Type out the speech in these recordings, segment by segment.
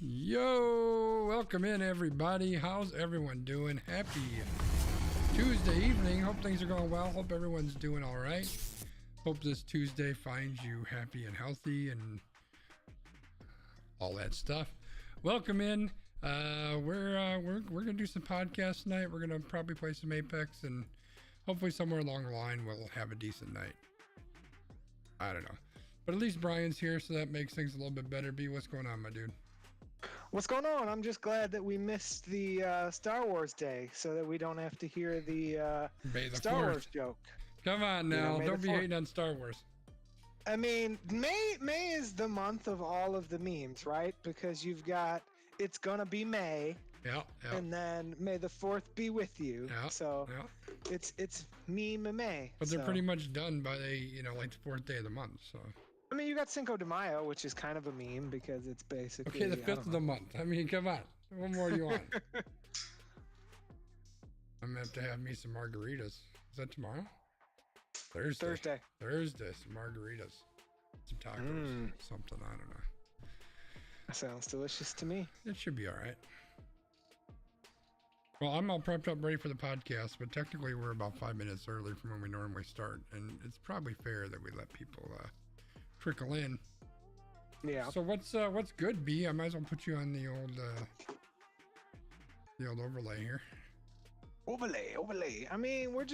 Yo, welcome in everybody. How's everyone doing? Happy Tuesday evening. Hope things are going well. Hope everyone's doing all right. Hope this Tuesday finds you happy and healthy and all that stuff. Welcome in. We're gonna do some podcasts tonight. We're gonna probably play some Apex, and hopefully somewhere along the line we'll have a decent night. I don't know, but at least Brian's here, so that makes things a little bit better. B, what's going on, my dude? What's going on? I'm just glad that we missed the Star Wars day, so that we don't have to hear the Star Wars joke. Come on now, don't be hating on Star Wars. I mean, May is the month of all of the memes, right? Because you've got it's gonna be May, yeah. And then May the 4th be with you. Yeah, so yeah. It's meme May. But they're pretty much done by like the 4th day of the month. So I mean, you got Cinco de Mayo, which is kind of a meme because it's basically okay. The 5th of the month. I mean, come on. What more do you want? I'm gonna have to have me some margaritas. Is that tomorrow? Thursday. Some margaritas, some tacos, something. I don't know. That sounds delicious to me. It should be all right. Well, I'm all prepped up, ready for the podcast, but technically we're about 5 minutes early from when we normally start, and it's probably fair that we let people trickle in. Yeah. So what's good, B? I might as well put you on the old overlay here. Overlay. I mean, we're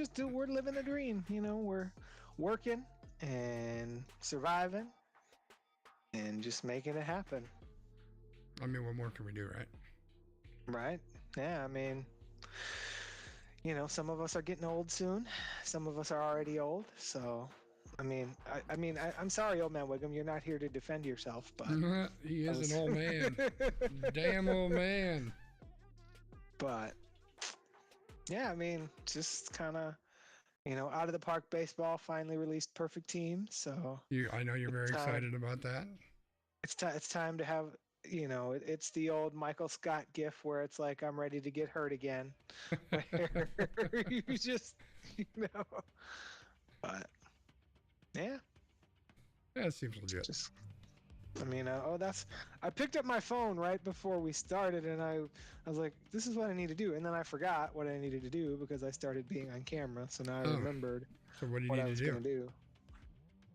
living the dream. We're working and surviving and just making it happen. I mean, what more can we do, right? Right. Yeah. I mean, some of us are getting old soon. Some of us are already old. So, I'm sorry, old man Wiggum, you're not here to defend yourself, but he is an old man. Damn old man. But yeah, I mean, just kind of, out of the park baseball finally released Perfect Team. So I know you're very excited about that. It's time to have, it's the old Michael Scott gif where it's like, I'm ready to get hurt again. You just, but yeah. Yeah, it seems legit. I picked up my phone right before we started, and I was like, this is what I need to do. And then I forgot what I needed to do because I started being on camera. So now I remembered what I was going to do.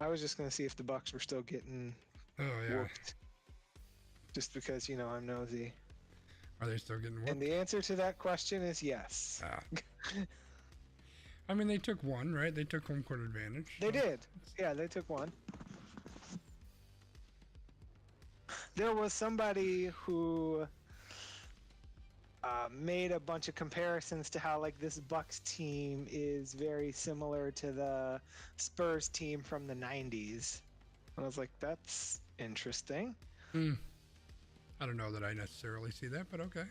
I was just going to see if the Bucks were still getting whooped. Just because, I'm nosy. Are they still getting whooped? And the answer to that question is yes. I mean, they took one, right? They took home court advantage. They did. Yeah, they took one. There was somebody who made a bunch of comparisons to how this Bucks team is very similar to the Spurs team from the 90s. And I was like, that's interesting. I don't know that I necessarily see that, but okay.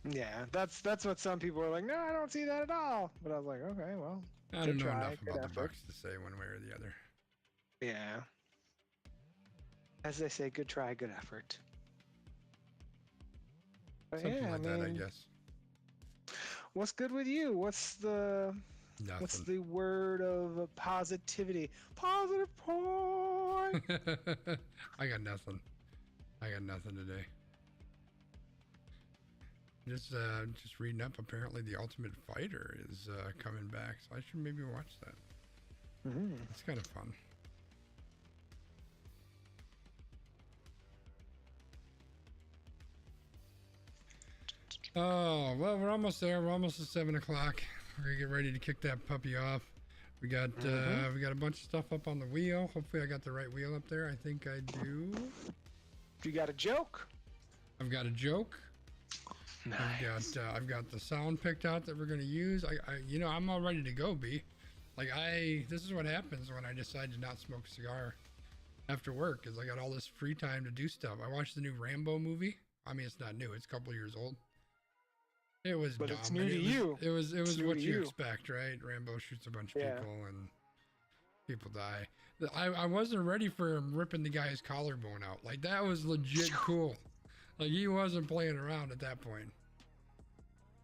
Yeah, that's what some people are like, no, I don't see that at all. But I was like, okay, well, I don't know enough about the Bucks to say one way or the other. Yeah. As they say, good try, good effort. But something like that, I guess. What's good with you? What's the word of positivity? Positive point. I got nothing today. Just reading up. Apparently, The Ultimate Fighter is coming back, so I should maybe watch that. It's kind of fun. Oh, well, we're almost there. We're almost at 7 o'clock. We're gonna get ready to kick that puppy off. We got a bunch of stuff up on the wheel. Hopefully I got the right wheel up there. I think I do. You got a joke? I've got a joke. Nice. I've got the sound picked out that we're gonna use. I'm all ready to go, B. This is what happens when I decide to not smoke a cigar after work, is I got all this free time to do stuff. I watched the new Rambo movie. I mean, it's not new. It's a couple years old. It was but dumb. It's new to you. It was what you expect, right? Rambo shoots a bunch of people and people die. I wasn't ready for him ripping the guy's collarbone out. That was legit cool. He wasn't playing around at that point.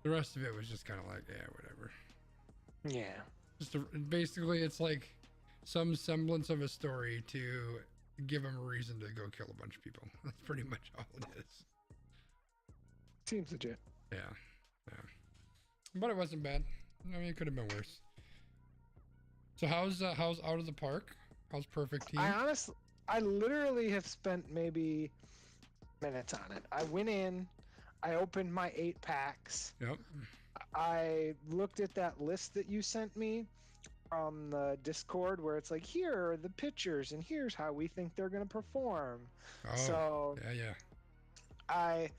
The rest of it was just kind of yeah, whatever. Yeah. Basically, it's like some semblance of a story to give him a reason to go kill a bunch of people. That's pretty much all it is. Seems legit. Yeah. But it wasn't bad. I mean, it could have been worse. So how's Out of the Park? How's Perfect Team? I literally have spent maybe minutes on it. I went in, I opened my 8 packs. Yep. I looked at that list that you sent me from the Discord where it's like, here are the pictures and here's how we think they're going to perform. Oh, so yeah. I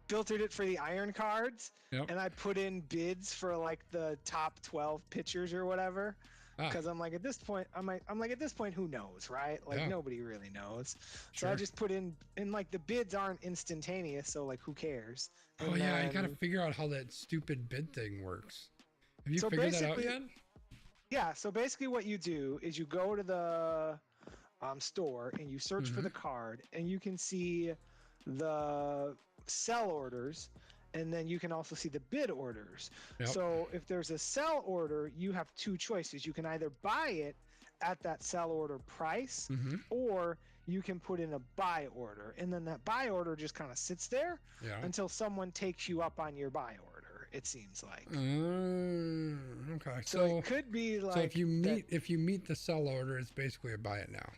filtered it for the iron cards, yep. and I put in bids for like the top 12 pitchers or whatever. Because I'm like, at this point, at this point, who knows, right? Like, nobody really knows. Sure. So I just put in like, the bids aren't instantaneous, so like, who cares? And I gotta figure out how that stupid bid thing works. Have you figured that out yet? Yeah, so basically what you do is you go to the store and you search for the card, and you can see the sell orders, and then you can also see the bid orders. Yep. So if there's a sell order, you have 2 choices. You can either buy it at that sell order price, or you can put in a buy order, and then that buy order just kind of sits there until someone takes you up on your buy order, it seems like. Okay. So it could be like, so if you meet the sell order, it's basically a buy it now.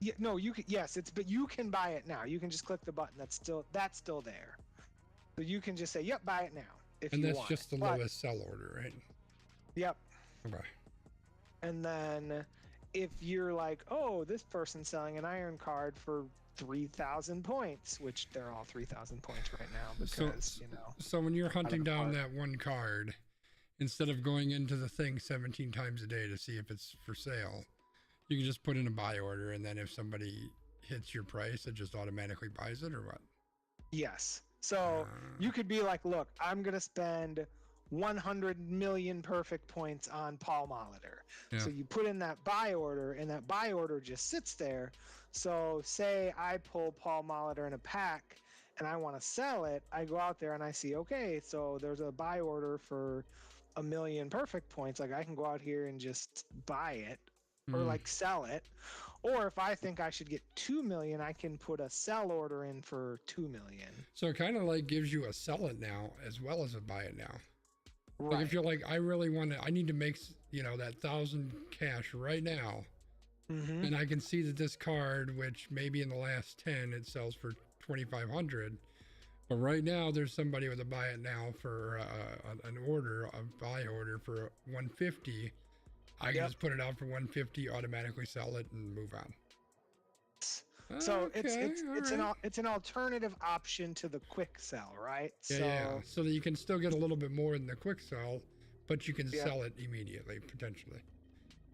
Yeah, no, you can, but you can buy it now. You can just click the button that's still there. So you can just say, "Yep, buy it now." And that's just the lowest sell order, right? Yep. Okay. And then if you're like, "Oh, this person's selling an iron card for 3,000 points," which they're all 3,000 points right now because So when you're hunting down that one card, instead of going into the thing 17 times a day to see if it's for sale, you can just put in a buy order, and then if somebody hits your price, it just automatically buys it, or what? Yes. So you could be like, look, I'm going to spend 100 million perfect points on Paul Molitor. Yeah. So you put in that buy order, and that buy order just sits there. So say I pull Paul Molitor in a pack, and I want to sell it. I go out there and I see, okay, so there's a buy order for 1 million perfect points. Like, I can go out here and just buy it. Or like sell it. Or if I think I should get 2 million, I can put a sell order in for 2 million. So it kind of like gives you a sell it now as well as a buy it now. Right. Like if you're like, I need to make, that 1,000 cash right now. And I can see that this card, which maybe in the last 10, it sells for 2,500. But right now there's somebody with a buy it now for a buy order for 150. I can just put it out for 150, automatically sell it, and move on. So it's an alternative option to the quick sell, right? Yeah. So that you can still get a little bit more than the quick sell, but you can sell it immediately, potentially.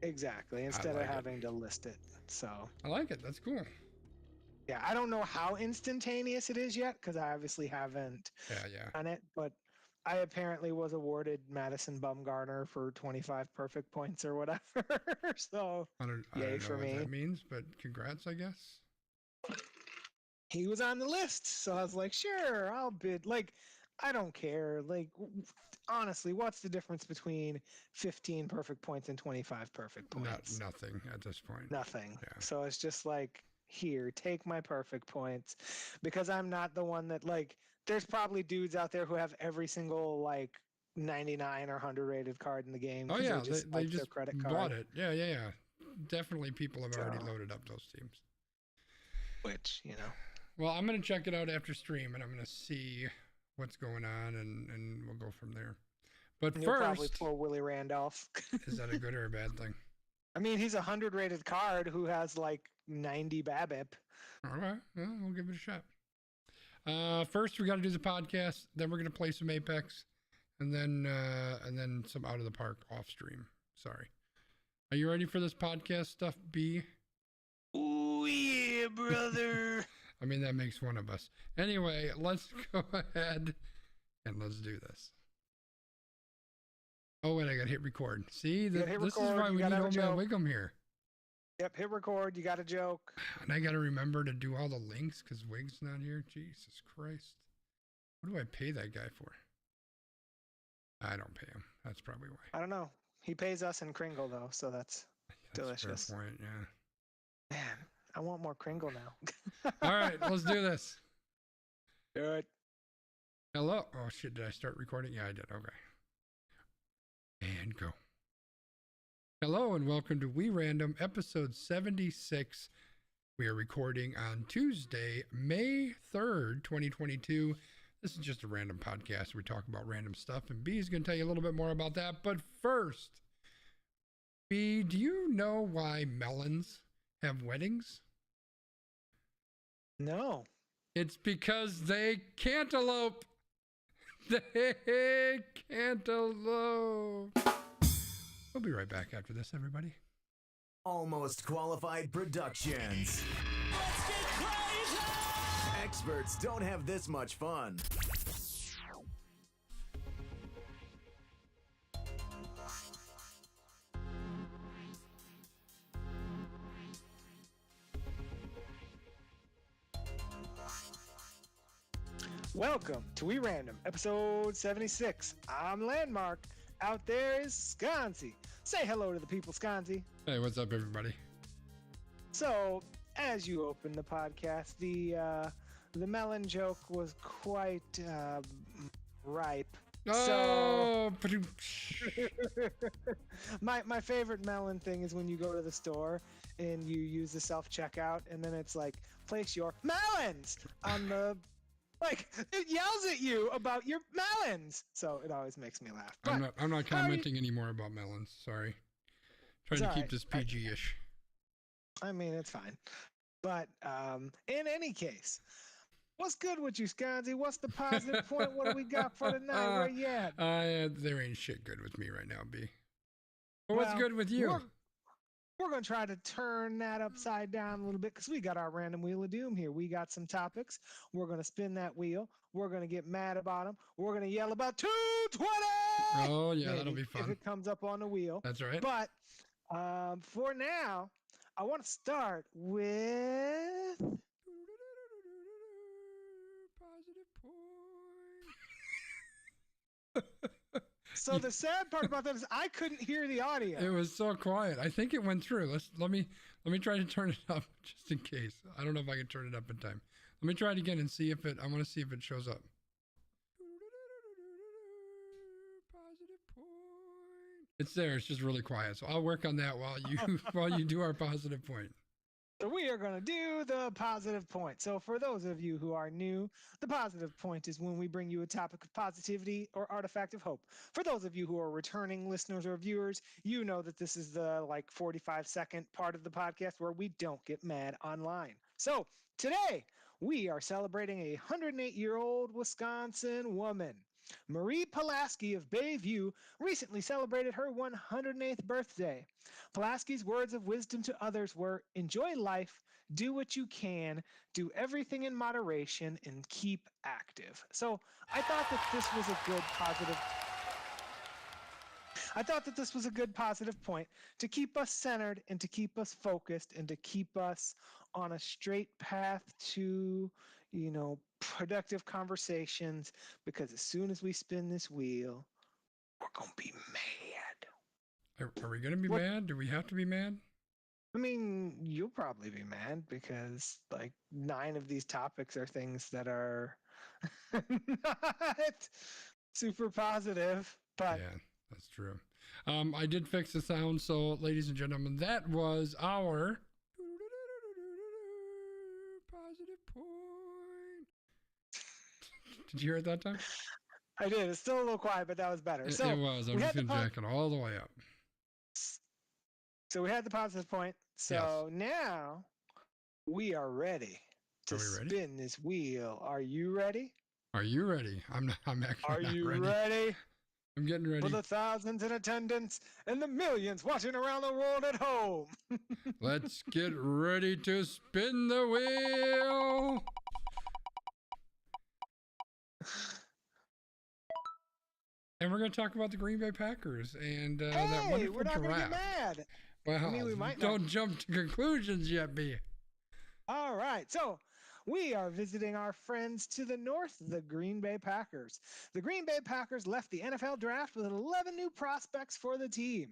Exactly, instead of having to list it. So I like it. That's cool. Yeah, I don't know how instantaneous it is yet because I obviously haven't done it, but I apparently was awarded Madison Bumgarner for 25 perfect points or whatever. So I don't know what that means, but congrats, I guess. He was on the list, so I was like, sure, I'll bid. Like, I don't care. Like, honestly, what's the difference between 15 perfect points and 25 perfect points? Nothing at this point. Nothing. Yeah. So it's just like, here, take my perfect points, because I'm not the one that, like, there's probably dudes out there who have every single like 99 or 100 rated card in the game. Oh yeah, they just their credit card. Bought it. Yeah. Definitely, people have already loaded up those teams. Which Well, I'm gonna check it out after stream, and I'm gonna see what's going on, and we'll go from there. But you'll probably pull Willie Randolph. Is that a good or a bad thing? I mean, he's a 100 rated card who has like 90 BABIP. All right, well, we'll give it a shot. First we got to do the podcast, then we're going to play some Apex, and then some Out of the Park off stream. Sorry. Are you ready for this podcast stuff, B? Oh yeah, brother. I mean, that makes one of us. Anyway, let's go ahead and let's do this. Oh, and I got to hit record. See, this is why we need Old Man Wiggum here. Yep, hit record. You got a joke. And I got to remember to do all the links because Wig's not here. Jesus Christ. What do I pay that guy for? I don't pay him. That's probably why. I don't know. He pays us in Kringle, though, so that's delicious. Fair point, yeah. Man, I want more Kringle now. All right, let's do this. Do it. Hello. Oh, shit. Did I start recording? Yeah, I did. Okay. And go. Hello, and welcome to We Random, episode 76. We are recording on Tuesday, May 3rd, 2022. This is just a random podcast. We talk about random stuff, and B is going to tell you a little bit more about that. But first, B, do you know why melons have weddings? No. It's because they cantaloupe. They cantaloupe. We'll be right back after this, everybody. Almost Qualified Productions. Let's get crazy! Experts don't have this much fun. Welcome to We Random, episode 76. I'm Landmark. Out there is Sconzi. Say hello to the people, Sconzi. Hey, what's up, everybody? So, as you open the podcast, the melon joke was quite ripe. Oh, my favorite melon thing is when you go to the store and you use the self-checkout, and then it's like, place your melons on the... Like, it yells at you about your melons. So it always makes me laugh. But I'm not commenting anymore about melons. Sorry. Trying to keep this PG-ish. I mean, it's fine. But in any case, what's good with you, Sconzi? What's the positive point? What do we got for tonight? Where you at? There ain't shit good with me right now, B. But what's good with you? We're going to try to turn that upside down a little bit because we got our random wheel of doom here. We got some topics. We're going to spin that wheel. We're going to get mad about them. We're going to yell about 220. Oh, yeah, maybe, that'll be fun. If it comes up on the wheel. That's right. But for now, I want to start with... Positive point. So the sad part about that is I couldn't hear the audio. It was so quiet. I think it went through. Let me try to turn it up just in case. I don't know if I can turn it up in time. Let me try it again and see if it. I want to see if it shows up. Positive point. It's there. It's just really quiet. So I'll work on that while you do our positive point. So we are going to do the positive point. So for those of you who are new, the positive point is when we bring you a topic of positivity or artifact of hope. For those of you who are returning listeners or viewers, you know that this is the 45-second part of the podcast where we don't get mad online. So today we are celebrating a 108-year-old Wisconsin woman. Marie Pulaski of Bayview recently celebrated her 108th birthday. Pulaski's words of wisdom to others were, enjoy life, do what you can, do everything in moderation, and keep active. So I thought that this was a good positive point to keep us centered and to keep us focused and to keep us on a straight path to, productive conversations, because as soon as we spin this wheel, we're going to be mad. Are we going to be mad? Do we have to be mad? I mean, you'll probably be mad because 9 of these topics are things that are not super positive, but yeah, that's true. I did fix the sound. So ladies and gentlemen, that was our positive point. Did you hear it that time? I did. It's still a little quiet, but that was better. It was. I'm just going to jack it all the way up. So we had the positive point. So now we are ready to spin this wheel. Are you ready? Are you ready? I'm actually not ready. Ready? I'm getting ready. For the thousands in attendance and the millions watching around the world at home. Let's get ready to spin the wheel. And we're going to talk about the Green Bay Packers and that wonderful we're not draft. Gonna get mad. Well, I mean, we might don't jump to conclusions yet, B. All right. So we are visiting our friends to the north, the Green Bay Packers. The Green Bay Packers left the NFL draft with 11 new prospects for the team.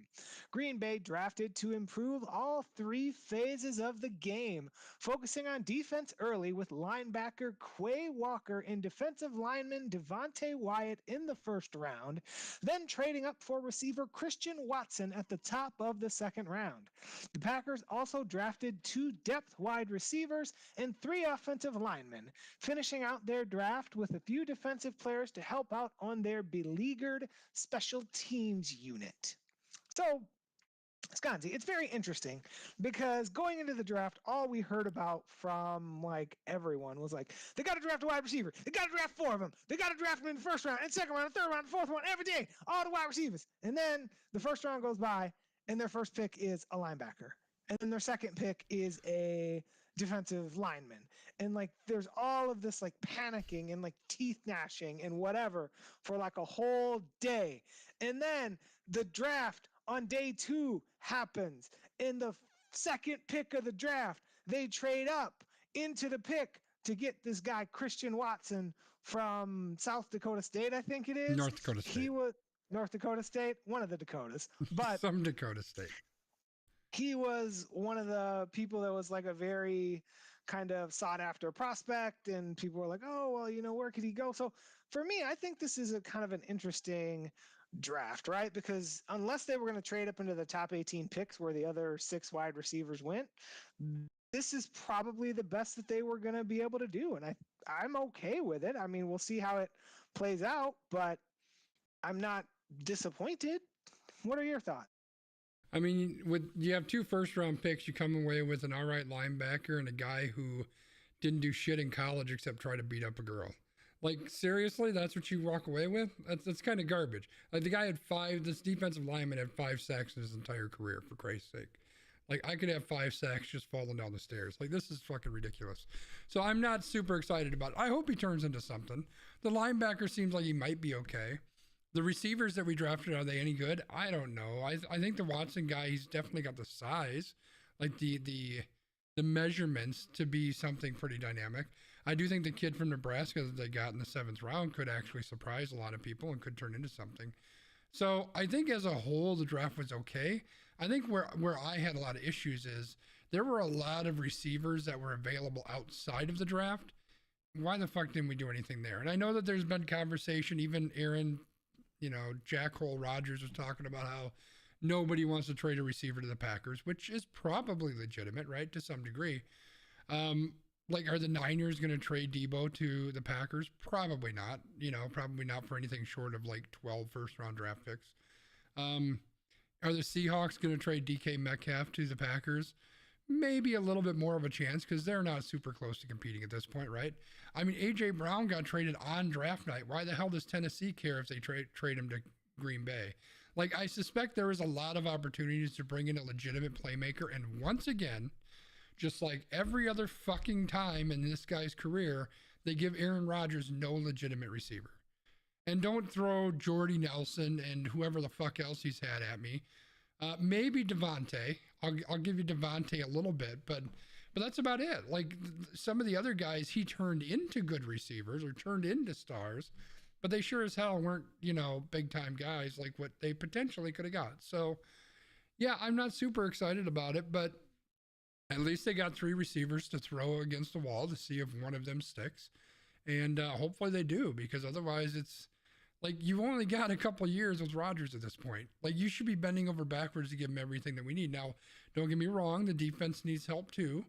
Green Bay drafted to improve all three phases of the game, focusing on defense early with linebacker Quay Walker and defensive lineman Devontae Wyatt in the first round, then trading up for receiver Christian Watson at the top of the second round. The Packers also drafted 2 depth wide receivers and 3 offensive linemen, finishing out their draft with a few defensive players to help out on their beleaguered special teams unit. So, Sconzi, it's very interesting because going into the draft, all we heard about from like everyone was like, they got to draft a wide receiver. They got to draft 4 of them. They got to draft them in the first round and second round and third round and fourth one every day, all the wide receivers. And then the first round goes by and their first pick is a linebacker. And then their second pick is a defensive lineman. And like there's all of this like panicking and like teeth gnashing and whatever for like a whole day. And then the draft on day 2 happens. In the second pick of the draft, they trade up into the pick to get this guy Christian Watson from South Dakota State, I think it is. North Dakota State. He was North Dakota State, one of the Dakotas, but some Dakota State. He was one of the people that was like a very kind of sought after prospect, and people were like, oh, well, you know, where could he go? So for me, I think this is a kind of an interesting draft, right? Because unless they were going to trade up into the top 18 picks where the other 6 wide receivers went, this is probably the best that they were going to be able to do. And I'm okay with it. I mean, we'll see how it plays out, but I'm not disappointed. What are your thoughts? I mean, you have 2 first-round picks, you come away with an all right linebacker and a guy who didn't do shit in college except try to beat up a girl. Like, seriously, that's what you walk away with? That's kind of garbage. Like, the guy had 5, this defensive lineman had 5 sacks in his entire career, for Christ's sake. Like, I could have 5 sacks just falling down the stairs. Like, this is fucking ridiculous. So I'm not super excited about it. I hope he turns into something. The linebacker seems like he might be okay. The receivers that we drafted, are they any good? I don't know. I think the Watson guy, he's definitely got the size, like the measurements to be something pretty dynamic. I do think the kid from Nebraska that they got in the 7th round could actually surprise a lot of people and could turn into something. So I think as a whole, the draft was okay. I think where I had a lot of issues is there were a lot of receivers that were available outside of the draft. Why the fuck didn't we do anything there? And I know that there's been conversation, even Aaron, Jackhole Rogers was talking about how nobody wants to trade a receiver to the Packers, which is probably legitimate, right? To some degree. Are the Niners going to trade Debo to the Packers? Probably not. Probably not for anything short of like 12 first-round draft picks. Are the Seahawks going to trade DK Metcalf to the Packers? Maybe a little bit more of a chance because they're not super close to competing at this point, right? I mean, A.J. Brown got traded on draft night. Why the hell does Tennessee care if they trade him to Green Bay? Like, I suspect there is a lot of opportunities to bring in a legitimate playmaker. And once again, just like every other fucking time in this guy's career, they give Aaron Rodgers no legitimate receiver. And don't throw Jordy Nelson and whoever the fuck else he's had at me. Maybe Devontae. I'll give you Devontae a little bit, but that's about it. Like some of the other guys, he turned into good receivers or turned into stars, but they sure as hell weren't, big time guys like what they potentially could have got. So yeah, I'm not super excited about it, but at least they got 3 receivers to throw against the wall to see if one of them sticks. And hopefully they do, because otherwise it's like you've only got a couple years with Rodgers at this point. Like you should be bending over backwards to give him everything that we need. Now, don't get me wrong, the defense needs help too.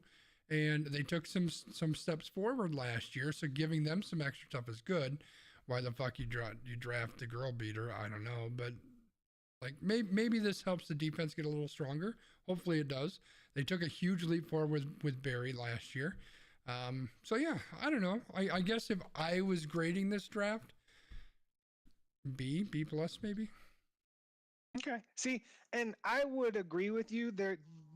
And they took some steps forward last year, so giving them some extra stuff is good. Why the fuck you draft the girl beater? I don't know, but like maybe this helps the defense get a little stronger. Hopefully it does. They took a huge leap forward with Barry last year. So yeah, I don't know. I guess if I was grading this draft, B plus maybe. Okay. See, and I would agree with you.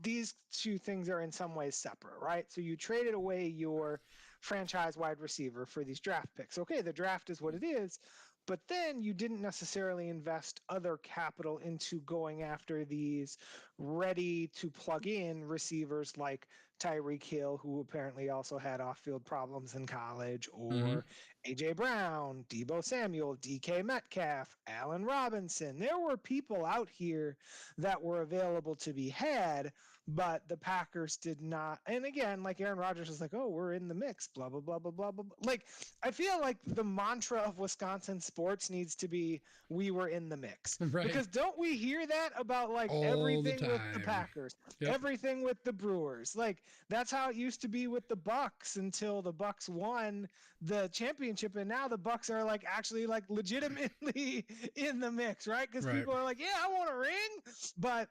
These 2 things are in some ways separate, right? So you traded away your franchise wide receiver for these draft picks. Okay, the draft is what it is, but then you didn't necessarily invest other capital into going after these ready to plug in receivers like Tyreek Hill, who apparently also had off-field problems in college, or A.J. Brown, Deebo Samuel, DK Metcalf, Allen Robinson. There were people out here that were available to be had, but the Packers did not. And again, like Aaron Rodgers was like, oh, we're in the mix, blah, blah, blah, blah, blah, blah. Like, I feel like the mantra of Wisconsin sports needs to be, we were in the mix. Right. Because don't we hear that about like all everything with the Packers, everything with the Brewers? Like, that's how it used to be with the Bucks until the Bucks won the championship, and now the Bucks are like actually like legitimately in the mix, right? Because people are like, yeah, I want a ring, but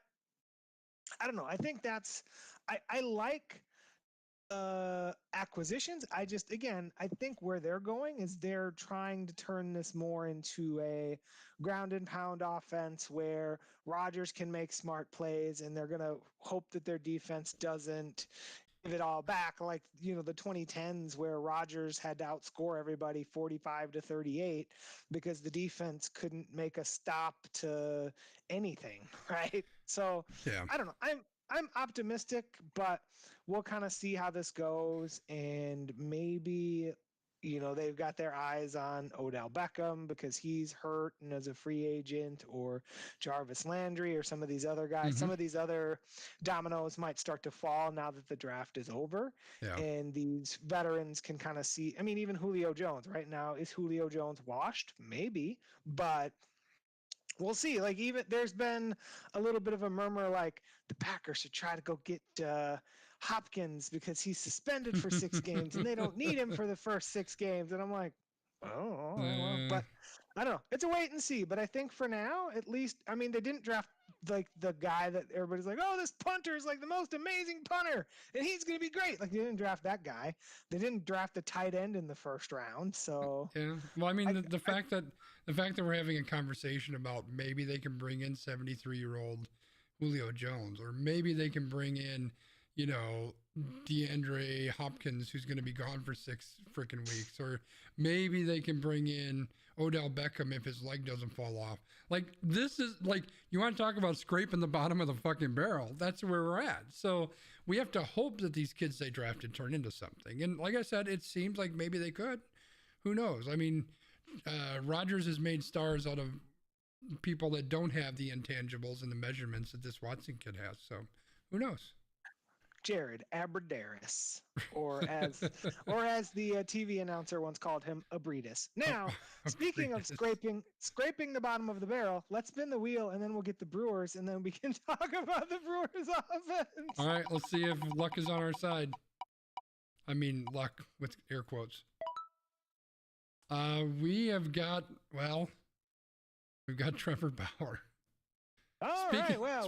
I don't know. I think that's I like acquisitions. I just, again, I think where they're going is they're trying to turn this more into a ground and pound offense where Rodgers can make smart plays, and they're going to hope that their defense doesn't give it all back, like, you know, the 2010s where Rodgers had to outscore everybody 45-38 because the defense couldn't make a stop to anything, right? So I don't know. I'm optimistic, but we'll kind of see how this goes, and maybe, you know, they've got their eyes on Odell Beckham because he's hurt and as a free agent, or Jarvis Landry, or some of these other guys. Some of these other dominoes might start to fall now that the draft is over, and these veterans can kind of see. I mean, even Julio Jones right now, is Julio Jones washed? Maybe, but we'll see. Like, even there's been a little bit of a murmur like the Packers should try to go get Hopkins because he's suspended for 6 games and they don't need him for the first 6 games. And I'm like, oh, well, but I don't know. It's a wait and see. But I think for now, at least, I mean, they didn't draft like the guy that everybody's like, oh, this punter is like the most amazing punter and he's going to be great. Like, they didn't draft that guy. They didn't draft the tight end in the first round. So well, I mean, the fact that we're having a conversation about maybe they can bring in 73-year-old Julio Jones, or maybe they can bring in, you know, DeAndre Hopkins, who's going to be gone for 6 freaking weeks, or maybe they can bring in Odell Beckham if his leg doesn't fall off. Like, this is like, you want to talk about scraping the bottom of the fucking barrel. That's where we're at. So we have to hope that these kids they drafted turn into something. And like I said, it seems like maybe they could. Who knows? I mean, Rodgers has made stars out of people that don't have the intangibles and the measurements that this Watson kid has. So who knows? Jared Abbrederis, or as the TV announcer once called him, Abredis. Now, speaking of scraping the bottom of the barrel, let's spin the wheel and then we'll get the Brewers, and then we can talk about the Brewers offense. All right, let's see if luck is on our side. I mean, luck with air quotes. We've got Trevor Bauer.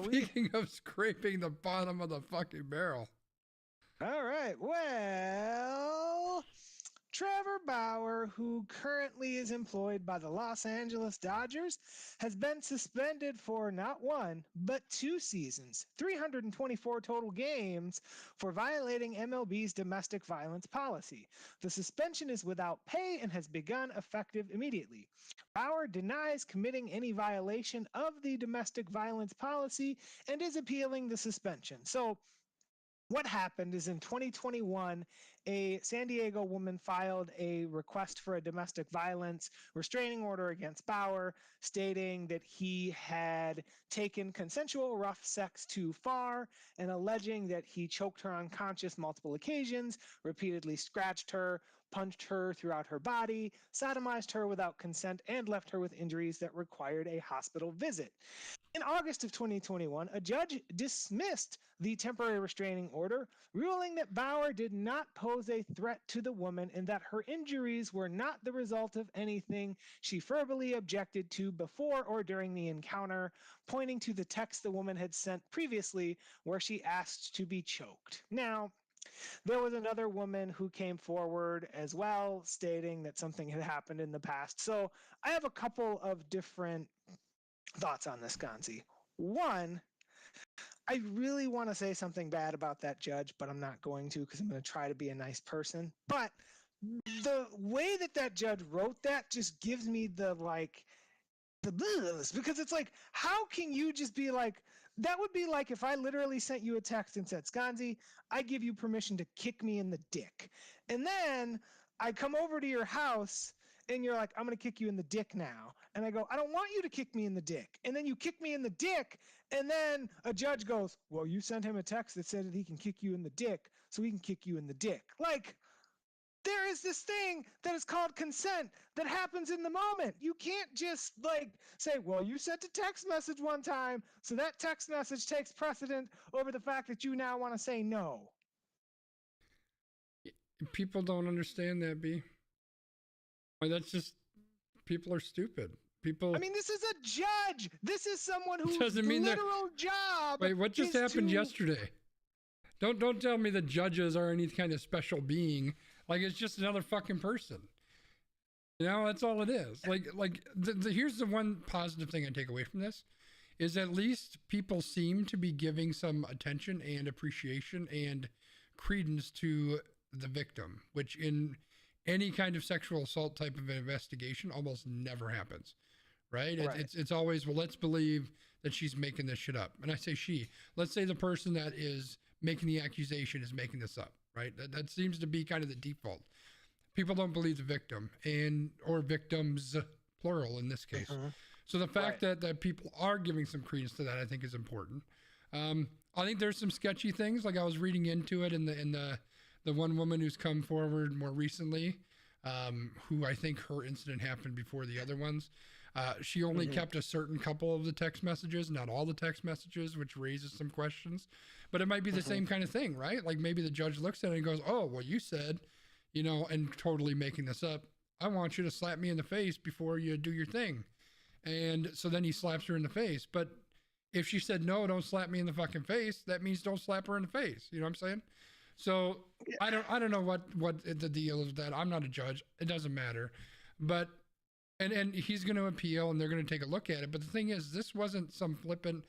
Speaking of scraping the bottom of the fucking barrel. All right. Well, Trevor Bauer, who currently is employed by the Los Angeles Dodgers, has been suspended for not 1, but 2 seasons, 324 total games for violating MLB's domestic violence policy. The suspension is without pay and has begun effective immediately. Bauer denies committing any violation of the domestic violence policy and is appealing the suspension. So, what happened is in 2021, a San Diego woman filed a request for a domestic violence restraining order against Bauer, stating that he had taken consensual rough sex too far and alleging that he choked her unconscious multiple occasions, repeatedly scratched her, punched her throughout her body, sodomized her without consent, and left her with injuries that required a hospital visit. In August of 2021, a judge dismissed the temporary restraining order, ruling that Bauer did not pose a threat to the woman and that her injuries were not the result of anything she verbally objected to before or during the encounter, pointing to the text the woman had sent previously where she asked to be choked. Now, there was another woman who came forward as well, stating that something had happened in the past. So I have a couple of different thoughts on this, Gonzi. One, I really want to say something bad about that judge, but I'm not going to because I'm going to try to be a nice person. But the way that judge wrote that just gives me the blues, because it's like, how can you just be like, that would be like if I literally sent you a text and said, Skanzi, I give you permission to kick me in the dick. And then I come over to your house and you're like, I'm going to kick you in the dick now. And I go, I don't want you to kick me in the dick. And then you kick me in the dick. And then a judge goes, well, you sent him a text that said that he can kick you in the dick, so he can kick you in the dick. Like, there is this thing that is called consent that happens in the moment. You can't just like say, well, you sent a text message one time, so that text message takes precedent over the fact that you now want to say no. People don't understand that, B. Like, that's just, people are stupid. People. I mean, this is a judge. This is someone whose doesn't mean literal job. Wait, what just happened yesterday? Don't tell me the judges are any kind of special being. Like, it's just another fucking person. You know, that's all it is. Like here's the one positive thing I take away from this, is at least people seem to be giving some attention and appreciation and credence to the victim, which in any kind of sexual assault type of investigation almost never happens, right? It's always, well, let's believe that she's making this shit up. And I say she. Let's say the person that is making the accusation is making this up, right? That seems to be kind of the default. People don't believe the victim, or victims, plural in this case. So the fact that people are giving some credence to that, I think, is important. I think there's some sketchy things. Like, I was reading into it in the one woman who's come forward more recently, who I think her incident happened before the other ones. She only kept a certain couple of the text messages, not all the text messages, which raises some questions. But it might be the same kind of thing, right? Like, maybe the judge looks at it and goes, oh, well, you said, you know, and totally making this up, I want you to slap me in the face before you do your thing. And so then he slaps her in the face. But if she said, no, don't slap me in the fucking face, that means don't slap her in the face. You know what I'm saying? So I don't know what the deal is with that. I'm not a judge. It doesn't matter. But and he's going to appeal and they're going to take a look at it. But the thing is, this wasn't some flippant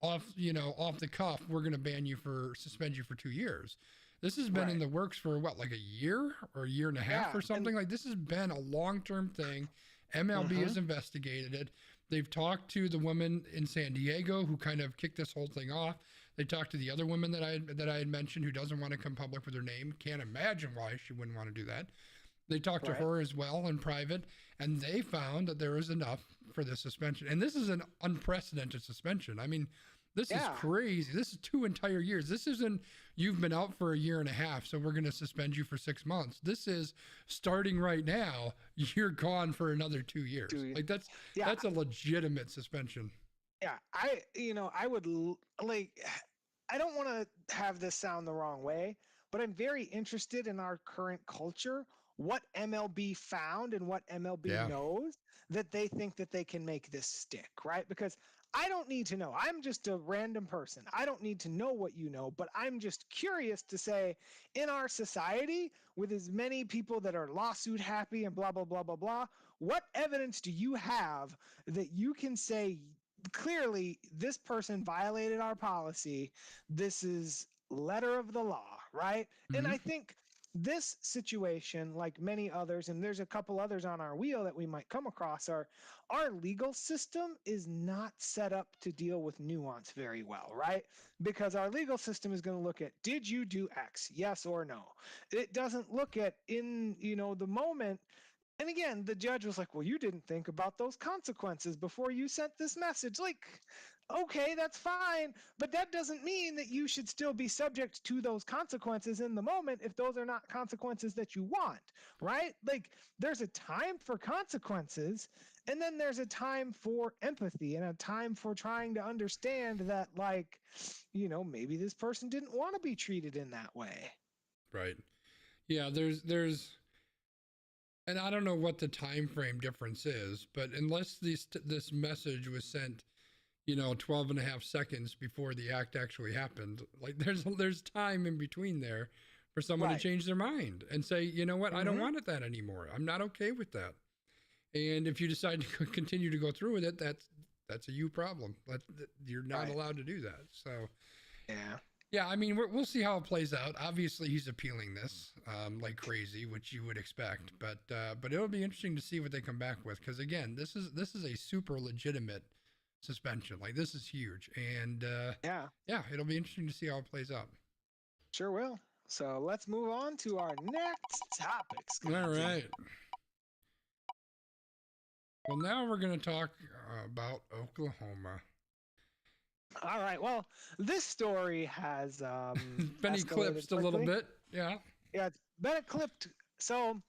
off the cuff, we're going to suspend you for 2 years. This has been in the works for what, like a year or a year and a half or something? Like, this has been a long-term thing. MLB has investigated it. They've talked to the woman in San Diego who kind of kicked this whole thing off. They talked to the other woman that I had mentioned who doesn't want to come public with her name. Can't imagine why she wouldn't want to do that. They talked to her as well in private, and they found that there was enough for the suspension. And this is an unprecedented suspension. I mean, this is crazy. This is 2 entire years. This isn't, you've been out for a year and a half, so we're going to suspend you for 6 months. This is starting right now. You're gone for another 2 years. Like, that's a legitimate suspension. Yeah. I would like, I don't want to have this sound the wrong way, but I'm very interested in our current culture, what MLB found and what MLB knows that they think that they can make this stick, right? Because I don't need to know. I'm just a random person. I don't need to know what you know, but I'm just curious to say, in our society, with as many people that are lawsuit happy and blah, blah, blah, blah, blah, what evidence do you have that you can say, clearly, this person violated our policy. This is letter of the law, right? And I think this situation, like many others, and there's a couple others on our wheel that we might come across, are our legal system is not set up to deal with nuance very well, right? Because our legal system is going to look at, did you do X, yes or no? It doesn't look at in, the moment. And again, the judge was like, well, you didn't think about those consequences before you sent this message. Like, okay, that's fine, but that doesn't mean that you should still be subject to those consequences in the moment if those are not consequences that you want, right? Like, there's a time for consequences, and then there's a time for empathy and a time for trying to understand that, like, maybe this person didn't want to be treated in that way. Right. Yeah, there's and I don't know what the time frame difference is, but unless this message was sent 12 and a half seconds before the act actually happened, like, there's time in between there for someone to change their mind and say, you know what, I don't want it that anymore. I'm not okay with that. And if you decide to continue to go through with it, that's a you problem. You're not allowed to do that. So yeah, I mean, we'll see how it plays out. Obviously, he's appealing this like crazy, which you would expect. But it'll be interesting to see what they come back with, because again, this is a super legitimate suspension. Like, this is huge. And yeah, it'll be interesting to see how it plays out. Sure will. So let's move on to our next topics. All right. Well, now we're going to talk about Oklahoma. All right. Well, this story has been eclipsed a little bit. Yeah. Yeah, it's been eclipsed. So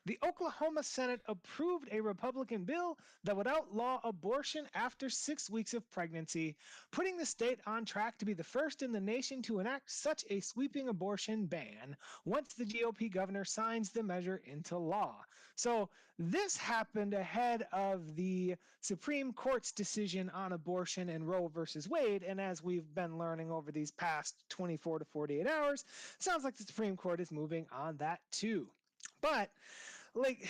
the Oklahoma Senate approved a Republican bill that would outlaw abortion after 6 weeks of pregnancy, putting the state on track to be the first in the nation to enact such a sweeping abortion ban once the GOP governor signs the measure into law. So this happened ahead of the Supreme Court's decision on abortion in Roe versus Wade, and as we've been learning over these past 24 to 48 hours, sounds like the Supreme Court is moving on that too. But like,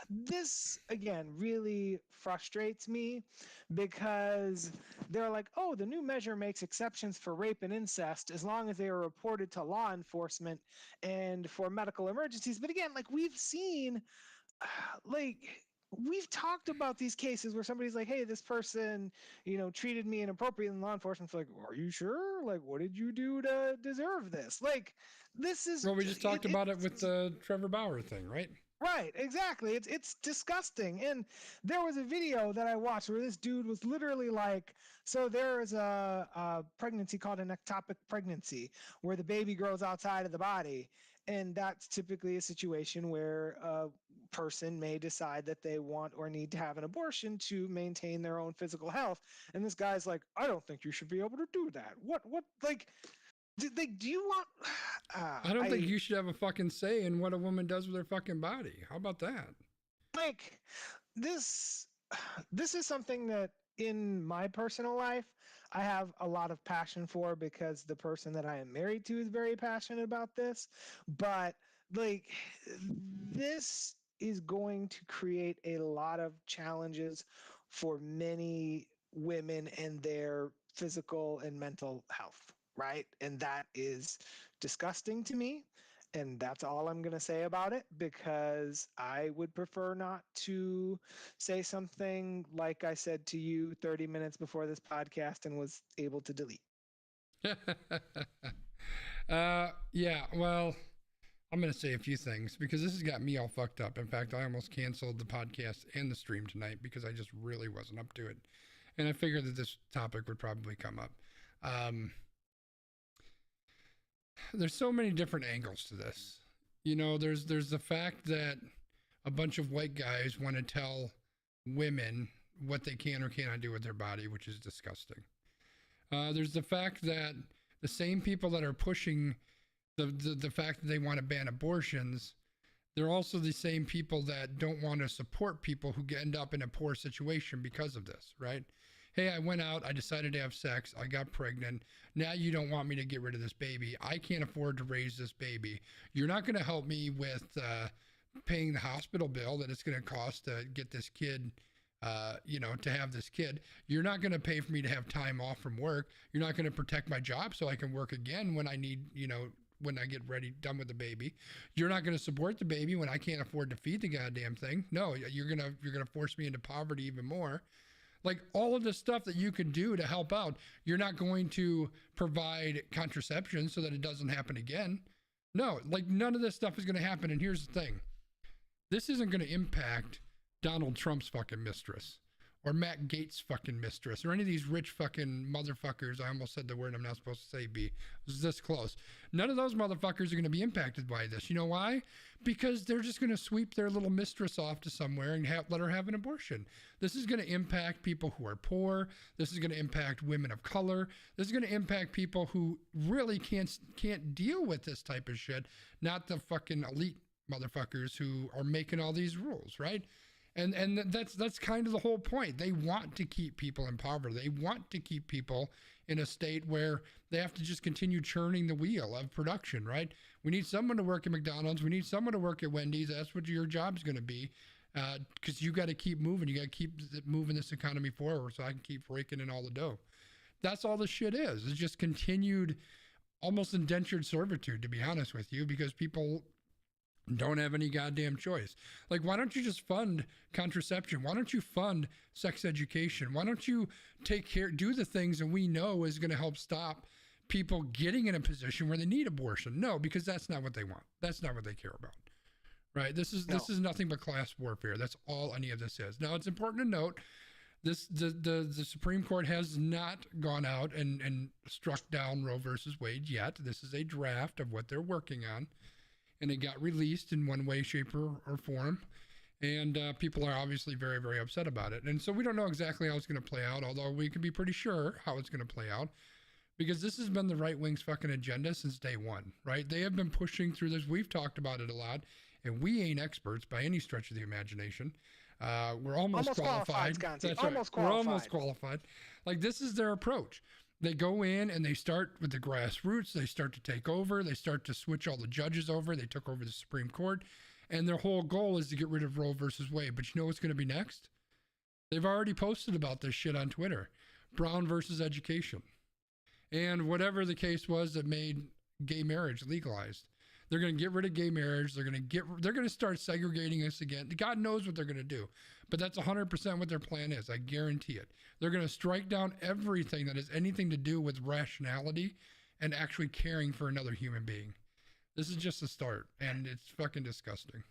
this again really frustrates me because they're like, oh, the new measure makes exceptions for rape and incest as long as they are reported to law enforcement and for medical emergencies. But again, like, we've seen, like, we've talked about these cases where somebody's like, hey, this person, treated me inappropriately, and law enforcement's like, are you sure? Like, what did you do to deserve this? Like, this is... Well, we just talked about it with the Trevor Bauer thing, right? Right, exactly. It's disgusting. And there was a video that I watched where this dude was literally like, so there is a pregnancy called an ectopic pregnancy where the baby grows outside of the body. And that's typically a situation where a person may decide that they want or need to have an abortion to maintain their own physical health. And this guy's like, I don't think you should be able to do that. What, like, do you want... I don't think you should have a fucking say in what a woman does with her fucking body. How about that? Like, this is something that in my personal life, I have a lot of passion for because the person that I am married to is very passionate about this. But, like, this is going to create a lot of challenges for many women and their physical and mental health. Right? And that is disgusting to me. And that's all I'm going to say about it, because I would prefer not to say something like I said to you 30 minutes before this podcast and was able to delete. Yeah, well, I'm going to say a few things because this has got me all fucked up. In fact, I almost canceled the podcast and the stream tonight because I just really wasn't up to it. And I figured that this topic would probably come up. There's so many different angles to this. There's the fact that a bunch of white guys want to tell women what they can or cannot do with their body, which is disgusting. There's the fact that the same people that are pushing the fact that they want to ban abortions, they're also the same people that don't want to support people who end up in a poor situation because of this, right? Hey, I went out, I decided to have sex, I got pregnant. Now you don't want me to get rid of this baby. I can't afford to raise this baby. You're not going to help me with paying the hospital bill that it's going to cost to get this kid, to have this kid. You're not going to pay for me to have time off from work. You're not going to protect my job so I can work again when I need, when I get done with the baby. You're not going to support the baby when I can't afford to feed the goddamn thing. No, you're going to force me into poverty even more. Like, all of the stuff that you could do to help out, you're not going to provide contraception so that it doesn't happen again. No, like, none of this stuff is going to happen. And here's the thing. This isn't going to impact Donald Trump's fucking mistress or Matt Gaetz' fucking mistress or any of these rich fucking motherfuckers. I almost said the word I'm not supposed to say, B. It was this close. None of those motherfuckers are going to be impacted by this. You know why? Because they're just going to sweep their little mistress off to somewhere and let her have an abortion. This is going to impact people who are poor. This is going to impact women of color. This is going to impact people who really can't deal with this type of shit, not the fucking elite motherfuckers who are making all these rules, right? And that's kind of the whole point. They want to keep people in poverty. They want to keep people in a state where they have to just continue churning the wheel of production, right? We need someone to work at McDonald's. We need someone to work at Wendy's. That's what your job's going to be, because you got to keep moving. You got to keep moving this economy forward so I can keep raking in all the dough. That's all this shit is. It's just continued, almost indentured servitude, to be honest with you, because people don't have any goddamn choice. Like, why don't you just fund contraception? Why don't you fund sex education? Why don't you do the things that we know is going to help stop people getting in a position where they need abortion? No, because that's not what they want. That's not what they care about. Right? This is nothing but class warfare. That's all any of this is. Now, it's important to note the Supreme Court has not gone out and struck down Roe versus Wade yet. This is a draft of what they're working on. And it got released in one way, shape, or form. And people are obviously very, very upset about it. And so we don't know exactly how it's going to play out, although we can be pretty sure how it's going to play out. Because this has been the right wing's fucking agenda since day one, right? They have been pushing through this. We've talked about it a lot. And we ain't experts by any stretch of the imagination. We're almost qualified. That's right. We're almost qualified. Like, this is their approach. They go in and they start with the grassroots. They start to take over. They start to switch all the judges over. They took over the Supreme Court. And their whole goal is to get rid of Roe versus Wade. But you know what's going to be next? They've already posted about this shit on Twitter. Brown versus education. And whatever the case was that made gay marriage legalized. They're going to get rid of gay marriage. They're going to start segregating us again. God knows what they're going to do. But that's 100% what their plan is. I guarantee it. They're going to strike down everything that has anything to do with rationality and actually caring for another human being. This is just a start, and it's fucking disgusting.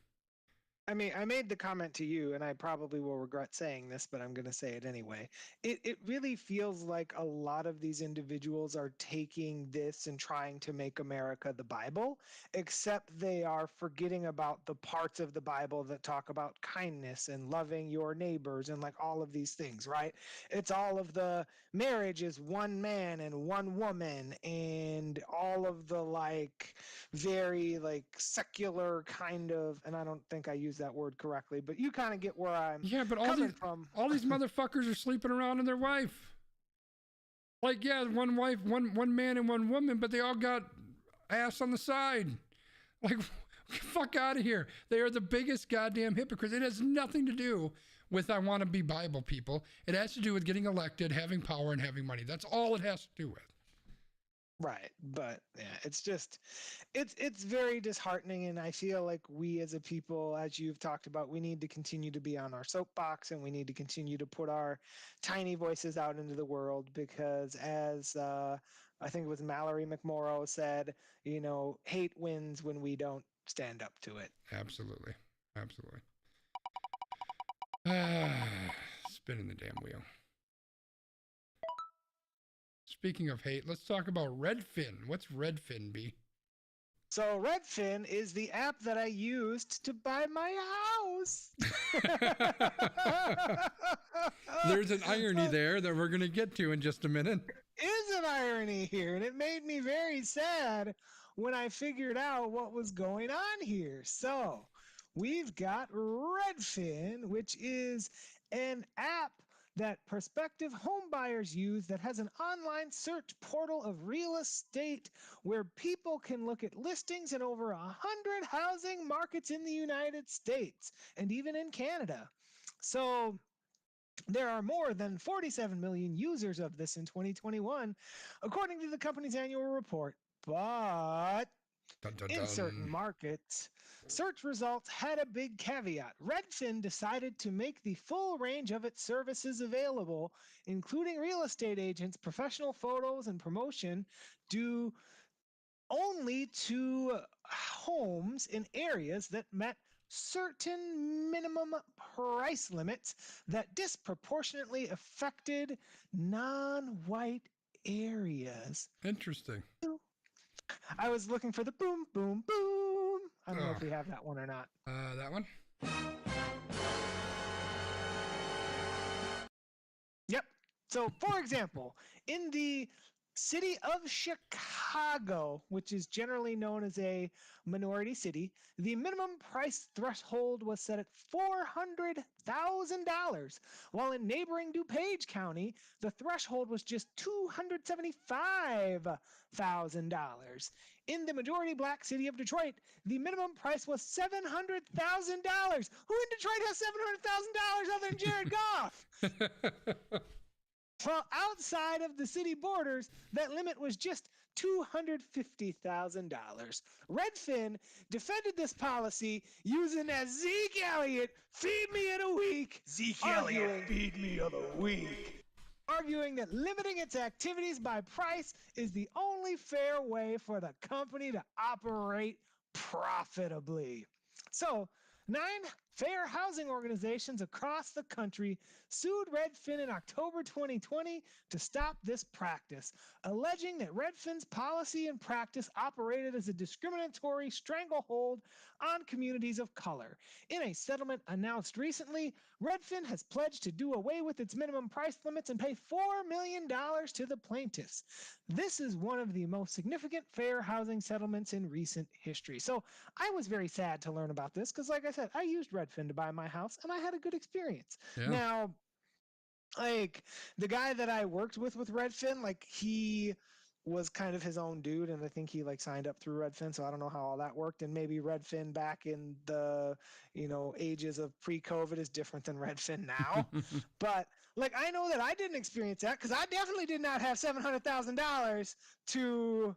I mean, I made the comment to you, and I probably will regret saying this, but I'm going to say it anyway. It really feels like a lot of these individuals are taking this and trying to make America the Bible, except they are forgetting about the parts of the Bible that talk about kindness and loving your neighbors and like all of these things, right? It's all of the marriage is one man and one woman and all of the like very like secular kind of, and I don't think I use that word correctly, but you kind of get where I'm coming from. All these motherfuckers are sleeping around with their wife. Like, yeah, one wife, one man and one woman, but they all got ass on the side. Like, fuck out of here. They are the biggest goddamn hypocrites. It has nothing to do with I want to be Bible people. It has to do with getting elected, having power, and having money. That's all it has to do with. Right. But yeah, it's just, it's very disheartening. And I feel like we as a people, as you've talked about, we need to continue to be on our soapbox and we need to continue to put our tiny voices out into the world because as I think it was Mallory McMorrow said, you know, hate wins when we don't stand up to it. Absolutely. Absolutely. Spinning the damn wheel. Speaking of hate, let's talk about Redfin. What's Redfin, B? So Redfin is the app that I used to buy my house. There's an irony there that we're going to get to in just a minute. There is an irony here, and it made me very sad when I figured out what was going on here. So we've got Redfin, which is an app that prospective home buyers use that has an online search portal of real estate where people can look at listings in over 100 housing markets in the United States and even in Canada. So there are more than 47 million users of this in 2021, according to the company's annual report. But in certain markets, search results had a big caveat. Redfin decided to make the full range of its services available, including real estate agents, professional photos, and promotion, due only to homes in areas that met certain minimum price limits that disproportionately affected non-white areas. Interesting. I was looking for the boom, boom, boom. I don't know if we have that one or not. That one? Yep. So, for example, in the city of Chicago, which is generally known as a minority city, the minimum price threshold was set at $400,000, while in neighboring DuPage County, the threshold was just $275,000. In the majority black city of Detroit, the minimum price was $700,000. Who in Detroit has $700,000 other than Jared Goff? While outside of the city borders, that limit was just $250,000. Redfin defended this policy using that Zeke Elliott feed me in a week. Zeke Elliott, feed me of the week. Arguing that limiting its activities by price is the only fair way for the company to operate profitably. So, 9 fair housing organizations across the country sued Redfin in October 2020 to stop this practice, alleging that Redfin's policy and practice operated as a discriminatory stranglehold on communities of color. In a settlement announced recently, Redfin has pledged to do away with its minimum price limits and pay $4 million to the plaintiffs. This is one of the most significant fair housing settlements in recent history. So I was very sad to learn about this because, like I said, I used Redfin to buy my house and I had a good experience. Yeah. Now, like the guy that I worked with Redfin, like he was kind of his own dude, and I think he like signed up through Redfin, so I don't know how all that worked. And maybe Redfin back in the ages of pre-COVID is different than Redfin now. But like I know that I didn't experience that because I definitely did not have $700,000 to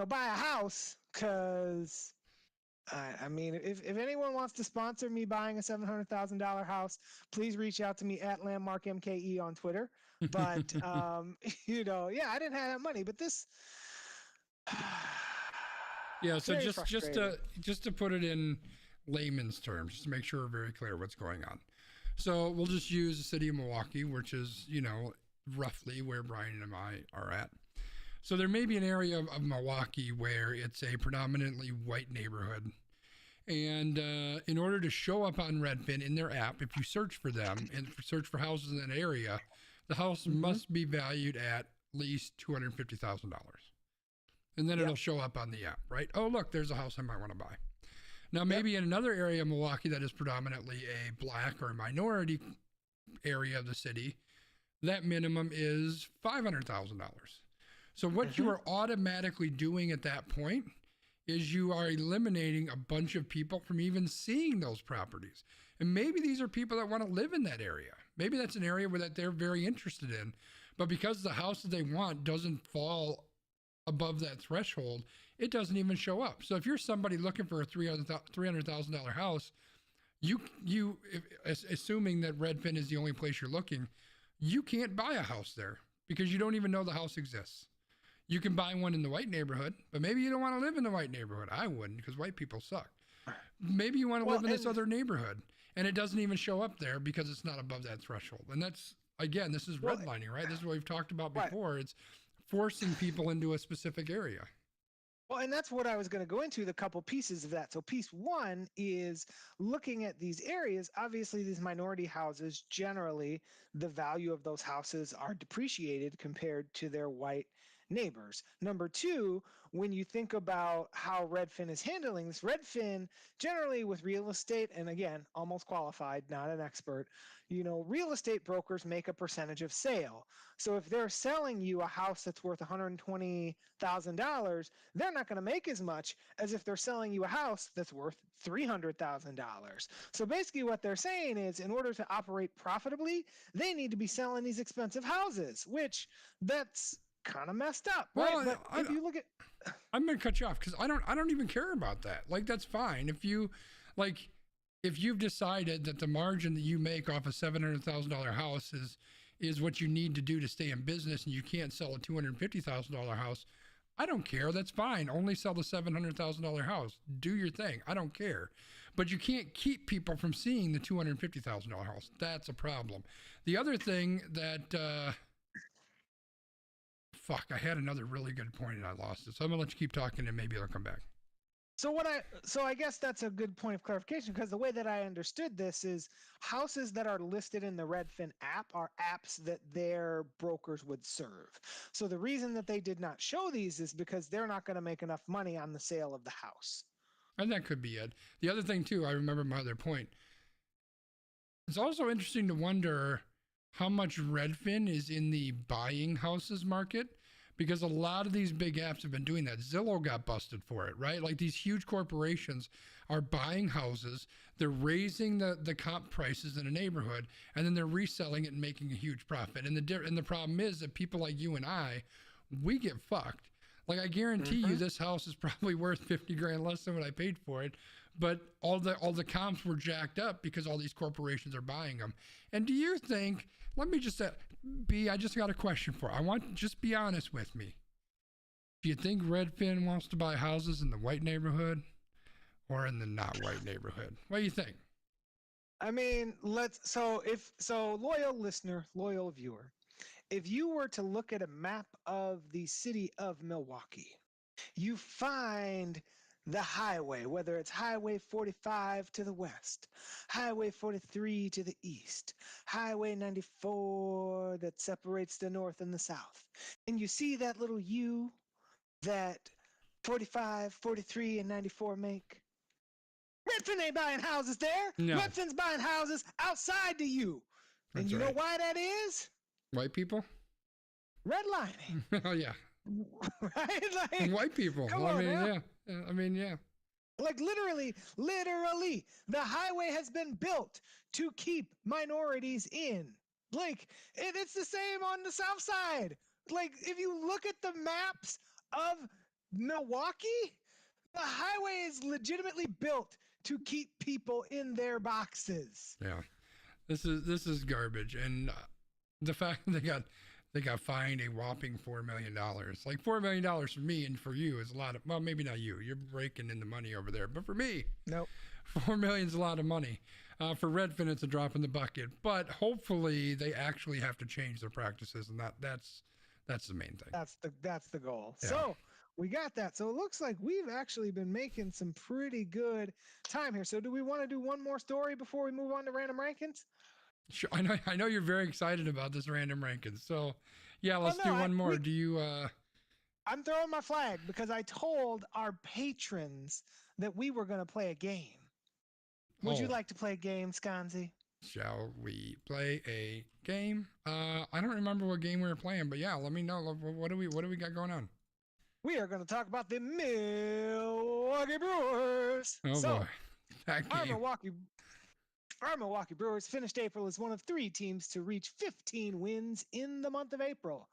buy a house. Because I mean, if anyone wants to sponsor me buying a $700,000 house, please reach out to me at LandmarkMKE on Twitter. But yeah, I didn't have that money. But this, yeah. So just to put it in layman's terms, just to make sure we're very clear what's going on. So we'll just use the city of Milwaukee, which is roughly where Brian and I are at. So there may be an area of Milwaukee where it's a predominantly white neighborhood. And in order to show up on Redfin in their app, if you search for them and search for houses in that area, the house must be valued at least $250,000. And then it'll show up on the app, right? Oh, look, there's a house I might want to buy. Now, maybe in another area of Milwaukee that is predominantly a black or minority area of the city, that minimum is $500,000. So what you are automatically doing at that point is you are eliminating a bunch of people from even seeing those properties. And maybe these are people that want to live in that area. Maybe that's an area that they're very interested in. But because the house that they want doesn't fall above that threshold, it doesn't even show up. So if you're somebody looking for a $300,000 house, assuming that Redfin is the only place you're looking, you can't buy a house there because you don't even know the house exists. You can buy one in the white neighborhood, but maybe you don't want to live in the white neighborhood. I wouldn't because white people suck. Maybe you want to live in this other neighborhood, and it doesn't even show up there because it's not above that threshold. And that's, again, this is redlining, right? This is what we've talked about before. Right. It's forcing people into a specific area. Well, and that's what I was going to go into, the couple pieces of that. So piece one is looking at these areas. Obviously, these minority houses, generally, the value of those houses are depreciated compared to their white neighbors. Number two, when you think about how Redfin is handling this, Redfin generally with real estate, and again, almost qualified, not an expert, real estate brokers make a percentage of sale. So if they're selling you a house that's worth $120,000, they're not going to make as much as if they're selling you a house that's worth $300,000. So basically what they're saying is in order to operate profitably, they need to be selling these expensive houses, which that's kind of messed up, right? Well, but if you look at, I'm gonna cut you off because I don't even care about that. Like that's fine if you've decided that the margin that you make off a $700,000 house is what you need to do to stay in business, and you can't sell a $250,000 house. I don't care. That's fine. Only sell the $700,000 house. Do your thing. I don't care. But you can't keep people from seeing the $250,000 house. That's a problem. The other thing that. I had another really good point and I lost it. So I'm gonna let you keep talking and maybe it'll come back. So I guess that's a good point of clarification because the way that I understood this is houses that are listed in the Redfin app are apps that their brokers would serve. So the reason that they did not show these is because they're not going to make enough money on the sale of the house. And that could be it. The other thing too, I remember my other point. It's also interesting to wonder how much Redfin is in the buying houses market, because a lot of these big apps have been doing that. Zillow got busted for it, right? Like these huge corporations are buying houses, they're raising the comp prices in a neighborhood, and then they're reselling it and making a huge profit. And the problem is that people like you and I, we get fucked. Like I guarantee you this house is probably worth 50 grand less than what I paid for it, but all the comps were jacked up because all these corporations are buying them. And do you think, let me just I just got a question for you. I want, just be honest with me. Do you think Redfin wants to buy houses in the white neighborhood or in the not white neighborhood? What do you think? I mean, loyal listener, loyal viewer, if you were to look at a map of the city of Milwaukee, you find the highway, whether it's Highway 45 to the west, Highway 43 to the east, Highway 94 that separates the north and the south. And you see that little U that 45, 43, and 94 make? Redfin ain't buying houses there. No. Redfin's buying houses outside the U. And That's you know right. why that is? White people? Redlining. Oh, yeah. Right? Like, White people. come I on mean, now. yeah. I mean, yeah. Like literally, the highway has been built to keep minorities in. Like, it's the same on the south side. Like, if you look at the maps of Milwaukee, the highway is legitimately built to keep people in their boxes. Yeah. This is garbage. And the fact that they got fined a whopping $4 million. Like $4 million for me and for you is a lot of, well, maybe not you. You're raking in the money over there. But for me, Nope. $4 million is a lot of money. For Redfin, it's a drop in the bucket. But hopefully they actually have to change their practices, and that's the main thing. That's the goal. Yeah. So we got that. So it looks like we've actually been making some pretty good time here. So do we want to do one more story before we move on to random rankings? Sure, I know you're very excited about this random rankings. So, yeah, let's do one more. Do you? I'm throwing my flag because I told our patrons that we were going to play a game. Would you like to play a game, Skanzi? Shall we play a game? I don't remember what game we were playing, but yeah, let me know. What do we got going on? We are going to talk about the Milwaukee Brewers. Oh boy, that game. Our Milwaukee Brewers finished April as one of 3 teams to reach 15 wins in the month of April.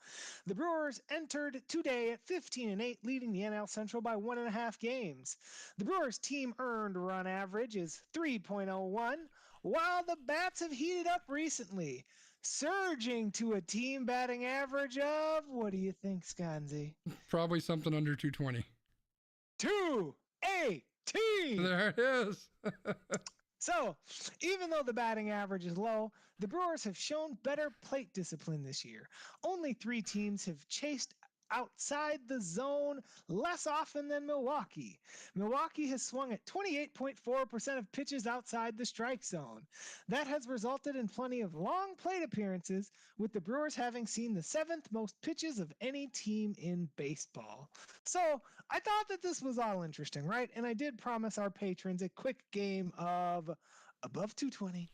The Brewers entered today at 15-8, leading the NL Central by 1.5 games. The Brewers team earned run average is 3.01, while the bats have heated up recently, surging to a team batting average of, what do you think, Skanzi? Probably something under 220. 218! There it is. So, even though the batting average is low, the Brewers have shown better plate discipline this year. Only 3 teams have chased outside the zone less often than Milwaukee. Milwaukee has swung at 28.4% of pitches outside the strike zone. That has resulted in plenty of long plate appearances, with the Brewers having seen the 7th most pitches of any team in baseball. So, I thought that this was all interesting, right? And I did promise our patrons a quick game of above 220,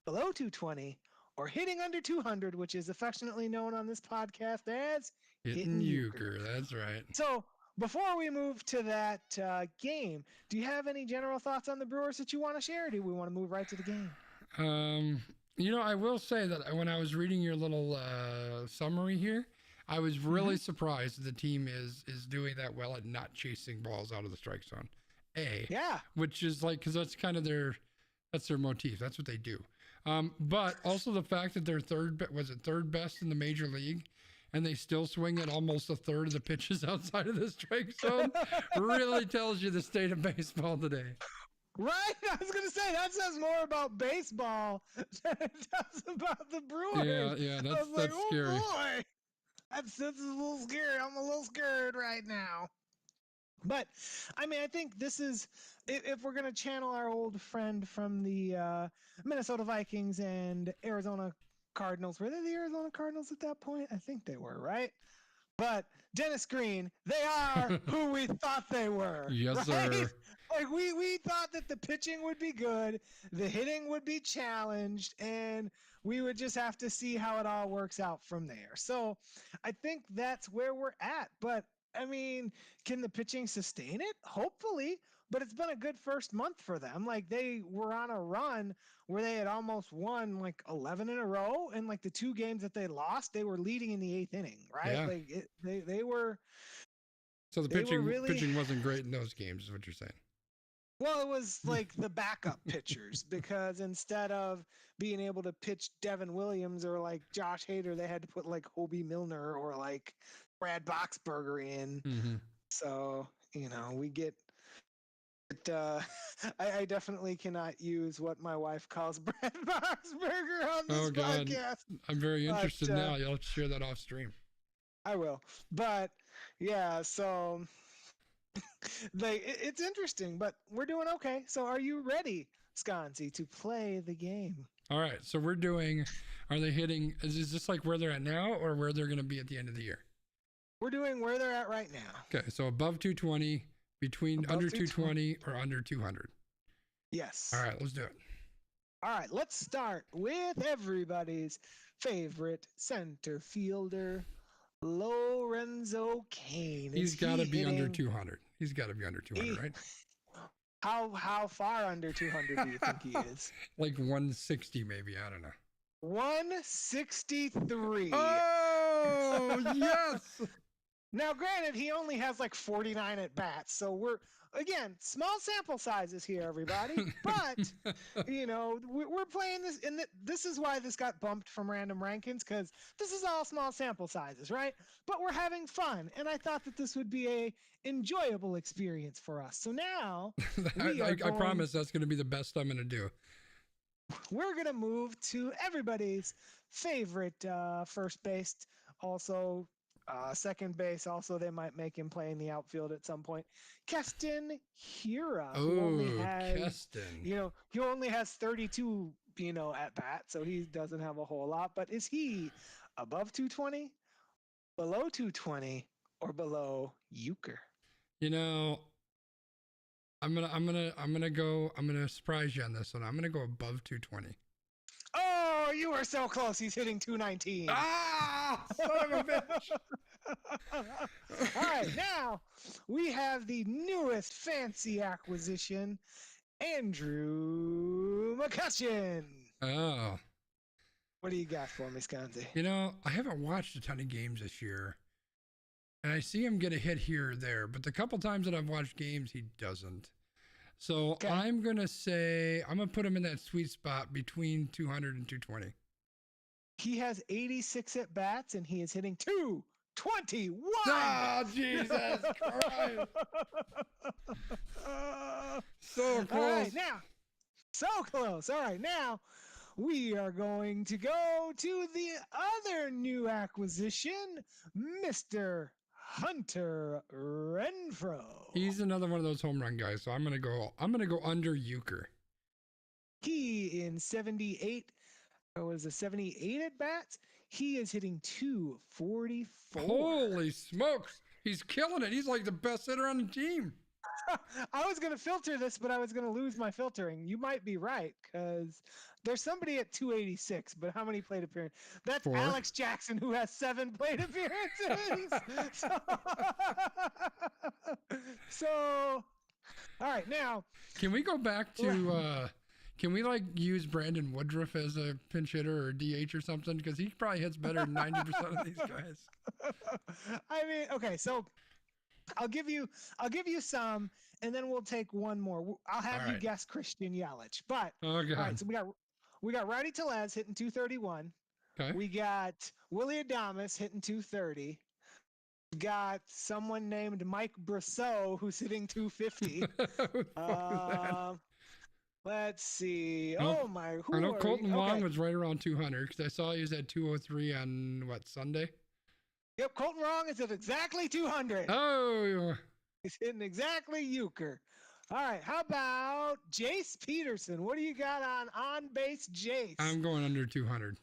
below 220, or hitting under 200, which is affectionately known on this podcast as Hitting Euchre. That's right. So, before we move to that game, do you have any general thoughts on the Brewers that you want to share, or do we want to move right to the game? I will say that when I was reading your little summary here, I was really surprised the team is doing that well at not chasing balls out of the strike zone. Yeah. Which is like, because that's kind of their motif. That's what they do. But also the fact that they're third best in the major league, and they still swing at almost a third of the pitches outside of the strike zone really tells you the state of baseball today. Right? I was going to say, that says more about baseball than it does about the Brewers. Yeah, that's scary. Oh boy, this is a little scary. I'm a little scared right now. But, I mean, I think this is, if we're going to channel our old friend from the Minnesota Vikings and Arizona Cardinals, were they the Arizona Cardinals at that point? I think they were, right? But Dennis Green, they are who we thought they were. Yes, right? sir. Like we thought that the pitching would be good, the hitting would be challenged, and we would just have to see how it all works out from there. So I think that's where we're at. But I mean, can the pitching sustain it? Hopefully. But it's been a good first month for them. Like they were on a run where they had almost won like 11 in a row, and like the 2 games that they lost, they were leading in the 8th inning, right? Yeah. Like they were. So the pitching wasn't great in those games, is what you're saying. Well, it was like the backup pitchers, because instead of being able to pitch Devin Williams or like Josh Hader, they had to put like Hobie Milner or like Brad Boxberger in. Mm-hmm. So, we get it. I definitely cannot use what my wife calls Brad Boxberger on this podcast. I'm very interested now. You'll have to share that off stream. I will. But yeah, so like it's interesting, but we're doing okay. So are you ready, Sconzi, to play the game? All right. So are they hitting, is this like where they're at now or where they're going to be at the end of the year? We're doing where they're at right now. Okay. So above 220, under 220 or under 200. Yes. All right. Let's do it. All right. Let's start with everybody's favorite center fielder, Lorenzo Cain. He's got to be under 200. He's got to be under 200, right? How far under 200 do you think he is? Like 160 maybe. I don't know. 163. Oh, yes. Now, granted, he only has like 49 at bats, so we're small sample sizes here, everybody. But we're playing this, and this is why this got bumped from random rankings, because this is all small sample sizes, right? But we're having fun, and I thought that this would be a enjoyable experience for us. So now, I promise that's going to be the best I'm going to do. We're going to move to everybody's favorite first base, also. Second base, also they might make him play in the outfield at some point. Kesten Kira, who only has, he only has 32, at bat, so he doesn't have a whole lot. But is he above 220, below 220, or below Euchre? I'm gonna surprise you on this one. I'm gonna go above 220. Oh, you were so close. He's hitting 219. Ah, son of a bitch. All right, now we have the newest fancy acquisition, Andrew Mccutchen. Oh. What do you got for me, Sconzi? I haven't watched a ton of games this year, and I see him get a hit here or there, but the couple times that I've watched games, he doesn't. So okay. I'm going to put him in that sweet spot between 200 and 220. He has 86 at bats and he is hitting 221. Oh, Jesus Christ. So close. All right, now, so close. All right, now we are going to go to the other new acquisition, Mr. Hunter Renfroe. He's another one of those home run guys, so I'm gonna go under Euchre. He in 78 at bats. He is hitting 244. Holy smokes! He's killing it. He's like the best hitter on the team. I was gonna filter this, but I was gonna lose my filtering. You might be right, because there's somebody at 286, but how many plate appearances? That's 4. Alex Jackson, who has 7 plate appearances. so, all right, now. Can we go back to, can we use Brandon Woodruff as a pinch hitter or DH or something? Because he probably hits better than 90% of these guys. I mean, okay, so I'll give you some, and then we'll take one more. I'll have you guess Christian Yelich. But all right, so we got Rowdy Tellez hitting 231. Okay. We got Willie Adames hitting 230. We got someone named Mike Brosseau who's hitting 250. Let's see. I know Colton Wong was right around 200 because I saw he was at 203 on Sunday. Yep, Colton Wong is at exactly 200. Oh, he's hitting exactly Euchre. All right, how about Jace Peterson? What do you got on base Jace? I'm going under 200.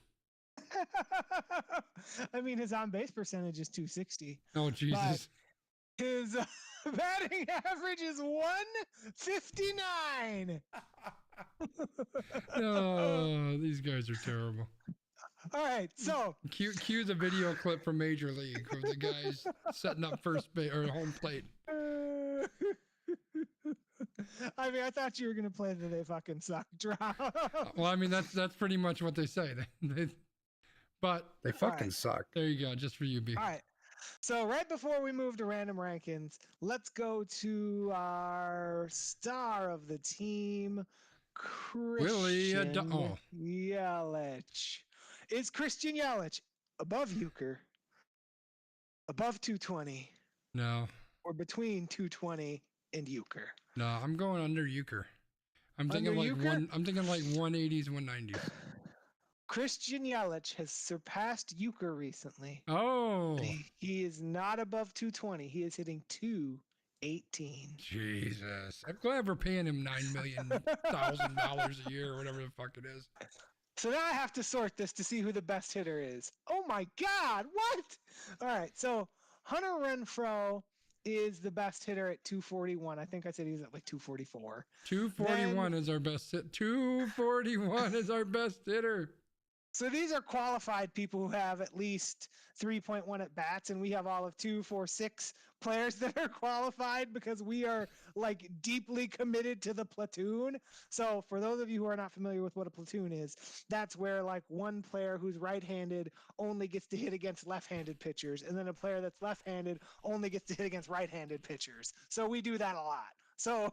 I mean, his on base percentage is 260. Oh, Jesus. His batting average is 159. Oh, these guys are terrible. All right, so Cue the video clip from Major League of the guys setting up first base or home plate. I mean, I thought you were gonna play that they fucking suck drop. Well, I mean that's pretty much what they say. But they fucking suck. There you go, just for you, B. All right. So right before we move to random rankings, let's go to our star of the team, Christian Yelich. Is Christian Yelich above Euchre, above 220? No. Or between 220 and Euchre? No, I'm going under Euchre. I'm thinking like 180s, 190s. Christian Yelich has surpassed Euchre recently. Oh. He is not above 220. He is hitting 218. Jesus. I'm glad we're paying him $9 million a year or whatever the fuck it is. So now I have to sort this to see who the best hitter is. Oh my God, what? All right, so Hunter Renfroe is the best hitter at 241. I think I said he's at like 244. 241 is our best hit. 241 is our best hitter. So these are qualified people who have at least 3.1 at bats, and we have all of 2, 4, 6 players that are qualified because we are like deeply committed to the platoon. So for those of you who are not familiar with what a platoon is, that's where like one player who's right-handed only gets to hit against left-handed pitchers, and then a player that's left-handed only gets to hit against right-handed pitchers. So we do that a lot. So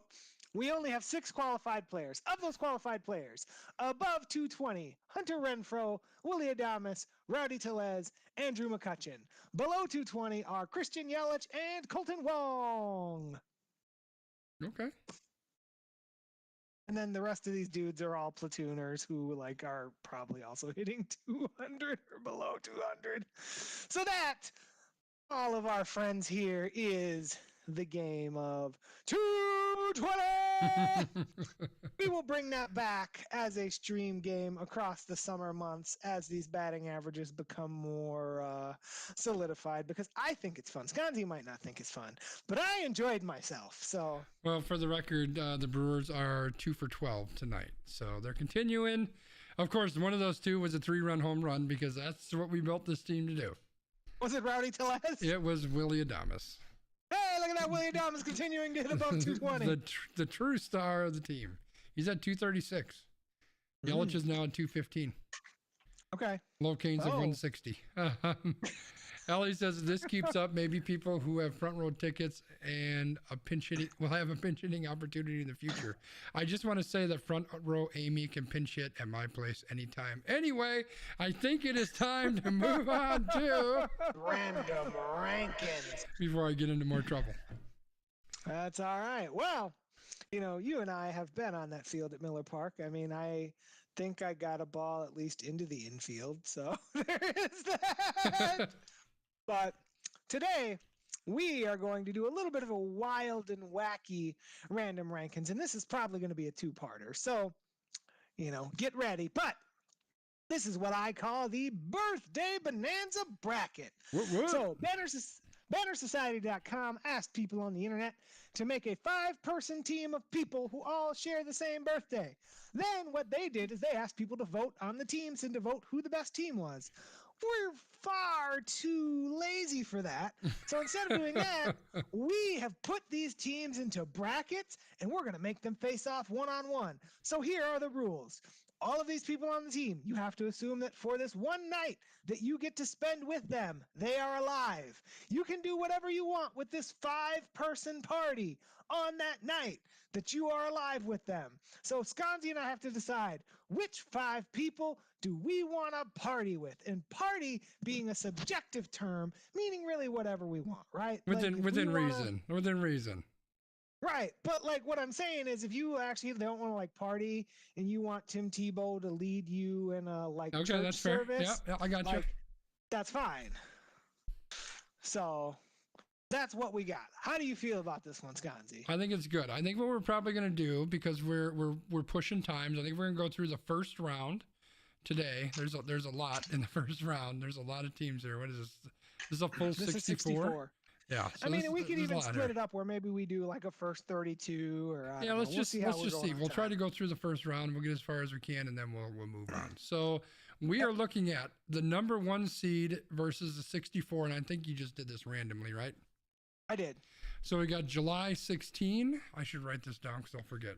we only have 6 qualified players. Of those qualified players, above 220, Hunter Renfroe, Willie Adames, Rowdy Tellez, Andrew McCutchen. Below 220 are Christian Yelich and Colton Wong. Okay. And then the rest of these dudes are all platooners who like are probably also hitting 200 or below 200. So that, all of our friends here, is the game of 220. We will bring that back as a stream game across the summer months as these batting averages become more solidified, because I think it's fun. Sconzi might not think it's fun, but I enjoyed myself. So, well, for the record, the Brewers are 2 for 12 tonight, so they're continuing. Of course, one of those 2 was a 3-run home run because that's what we built this team to do. Was it Rowdy Tellez? It was Willie Adames. Hey, look at that. Willie Adames continuing to hit above 220. the true star of the team. He's at 236. Yelich is now at 215. Okay. Low Canes at 160. Ellie says if this keeps up, maybe people who have front row tickets and will have a pinch hitting opportunity in the future. I just want to say that front row Amy can pinch hit at my place anytime. Anyway, I think it is time to move on to random rankings before I get into more trouble. That's all right. Well, you know, you and I have been on that field at Miller Park. I mean, I think I got a ball at least into the infield, so there is that. But today, we are going to do a little bit of a wild and wacky random rankings, and this is probably going to be a 2-parter. So, you know, get ready. But this is what I call the Birthday Bonanza Bracket. What? So, BannerSociety.com asked people on the internet to make a 5-person team of people who all share the same birthday. Then what they did is they asked people to vote on the teams and to vote who the best team was. We're far too lazy for that. So instead of doing that, we have put these teams into brackets and we're going to make them face off one-on-one. So here are the rules. All of these people on the team, you have to assume that for this one night that you get to spend with them, they are alive. You can do whatever you want with this 5-person party on that night that you are alive with them. So Sconzi and I have to decide which 5 people do we want to party with? And party being a subjective term, meaning really whatever we want, right? Within reason. Within reason. Right, but like what I'm saying is, if you actually don't want to like party and you want Tim Tebow to lead you in a like church that's service, fair. Yeah, I got you. That's fine. So that's what we got. How do you feel about this one, Sconzi? I think it's good. I think what we're probably going to do, because we're pushing times, I think we're going to go through the first round today. There's a lot in the first round. There's a lot of teams there. What is this? This is a full 64. Yeah. So I mean, we could even split here. it up where maybe we do like a first 32 or yeah. Let's just see. We'll try to to go through the first round. We'll get as far as we can, and then we'll move on. So we are looking at the number 1 seed versus the 64, and I think you just did this randomly, right? I did. So we got July 16. I should write this down because I'll forget.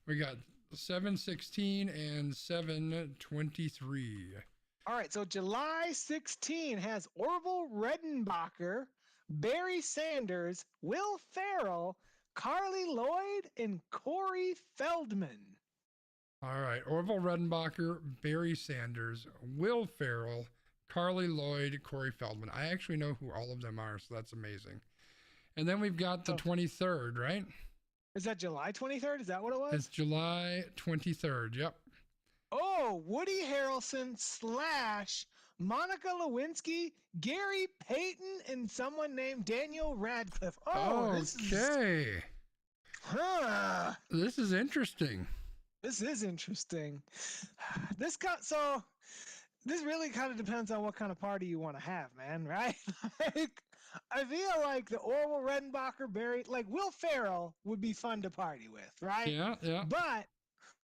We got 7/16 and 7/23. All right, so July 16 has Orville Redenbacher, Barry Sanders, Will Ferrell, Carly Lloyd, and Corey Feldman. All right, Orville Redenbacher, Barry Sanders, Will Ferrell, Carly Lloyd, Corey Feldman. I actually know who all of them are, so that's amazing. And then we've got the 23rd, right? Is that July 23rd? Is that what it was? It's July 23rd, yep. Oh, Woody Harrelson / Monica Lewinsky, Gary Payton, and someone named Daniel Radcliffe. Oh, okay. This is interesting. This is interesting. This really kind of depends on what kind of party you want to have, man, right? Like, I feel like the Orville Redenbacher, Barry, like Will Ferrell would be fun to party with, right? Yeah, yeah. But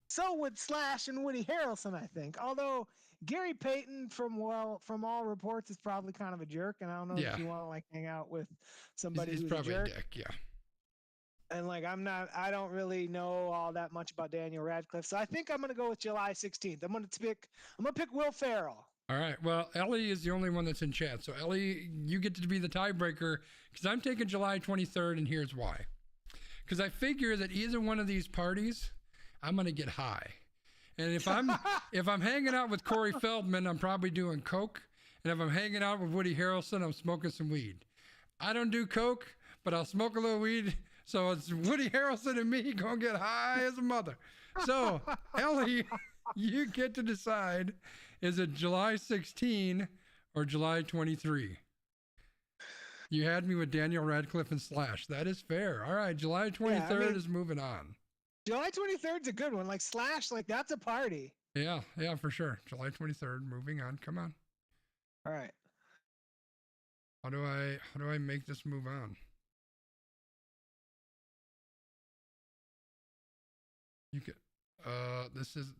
so would Slash and Woody Harrelson, I think. Although Gary Payton, from all reports, is probably kind of a jerk, and I don't know if you want to like hang out with somebody who's probably a jerk. A dick, yeah. And like I don't really know all that much about Daniel Radcliffe, so I think I'm gonna go with July 16th. I'm gonna pick Will Ferrell. All right. Well, Ellie is the only one that's in chat. So, Ellie, you get to be the tiebreaker because I'm taking July 23rd, and here's why. Because I figure that either one of these parties, I'm going to get high. And if I'm hanging out with Corey Feldman, I'm probably doing coke. And if I'm hanging out with Woody Harrelson, I'm smoking some weed. I don't do coke, but I'll smoke a little weed. So it's Woody Harrelson and me going to get high as a mother. So, Ellie, you get to decide. Is it July 16 or July 23? You had me with Daniel Radcliffe and Slash. That is fair. All right, July 23rd is moving on. July 23rd is a good one. Like Slash, like that's a party. Yeah, for sure. July 23rd, moving on. Come on. All right. How do I make this move on? You can this is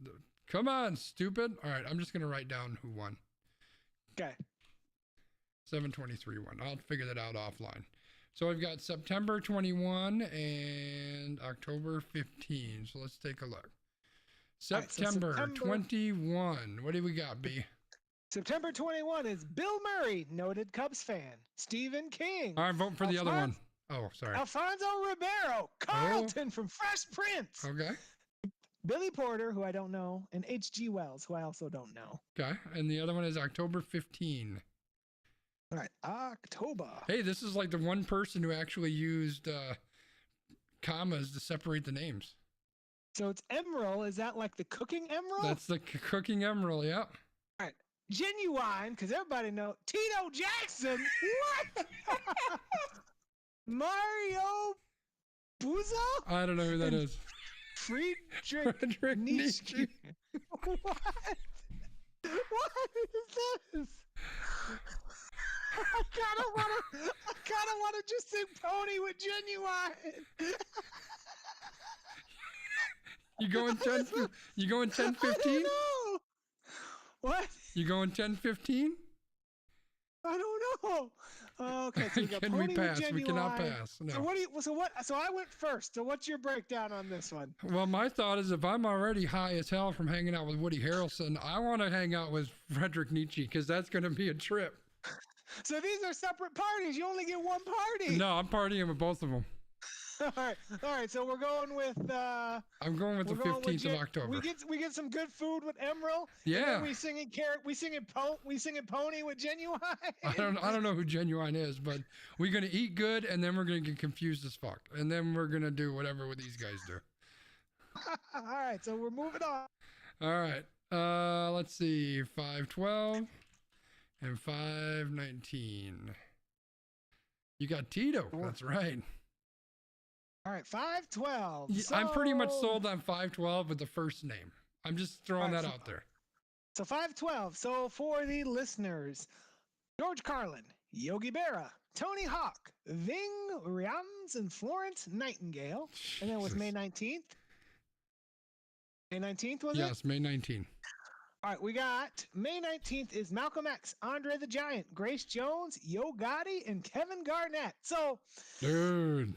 come on, stupid. All right, I'm just going to write down who won. Okay. 7/23 won. I'll figure that out offline. So we've got September 21 and October 15. So let's take a look. September 21. What do we got, B? September 21 is Bill Murray, noted Cubs fan. Stephen King. All right, vote for the other one. Oh, sorry. Alfonso Ribeiro. Carlton from Fresh Prince. Okay. Billy Porter, who I don't know, and H.G. Wells, who I also don't know. Okay, and the other one is October 15. All right, October. Hey, this is like the one person who actually used commas to separate the names. So it's Emerald. Is that like the cooking emerald? That's the cooking emerald, yeah. All right, Genuine, because everybody knows. Tito Jackson. What? Mario Puzo? I don't know who that is. Friedrich Nietzsche. What? What is this? I kinda wanna just sing Pony with Genuine. You going 10-15? No. What? You going 10-15? I don't know. Okay, so we got Can Pony we pass? With Genuine. We cannot pass. No. So I went first. So what's your breakdown on this one? Well, my thought is if I'm already high as hell from hanging out with Woody Harrelson, I want to hang out with Friedrich Nietzsche because that's going to be a trip. So these are separate parties. You only get one party. No, I'm partying with both of them. All right. So we're going with. I'm going with the 15th of October. We get some good food with Emerald. Yeah. And we singing carrot. We singing Pony with Genuine. I don't know who Genuine is, but we're gonna eat good, and then we're gonna get confused as fuck, and then we're gonna do whatever these guys do. All right. So we're moving on. All right. Let's see. 5/12 and 5/19. You got Tito. That's right. All right, 5/12. I'm pretty much sold on 5/12 with the first name. I'm just throwing that out there. So 5/12. So for the listeners, George Carlin, Yogi Berra, Tony Hawk, Ving Rhames, and Florence Nightingale. And then was May 19th. May 19th, was it? Yes, May 19th. All right, we got May 19th is Malcolm X, Andre the Giant, Grace Jones, Yo Gotti, and Kevin Garnett. So, dude,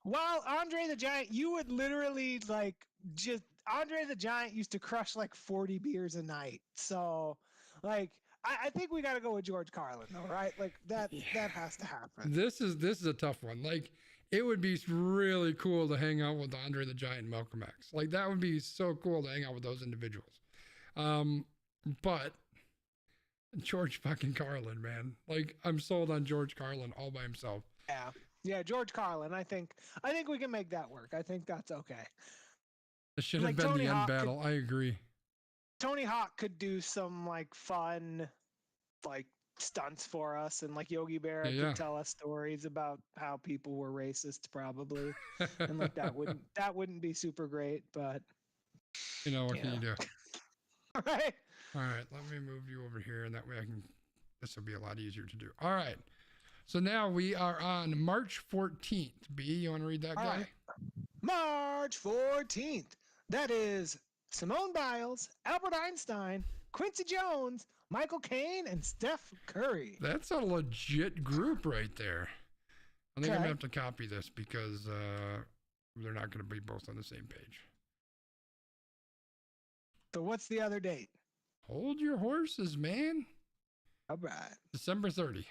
while Andre the Giant, you would literally Andre the Giant used to crush like 40 beers a night. So, like, I think we got to go with George Carlin, though, right? Like that has to happen. This is a tough one. Like, it would be really cool to hang out with Andre the Giant and Malcolm X. Like, that would be so cool to hang out with those individuals. But George fucking Carlin, man. Like, I'm sold on George Carlin all by himself. Yeah, George Carlin. I think we can make that work. I think that's okay. It should have been the end battle. I agree. Tony Hawk could do some like fun, like stunts for us, and like Yogi Berra could tell us stories about how people were racist, probably, and like that wouldn't be super great, but you know what can you do? All right. Let me move you over here, and that way this will be a lot easier to do. All right. So now we are on March 14th. B, you want to read that guy? Right. March 14th. That is Simone Biles, Albert Einstein, Quincy Jones, Michael Caine, and Steph Curry. That's a legit group right there. I think I'm going to have to copy this because they're not going to be both on the same page. So what's the other date? Hold your horses, man. All right. December 30th.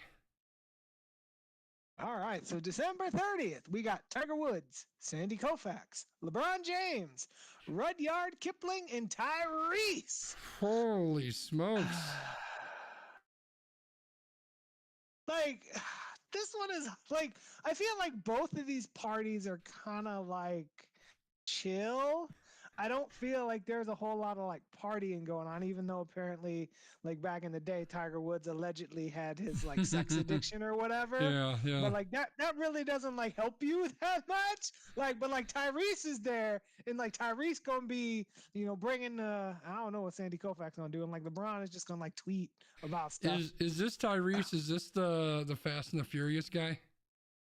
All right. So December 30th, we got Tiger Woods, Sandy Koufax, LeBron James, Rudyard Kipling, and Tyrese. Holy smokes. Like, this one is like, I feel like both of these parties are kind of like chill. I don't feel like there's a whole lot of like partying going on, even though apparently like back in the day, Tiger Woods allegedly had his like sex addiction or whatever. Yeah. But like that really doesn't like help you that much. Like, but like Tyrese is there, and like Tyrese gonna be, bringing I don't know what Sandy Koufax gonna do, and like LeBron is just gonna like tweet about stuff. Is this Tyrese? Is this the Fast and the Furious guy?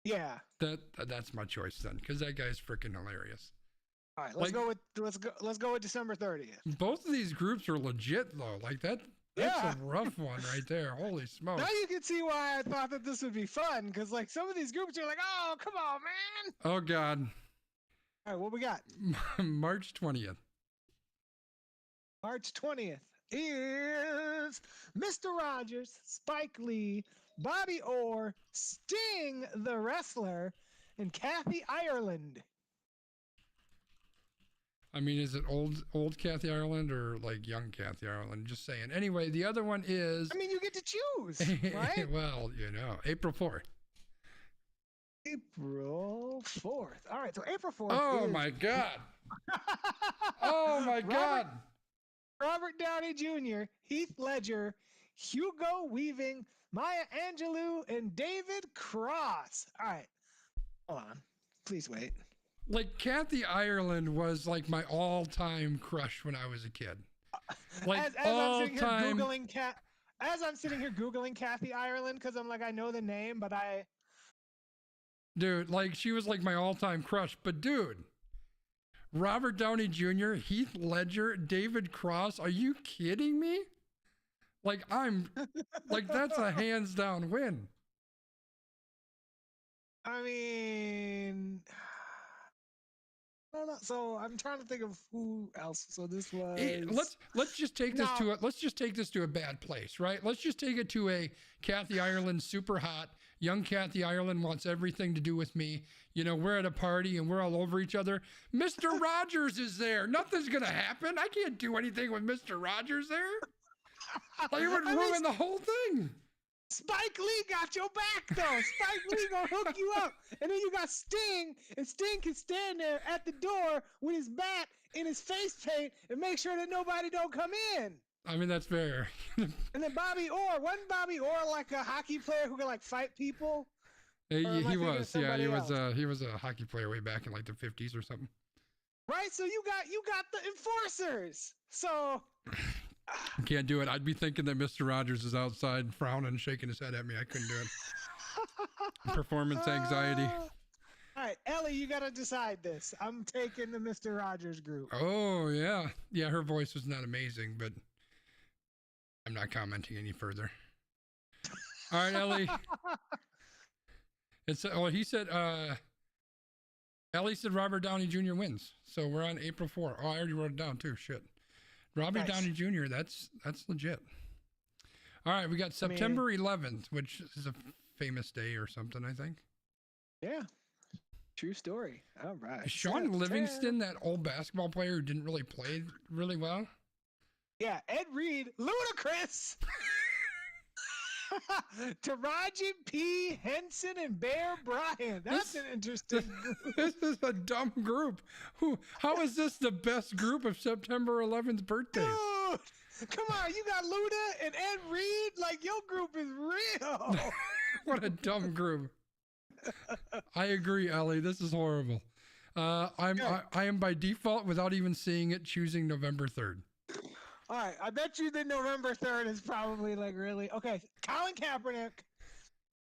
Yeah. That's my choice then, because that guy's freaking hilarious. All right, let's go with December 30th. Both of these groups are legit though. Like that's a rough one right there. Holy smokes. Now you can see why I thought that this would be fun, because like some of these groups are like, oh, come on, man. Oh God. All right, what we got? March 20th. March 20th is Mr. Rogers, Spike Lee, Bobby Orr, Sting the Wrestler, and Kathy Ireland. I mean, is it old Kathy Ireland or like young Kathy Ireland? Just saying. Anyway, the other one is... I mean, you get to choose, right? Well, April 4th. April 4th. All right, so April 4th Oh, my God. Oh, my God. Robert Downey Jr., Heath Ledger, Hugo Weaving, Maya Angelou, and David Cross. All right. Hold on. Please wait. Like, Kathy Ireland was like my all-time crush when I was a kid. Like, as I'm sitting here Googling Kathy Ireland, because I'm like, I know the name, but Dude, like, she was like my all-time crush. But, dude, Robert Downey Jr., Heath Ledger, David Cross, are you kidding me? Like, that's a hands-down win. I mean... I don't know. So I'm trying to think of who else. So this was. Let's just take this to a bad place, right? Let's just take it to a Kathy Ireland super hot. Young Kathy Ireland wants everything to do with me. We're at a party and we're all over each other. Mr. Rogers is there. Nothing's gonna happen. I can't do anything with Mr. Rogers there. Like, it would ruin the whole thing. Spike Lee got your back, though. Spike Lee gonna hook you up. And then you got Sting, and Sting can stand there at the door with his bat in his face paint and make sure that nobody don't come in. I mean, that's fair. And then Bobby Orr. Wasn't Bobby Orr like a hockey player who could like fight people? He was. Yeah, he was a hockey player way back in like the 50s or something. Right? So you got the enforcers. So can't do it. I'd be thinking that Mr. Rogers is outside frowning, shaking his head at me. I couldn't do it. performance anxiety. All right, Ellie, you got to decide this. I'm taking the Mr. Rogers group. Oh, yeah. Yeah, her voice was not amazing, but I'm not commenting any further. All right, Ellie. He said, Ellie said Robert Downey Jr. wins. So we're on April 4. Oh, I already wrote it down too. Shit. Robert Downey Jr., that's legit. All right, we got September 11th, which is a famous day or something, I think. Yeah. True story. All right. Is Sean Livingston, that old basketball player who didn't really play really well? Yeah, Ed Reed, Ludacris, Taraji P. Henson, and Bear Bryant. That's an interesting group. This is a dumb group. How is this the best group of September 11th birthdays? Dude, come on, you got Luda and Ed Reed? Like, your group is real. What a dumb group. I agree, Ellie. This is horrible. I am by default, without even seeing it, choosing November 3rd. All right, I bet you that November 3rd is probably like really okay. Colin Kaepernick,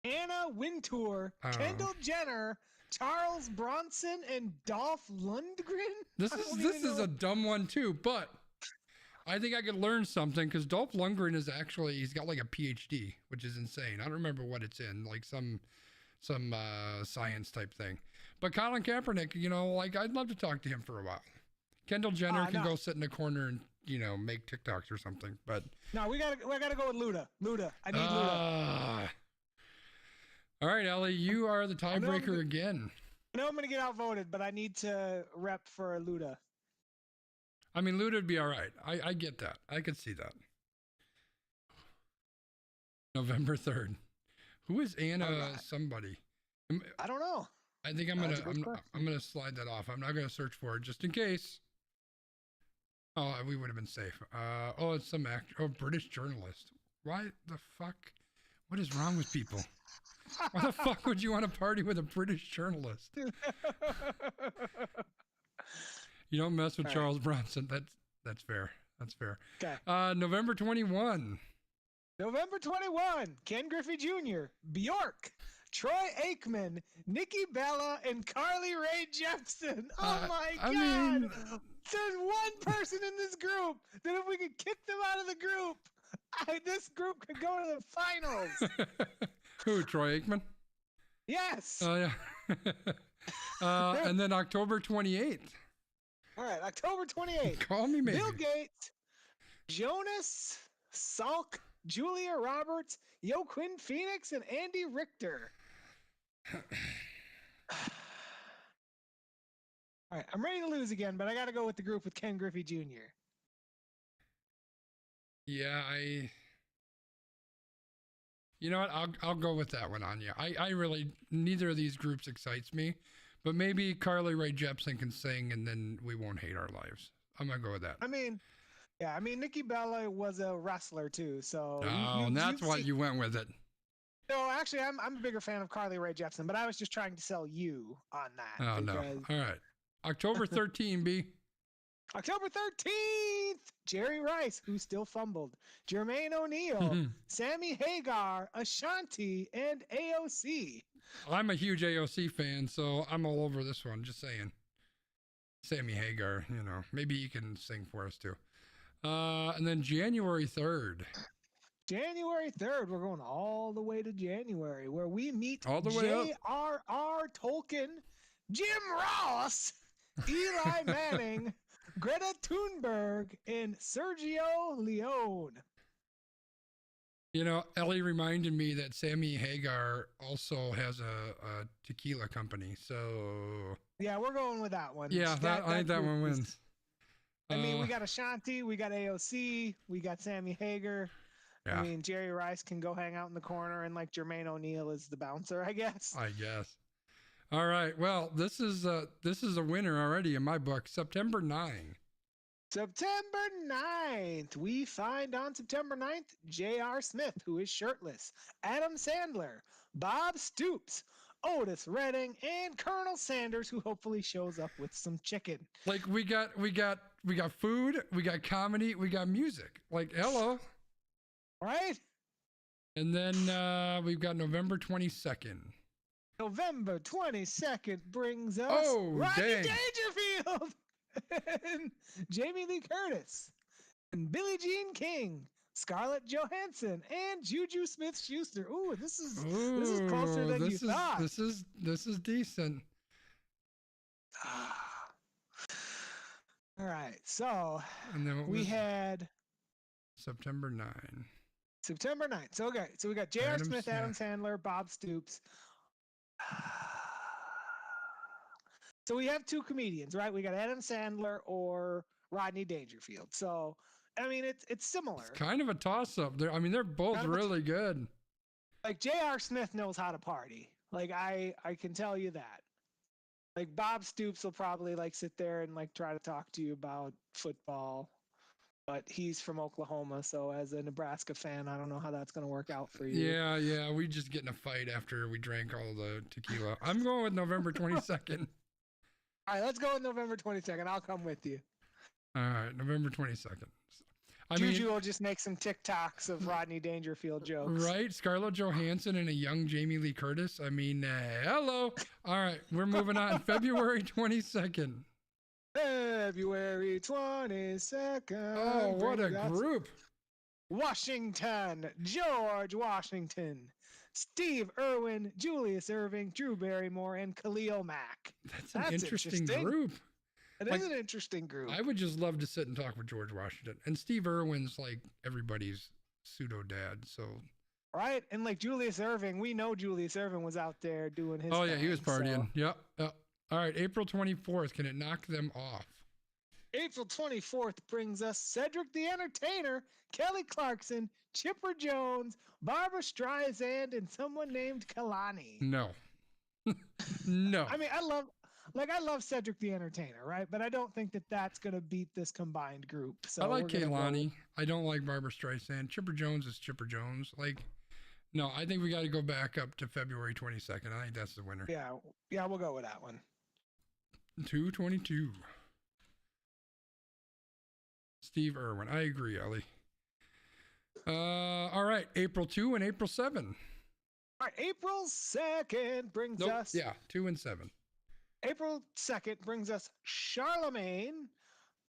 Anna Wintour, Kendall Jenner, Charles Bronson, and Dolph Lundgren. This is a dumb one too, but I think I could learn something because Dolph Lundgren is actually, he's got like a PhD, which is insane. I don't remember what it's in, like some science type thing. But Colin Kaepernick, you know, like I'd love to talk to him for a while. Kendall Jenner can go sit in a corner and, you know, make TikToks or something. But no, we gotta go with Luda. Luda, I need Luda. All right, Ellie, you are the tiebreaker again. I know I'm gonna get outvoted, but I need to rep for Luda. I mean, Luda would be all right. I get that. I could see that. November 3rd. Who is Anna somebody? I don't know. I think I'm gonna slide that off. I'm not gonna search for it just in case. Oh, we would have been safe. It's some actor. Oh, British journalist. Why the fuck? What is wrong with people? Why the fuck would you want to party with a British journalist? You don't mess with Charles Bronson. That's fair. That's fair. Okay. November 21. November 21. Ken Griffey Jr., Bjork, Troy Aikman, Nikki Bella, and Carly Rae Jepsen. Oh my God. Mean, there's one person in this group that if we could kick them out of the group, this group could go to the finals. Who, Troy Aikman? Yes. Oh, yeah. And then October 28th. All right, October 28th. Call me maybe. Bill Gates, Jonas Salk, Julia Roberts, Joaquin Phoenix, and Andy Richter. All right, I'm ready to lose again, but I got to go with the group with Ken Griffey Jr. Yeah, you know what? I'll go with that one on you. I really, neither of these groups excites me, but maybe Carly Rae Jepsen can sing and then we won't hate our lives. I'm going to go with that. I mean, Nikki Bella was a wrestler too, so. Oh, and that's why you went with it. No, actually, I'm a bigger fan of Carly Rae Jepsen, but I was just trying to sell you on that. Oh, no. All right. October 13, B. October 13th, Jerry Rice, who still fumbled, Jermaine O'Neal, Sammy Hagar, Ashanti, and AOC. I'm a huge AOC fan, so I'm all over this one, just saying. Sammy Hagar, you know, maybe he can sing for us too. And then January 3rd. January 3rd, we're going all the way to January, where we meet all the way J.R.R. Tolkien, Jim Ross, Eli Manning, Greta Thunberg, and Sergio Leone. You know, Ellie reminded me that Sammy Hagar also has a tequila company, so... Yeah, we're going with that one. Yeah, I think that one wins. I mean, we got Ashanti, we got AOC, we got Sammy Hagar. Yeah. I mean, Jerry Rice can go hang out in the corner, and like Jermaine O'Neal is the bouncer, I guess. All right. Well, this is a winner already in my book. September 9. September 9th. We find on September 9th, J.R. Smith, who is shirtless, Adam Sandler, Bob Stoops, Otis Redding, and Colonel Sanders, who hopefully shows up with some chicken. Like we got food, we got comedy, we got music. Like, hello. Right? And then we've got November 22nd. November 22nd brings us Rodney Dangerfield and Jamie Lee Curtis and Billie Jean King, Scarlett Johansson, and Juju Smith-Schuster. Ooh, this is closer than you thought. This is decent. All right, so and then we had September 9. September 9th. So okay, so we got J.R. Smith, Adam Sandler, Bob Stoops. So we have two comedians, right? We got Adam Sandler or Rodney Dangerfield. So I mean, it's similar. It's kind of a toss-up. They're both really good. Like J.R. Smith knows how to party. Like I can tell you that. Like Bob Stoops will probably like sit there and like try to talk to you about football, but he's from Oklahoma, so as a Nebraska fan, I don't know how that's going to work out for you. Yeah, we just get in a fight after we drank all the tequila. I'm going with November 22nd. All right, let's go with November 22nd. I'll come with you. All right, November 22nd. Juju will just make some TikToks of Rodney Dangerfield jokes. Right? Scarlett Johansson and a young Jamie Lee Curtis. I mean, hello. All right, we're moving on. February 22nd. February 22nd. Oh, what a group. Washington, George Washington, Steve Irwin, Julius Erving, Drew Barrymore, and Khalil Mack. That's an interesting group. It is an interesting group. I would just love to sit and talk with George Washington. And Steve Irwin's like everybody's pseudo dad, so. Right? And like Julius Erving, we know Julius Erving was out there doing his thing, he was partying. So. Yep. All right, April 24th. Can it knock them off? April 24th brings us Cedric the Entertainer, Kelly Clarkson, Chipper Jones, Barbara Streisand, and someone named Kalani. No. No. I mean, I love Cedric the Entertainer, right? But I don't think that that's going to beat this combined group. So I like Kalani. I don't like Barbara Streisand. Chipper Jones is Chipper Jones. No, I think we got to go back up to February 22nd. I think that's the winner. Yeah, we'll go with that one. 222. Steve Irwin. I agree, Ellie. All right, April 2 and April 7. All right, April 2nd brings us... Yeah, 2 and 7. April 2nd brings us Charlemagne,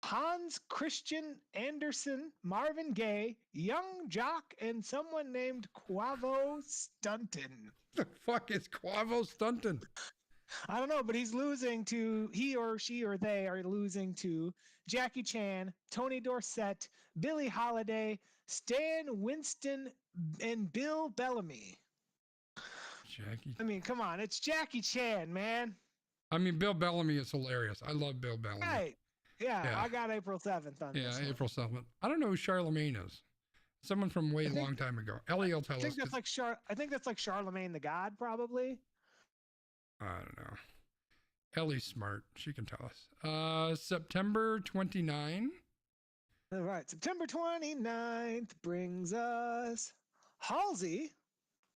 Hans Christian Andersen, Marvin Gaye, Young Jock, and someone named Quavo Stunton. The fuck is Quavo Stunton? I don't know, but he or she or they are losing to Jackie Chan, Tony Dorsett, Billie Holiday, Stan Winston, and Bill Bellamy. Jackie. I mean, come on, it's Jackie Chan, man. I mean, Bill Bellamy is hilarious. I love Bill Bellamy. Right. Yeah, I got April 7th on this. Yeah, April 7th. I don't know who Charlemagne is. Someone from a long time ago. Ellie will tell us. I think that's like Charlemagne the God, probably. I don't know. Ellie's smart. She can tell us. September 29. All right. September 29th brings us Halsey,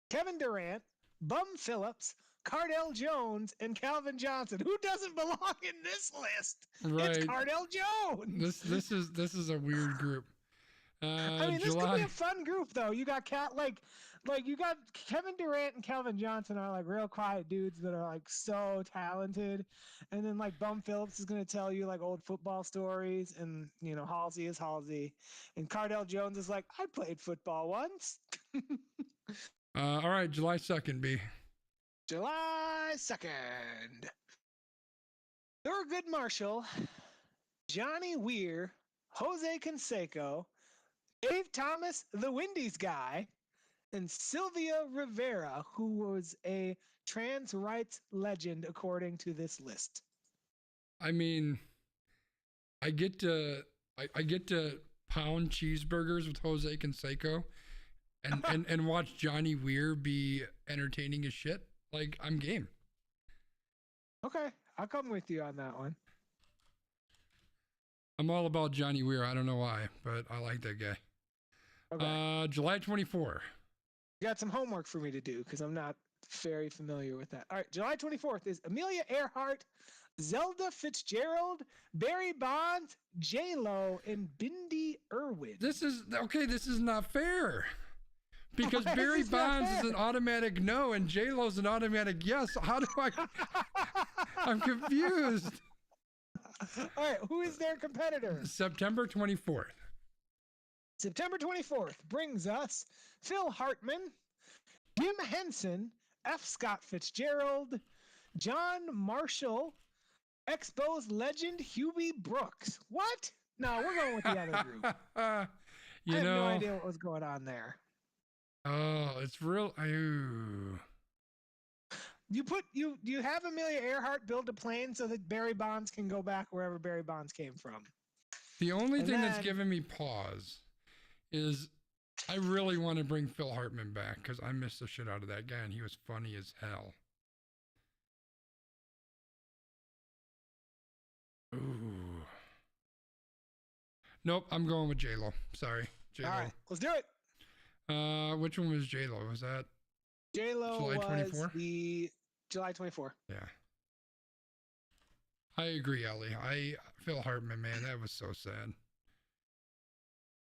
Kevin Durant, Bum Phillips, Cardell Jones, and Calvin Johnson. Who doesn't belong in this list? Right. It's Cardell Jones. This is a weird group. I mean, this could be a fun group though. You got you got Kevin Durant and Calvin Johnson are like real quiet dudes that are like so talented, and then like Bum Phillips is gonna tell you like old football stories, and you know Halsey is Halsey, and Cardell Jones is like, I played football once. All right, July 2nd, B. July 2nd. Thurgood Marshall, Johnny Weir, Jose Canseco, Dave Thomas, the Wendy's guy, and Sylvia Rivera, who was a trans rights legend according to this list. I mean, I get to pound cheeseburgers with Jose Canseco and watch Johnny Weir be entertaining as shit. Like, I'm game. Okay, I'll come with you on that one. I'm all about Johnny Weir. I don't know why, but I like that guy. Okay. July 24. You got some homework for me to do because I'm not very familiar with that. All right, July 24th is Amelia Earhart, Zelda Fitzgerald, Barry Bonds, J-Lo, and Bindi Irwin. This is not fair. Because Barry Bonds is an automatic no and J-Lo's an automatic yes. How do I... I'm confused. All right, who is their competitor? September 24th. September 24th brings us Phil Hartman, Jim Henson, F. Scott Fitzgerald, John Marshall, Expos legend Hubie Brooks. What? No, we're going with the other group. I have no idea what was going on there. Oh, it's real. Ooh. You have Amelia Earhart build a plane so that Barry Bonds can go back wherever Barry Bonds came from. The only thing that's giving me pause is I really want to bring Phil Hartman back because I missed the shit out of that guy and he was funny as hell. Ooh. Nope, I'm going with J-Lo. Sorry, J-Lo. All right, let's do it. Which one was J-Lo? Was that J-Lo July 24? Was the July 24. Yeah. I agree, Ellie. Phil Hartman, man, that was so sad.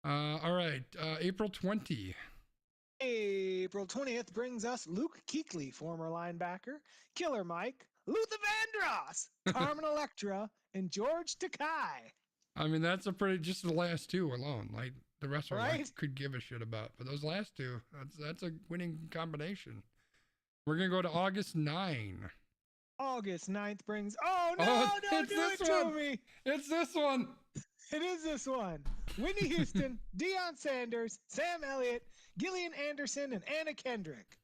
All right, April 20. April 20th brings us Luke Kuechly, former linebacker, Killer Mike, Luther Vandross, Carmen Electra, and George Takei. I mean, that's just the last two alone. Like the rest of them could give a shit about, but those last two, that's a winning combination. We're gonna go to August 9. August 9th brings. Oh no! Don't do it to me. It's this one. It is this one. Whitney Houston, Deion Sanders, Sam Elliott, Gillian Anderson, and Anna Kendrick.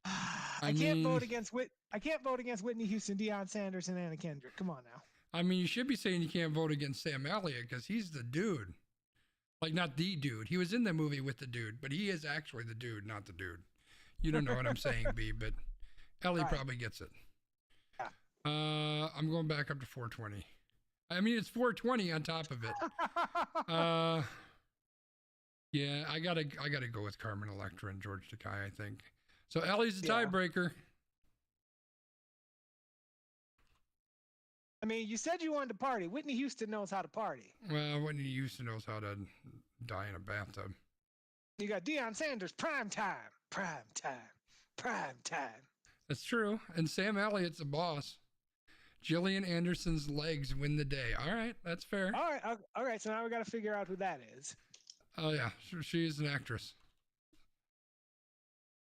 I can't vote against Whitney Houston, Deion Sanders, and Anna Kendrick. Come on now. I mean, you should be saying you can't vote against Sam Elliott because he's the dude. Like, not the dude. He was in the movie with the dude, but he is actually the dude, not the dude. You don't know what I'm saying, B, but Ellie probably gets it. Yeah. I'm going back up to 420. I mean, it's 420 on top of it. Yeah, I gotta go with Carmen Electra and George Takei, I think. So Ellie's the tiebreaker. I mean, you said you wanted to party. Whitney Houston knows how to party. Well, Whitney Houston knows how to die in a bathtub. You got Deion Sanders, prime time, prime time, prime time. That's true. And Sam Elliott's a boss. Gillian Anderson's legs win the day. All right, that's fair. All right. So now we got to figure out who that is. Oh yeah, she's an actress.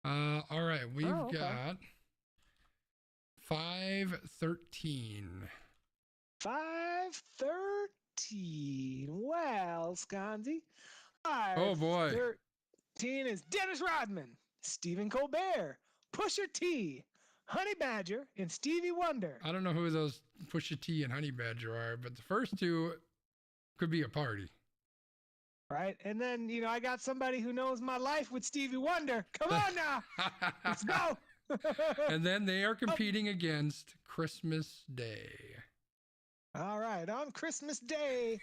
All right, we've got 513. 513. Well, Sconzi. Oh boy. 13 is Dennis Rodman, Stephen Colbert, Pusha T, Honey Badger, and Stevie Wonder. I don't know who those Pusha T and Honey Badger are, but the first two could be a party. Right? And then, I got somebody who knows my life with Stevie Wonder. Come on now. Let's go. And then they are competing against Christmas Day. All right. On Christmas Day,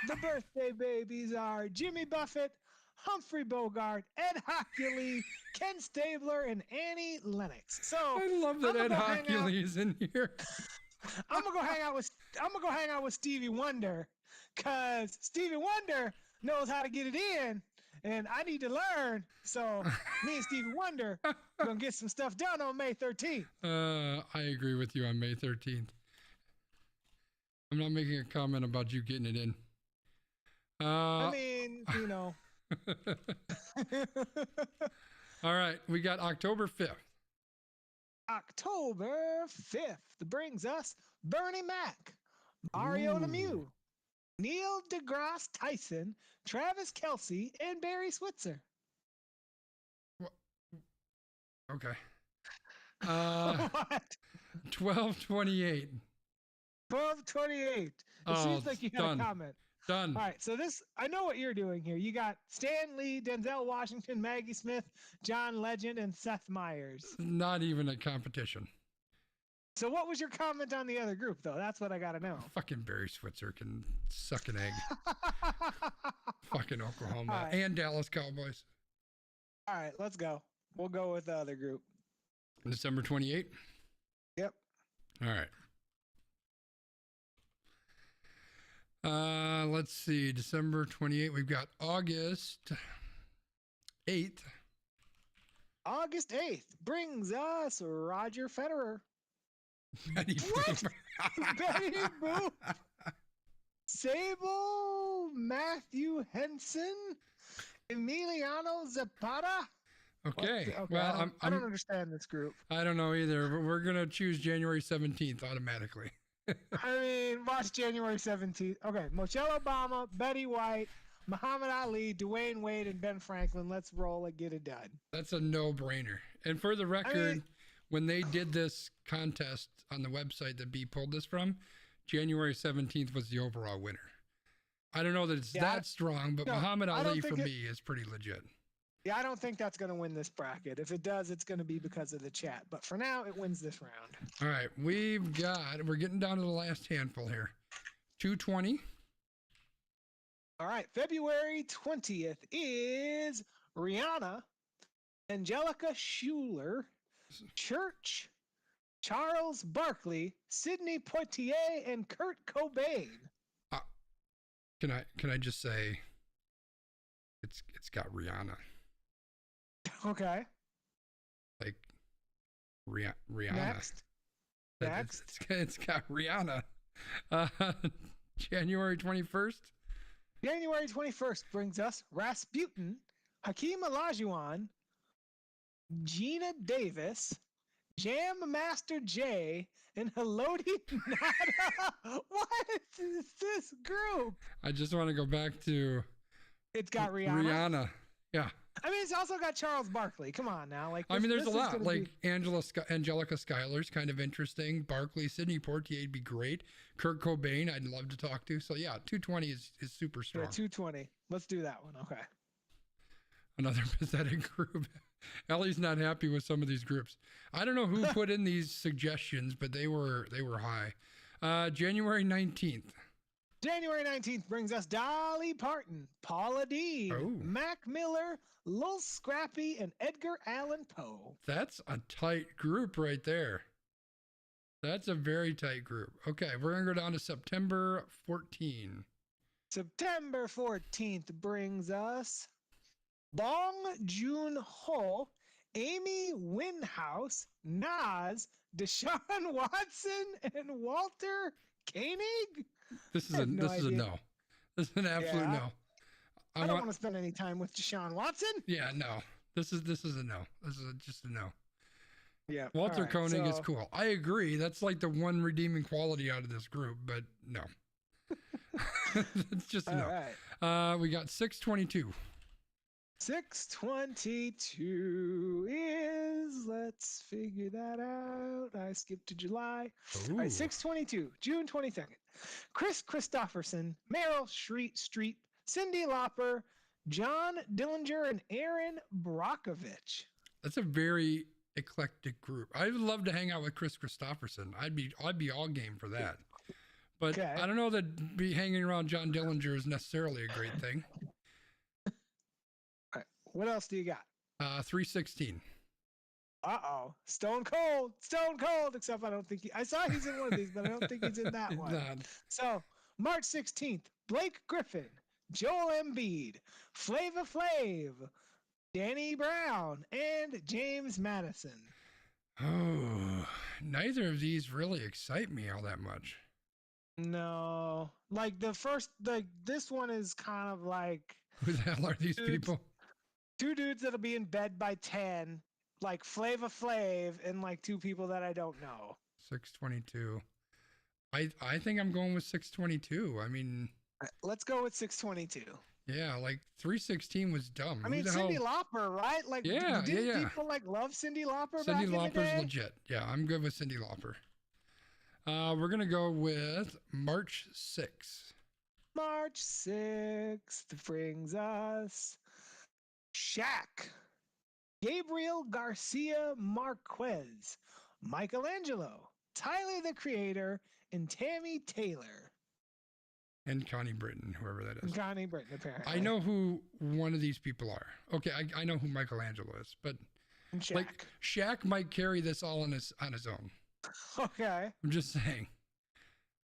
the birthday babies are Jimmy Buffett, Humphrey Bogart, Ed Hockley, Ken Stabler, and Annie Lennox. So I love that Ed Hockley is in here. I'm gonna go hang out with Stevie Wonder, cause Stevie Wonder knows how to get it in, and I need to learn. So me and Stevie Wonder gonna get some stuff done on May 13th. I agree with you on May 13th. I'm not making a comment about you getting it in. I mean, All right, we got October 5th. October 5th brings us Bernie Mac, Mario Lemieux, Neil deGrasse Tyson, Travis Kelce, and Barry Switzer. Okay. What? 1228. 1228. It seems like you had a comment. Done. All right, so I know what you're doing here. You got Stan Lee, Denzel Washington, Maggie Smith, John Legend, and Seth Meyers. Not even a competition. So what was your comment on the other group, though? That's what I got to know. Fucking Barry Switzer can suck an egg. Fucking Oklahoma right. And Dallas Cowboys. All right, let's go. We'll go with the other group. December 28th? Yep. All right. Let's see. December 28th. We've got August 8th. August 8th brings us Roger Federer. Betty What? Boop. Betty Boop. Sable Matthew Henson. Emiliano Zapata. Okay. Okay, Well, I don't understand this group. I don't know either, but we're going to choose January 17th automatically. I mean, watch January 17th. Okay, Michelle Obama, Betty White, Muhammad Ali, Dwayne Wade, and Ben Franklin. Let's roll and get it done. That's a no-brainer. And for the record, when they did this contest on the website that B pulled this from, January 17th was the overall winner. I don't know that it's that strong, but Muhammad Ali for me is pretty legit. Yeah, I don't think that's going to win this bracket. If it does, it's going to be because of the chat. But for now, it wins this round. All right, we're getting down to the last handful here. 220. All right, February 20th is Rihanna, Angelica Schuler, Church, Charles Barkley, Sidney Poitier, and Kurt Cobain. Can I just say it's got Rihanna. Okay. Like Rihanna. Next. It's got Rihanna. January 21st. January 21st brings us Rasputin, Hakeem Olajuwon, Gina Davis, Jam Master J, and Haloti Nada. What is this group? I just want to go back to. It's got Rihanna. Yeah. I mean, it's also got Charles Barkley. Come on now, like. I mean, there's a lot. Like Angelica Schuyler's kind of interesting. Barkley, Sidney Poitier'd be great. Kurt Cobain, I'd love to talk to. So yeah, 220 is super strong. Yeah, 220. Let's do that one. Okay. Another pathetic group. Ellie's not happy with some of these groups. I don't know who put in these suggestions, but they were high. January 19th. January 19th brings us Dolly Parton, Paula Dean, Mac Miller, Lil Scrappy, and Edgar Allan Poe. That's a tight group right there. That's a very tight group. Okay, we're going to go down to September 14. September 14th brings us Bong Joon-ho, Amy Winehouse, Nas, Deshaun Watson, and Walter Koenig. This is a no. This is an absolute no. I don't want to spend any time with Deshaun Watson. Yeah, no. This is a no. This is just a no. Yeah. Walter Koenig is cool. I agree. That's like the one redeeming quality out of this group, but no. It's just a no. Right. We got 622. 622 is, let's figure that out. I skipped to July. All right, 622, June 22nd. Chris Christopherson, Meryl Streep, Cyndi Lauper, John Dillinger, and Aaron Brockovich. That's a very eclectic group. I would love to hang out with Chris Christopherson. I'd be all game for that. But I don't know that be hanging around John Dillinger is necessarily a great thing. What else do you got? 316. Stone Cold, except I don't think I saw he's in one of these, but I don't think he's in that one. So, March 16th, Blake Griffin, Joel Embiid, Flava Flav, Danny Brown, and James Madison. Oh, neither of these really excite me all that much. No. Like this one is kind of like, who the hell are these people? Two dudes that'll be in bed by 10, like Flava Flav, and like two people that I don't know. 622. I think I'm going with 622. I mean, let's go with 622. Yeah, like 316 was dumb. I mean, Cyndi Lauper, right? Like, yeah. People like love Cyndi Lauper? Cyndi Lauper's legit. Yeah, I'm good with Cyndi Lauper. We're gonna go with March 6th. March 6th brings us Shaq, Gabriel Garcia Marquez, Michelangelo, Tyler the Creator, and Tammy Taylor. And Connie Britton, whoever that is. Connie Britton, apparently. I know who one of these people are. Okay, I know who Michelangelo is, but Shaq. Like Shaq might carry this all on his own. Okay. I'm just saying.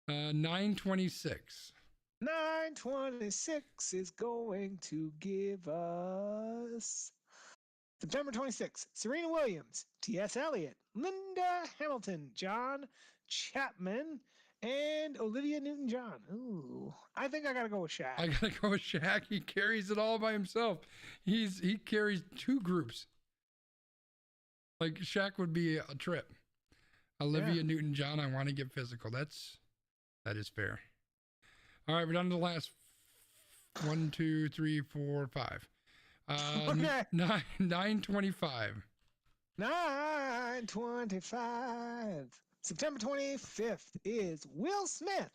926. 926 is going to give us September 26th, Serena Williams, T.S. Eliot, Linda Hamilton, John Chapman, and Olivia Newton-John. Ooh, I think I gotta go with Shaq. I gotta go with Shaq. He carries it all by himself. He carries 2 groups. Like Shaq would be a trip. Olivia Newton-John, I want to get physical. That is fair. All right, we're down to the last 1, 2, 3, 4, 5. Okay. 9/25. 9/25. September 25th is Will Smith,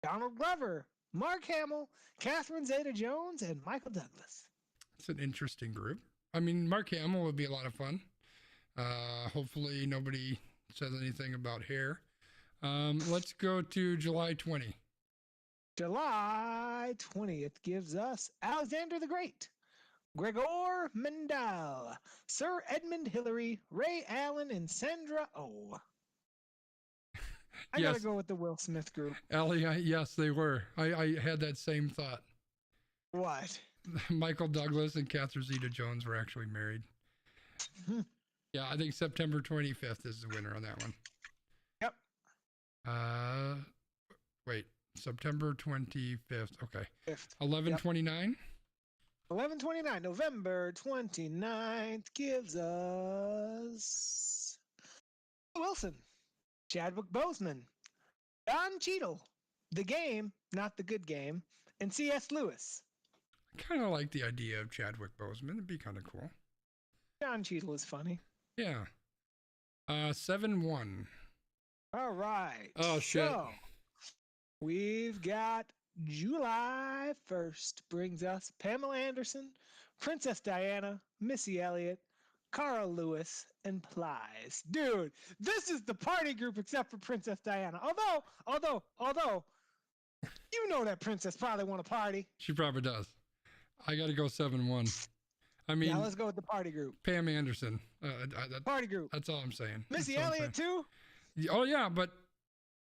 Donald Glover, Mark Hamill, Catherine Zeta-Jones, and Michael Douglas. It's an interesting group. I mean, Mark Hamill would be a lot of fun. Hopefully nobody says anything about hair. Let's go to July 20. July 20th gives us Alexander the Great, Gregor Mendel, Sir Edmund Hillary, Ray Allen, and Sandra Oh. I gotta go with the Will Smith group. Ellie, yes, they were. I had that same thought. What? Michael Douglas and Catherine Zeta-Jones were actually married. Yeah, I think September 25th is the winner on that one. Yep. Wait, September 25th. Okay. 5th. 11/29. 11/29. November 29th gives us Wilson, Chadwick Boseman, Don Cheadle, The Game, Not the Good Game, and C.S. Lewis. I kind of like the idea of Chadwick Boseman. It'd be kind of cool. Don Cheadle is funny. Yeah. 7/1. All right. Oh, shit. So, we've got July 1st brings us Pamela Anderson, Princess Diana, Missy Elliott, Carl Lewis, and Plies. Dude, this is the party group except for Princess Diana. Although, you know that princess probably want to party. She probably does. I got to go 7/1. I mean, yeah, let's go with the party group. Pam Anderson. Party group. That's all I'm saying. Missy Elliott too? Oh yeah, but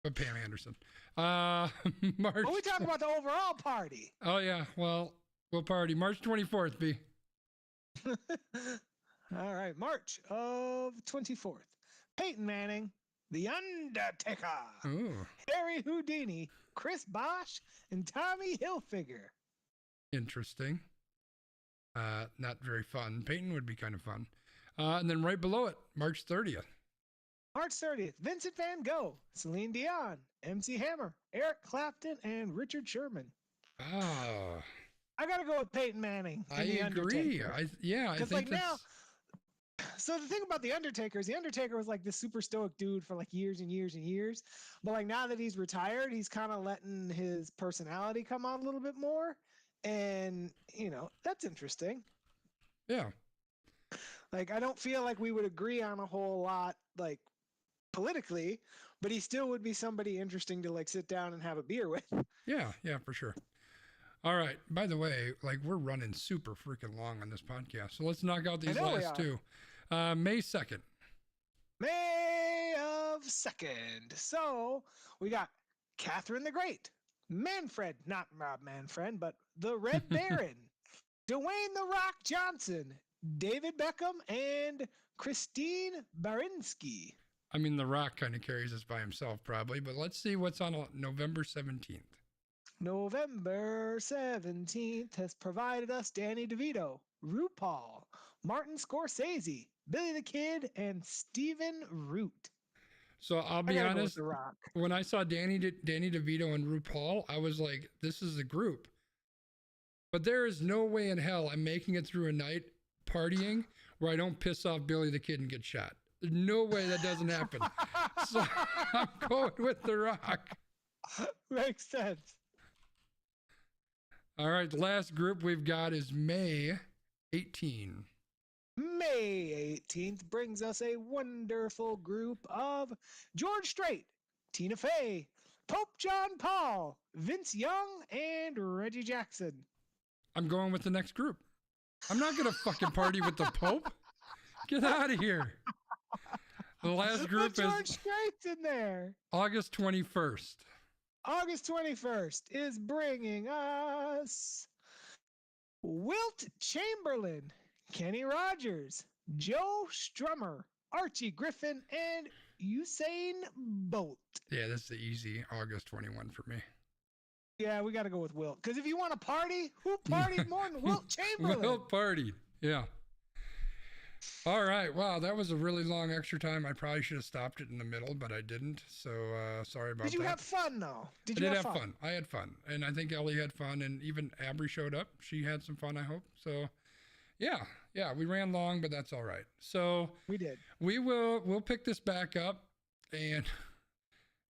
Pam Anderson. March. Well, we talking about the overall party. Oh yeah, well, we'll party March 24th, B. All right, March of 24th. Peyton Manning, The Undertaker, Ooh, Harry Houdini, Chris Bosh, and Tommy Hilfiger. interesting. Not very fun. Peyton would be kind of fun. And then right below it, March 30th. March 30th, Vincent Van Gogh, Celine Dion, MC Hammer, Eric Clapton, and Richard Sherman. Oh, I gotta go with Peyton Manning. I agree. I think like that's... now. So the thing about the Undertaker is the Undertaker was like this super stoic dude for like years and years and years, but like now that he's retired, he's kind of letting his personality come out a little bit more, and you know that's interesting. Yeah. Like I don't feel like we would agree on a whole lot, like politically, but he still would be somebody interesting to like sit down and have a beer with. Yeah, for sure. All right. By the way, like we're running super freaking long on this podcast, so let's knock out these last two. May 2nd. May of 2nd. So we got Catherine the Great, Manfred, not Rob Manfred, but the Red Baron, Dwayne The Rock Johnson, David Beckham, and Christine Baranski. I mean, The Rock kind of carries us by himself probably, but let's see what's on November 17th. November 17th has provided us Danny DeVito, RuPaul, Martin Scorsese, Billy the Kid, and Stephen Root. So I'll be honest, when I saw Danny DeVito and RuPaul, I was like, this is a group. But there is no way in hell I'm making it through a night partying where I don't piss off Billy the Kid and get shot. There's no way that doesn't happen. So I'm going with The Rock. Makes sense. All right, the last group we've got is May 18. May 18th brings us a wonderful group of George Strait, Tina Fey, Pope John Paul, Vince Young, and Reggie Jackson. I'm going with the next group. I'm not going to fucking party with the Pope. Get out of here. The last group is George Strait's in there. August 21st. August 21st is bringing us Wilt Chamberlain, Kenny Rogers, Joe Strummer, Archie Griffin, and Usain Bolt. Yeah, that's the easy August 21 for me. Yeah, we got to go with Wilt. Because if you want to party, who partied more than Wilt Chamberlain? Wilt partied. Yeah. All right. Wow, that was a really long extra time. I probably should have stopped it in the middle, but I didn't. So sorry about that. Did you have fun, though? I did have fun. I had fun. And I think Ellie had fun. And even Abry showed up. She had some fun, I hope. So, yeah, we ran long, but that's all right. So we did. We'll pick this back up, and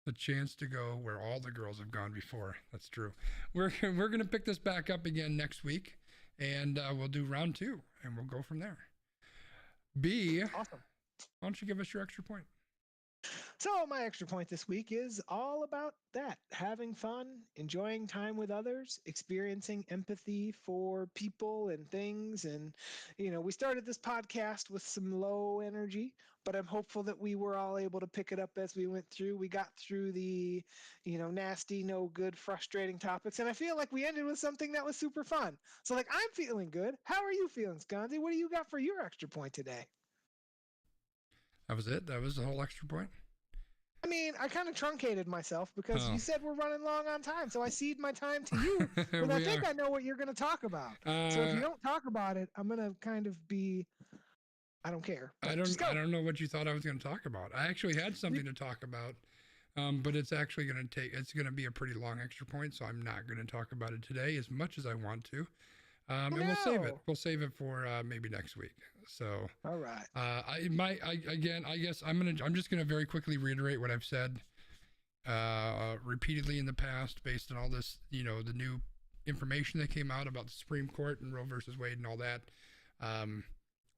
the chance to go where all the girls have gone before. That's true. We're going to pick this back up again next week, and we'll do round 2, and we'll go from there. B, awesome. Why don't you give us your extra point? So my extra point this week is all about that. Having fun, enjoying time with others, experiencing empathy for people and things. And, we started this podcast with some low energy, but I'm hopeful that we were all able to pick it up as we went through. We got through the, nasty, no good, frustrating topics. And I feel like we ended with something that was super fun. So I'm feeling good. How are you feeling, Sconzi? What do you got for your extra point today? That was it? That was the whole extra point? I mean, I kind of truncated myself because you said we're running long on time, so I cede my time to you. But I think I know what you're going to talk about. So if you don't talk about it, I'm going to kind of be, I don't care. I don't know what you thought I was going to talk about. I actually had something to talk about, but it's actually going to be a pretty long extra point, so I'm not going to talk about it today as much as I want to. And we'll save it. We'll save it for maybe next week. So, all right. I guess I'm just gonna very quickly reiterate what I've said repeatedly in the past, based on all this, the new information that came out about the Supreme Court and Roe versus Wade and all that.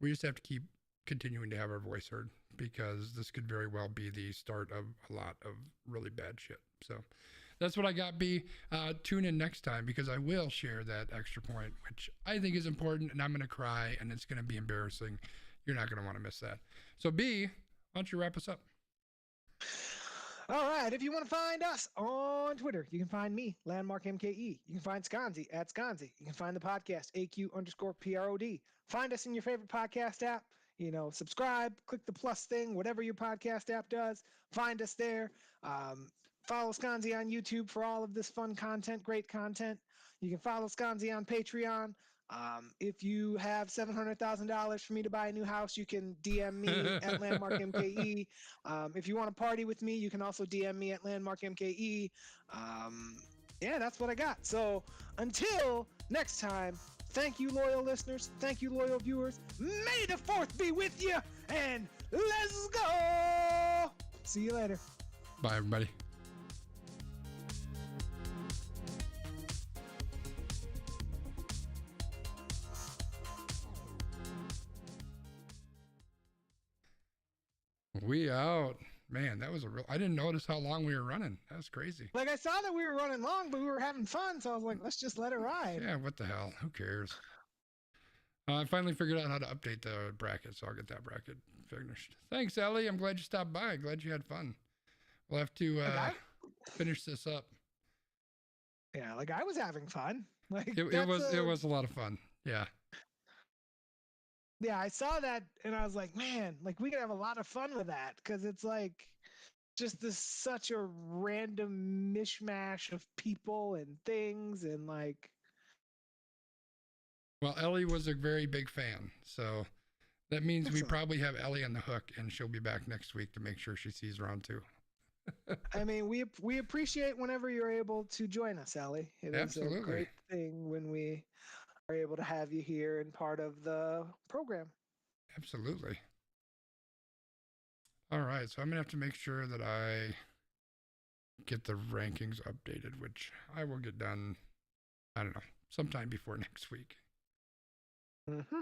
We just have to keep continuing to have our voice heard, because this could very well be the start of a lot of really bad shit. So. That's what I got, B. Tune in next time, because I will share that extra point, which I think is important, and I'm going to cry, and it's going to be embarrassing. You're not going to want to miss that. So, B, why don't you wrap us up? All right. If you want to find us on Twitter, you can find me, LandmarkMKE. You can find Sconzi at Sconzi. You can find the podcast, AQ_PROD. Find us in your favorite podcast app. Subscribe, click the plus thing, whatever your podcast app does. Find us there. Follow Sconzi on YouTube for all of this fun content, great content. You can follow Sconzi on Patreon. If you have $700,000 for me to buy a new house, you can DM me at LandmarkMKE. If you want to party with me, you can also DM me at LandmarkMKE. That's what I got. So until next time, thank you, loyal listeners. Thank you, loyal viewers. May the 4th be with you, and let's go. See you later. Bye, everybody. We out. Man, that was I didn't notice how long we were running. That was crazy. I saw that we were running long, but we were having fun, so I was like, let's just let it ride. Yeah, what the hell? Who cares? I finally figured out how to update the bracket, so I'll get that bracket finished. Thanks, Ellie. I'm glad you stopped by. Glad you had fun. We'll have to finish this up. Yeah, I was having fun. It was a lot of fun. Yeah. Yeah, I saw that and I was like, man, we could have a lot of fun with that, because it's just such a random mishmash of people and things and Well, Ellie was a very big fan, so that means we probably have Ellie on the hook, and she'll be back next week to make sure she sees round 2. I mean, we appreciate whenever you're able to join us, Ellie. It Absolutely. is a great thing when we are able to have you here and part of the program. Absolutely. All right, so I'm gonna have to make sure that I get the rankings updated, which I will get done, I don't know, sometime before next week. Mm-hmm.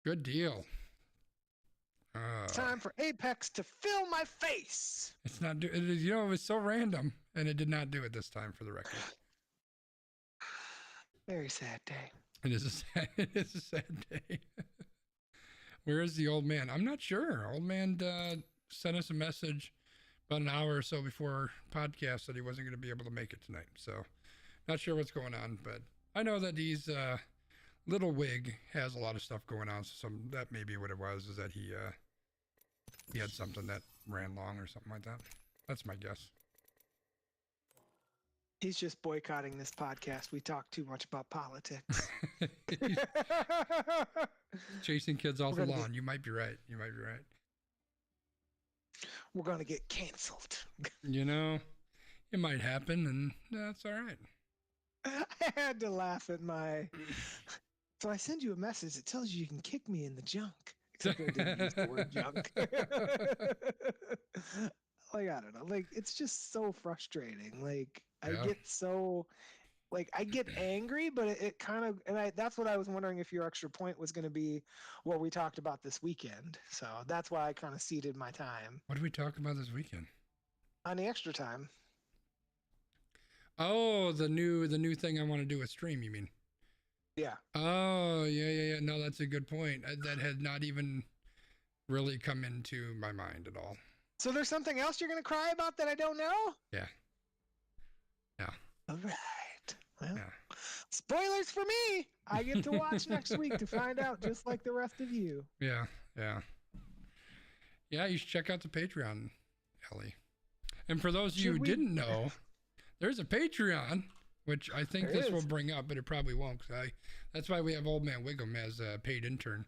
Good deal. It's time for Apex to fill my face. It's not it was so random, and it did not do it this time, for the record. Very sad day. It is a sad day. Where is the old man? I'm not sure. Old man sent us a message about an hour or so before podcast that he wasn't going to be able to make it tonight. So not sure what's going on, but I know that he's Little Wig has a lot of stuff going on, so that may be what it was, is that he had something that ran long or something like that. That's my guess. He's just boycotting this podcast. We talk too much about politics. Chasing kids off the lawn. You might be right. You might be right. We're gonna get canceled. You know, it might happen, and that's all right. I had to laugh at my. So I send you a message that tells you can kick me in the junk. Except I didn't use the word junk. Like, I don't know. Like, it's just so frustrating. Like, I get so, like, I get angry, but it kind of, and that's what I was wondering if your extra point was going to be what we talked about this weekend. So that's why I kind of ceded my time. What did we talk about this weekend? On the extra time. Oh, the new thing I want to do with stream, you mean? Yeah. Oh, yeah. No, that's a good point. That had not even really come into my mind at all. So there's something else you're going to cry about that I don't know? Yeah. All right. Well, spoilers for me. I get to watch next week to find out, just like the rest of you. Yeah. You should check out the Patreon, Ellie. And for those of you who didn't know, there's a Patreon, which I think this will bring up, but it probably won't. That's why we have Old Man Wiggum as a paid intern,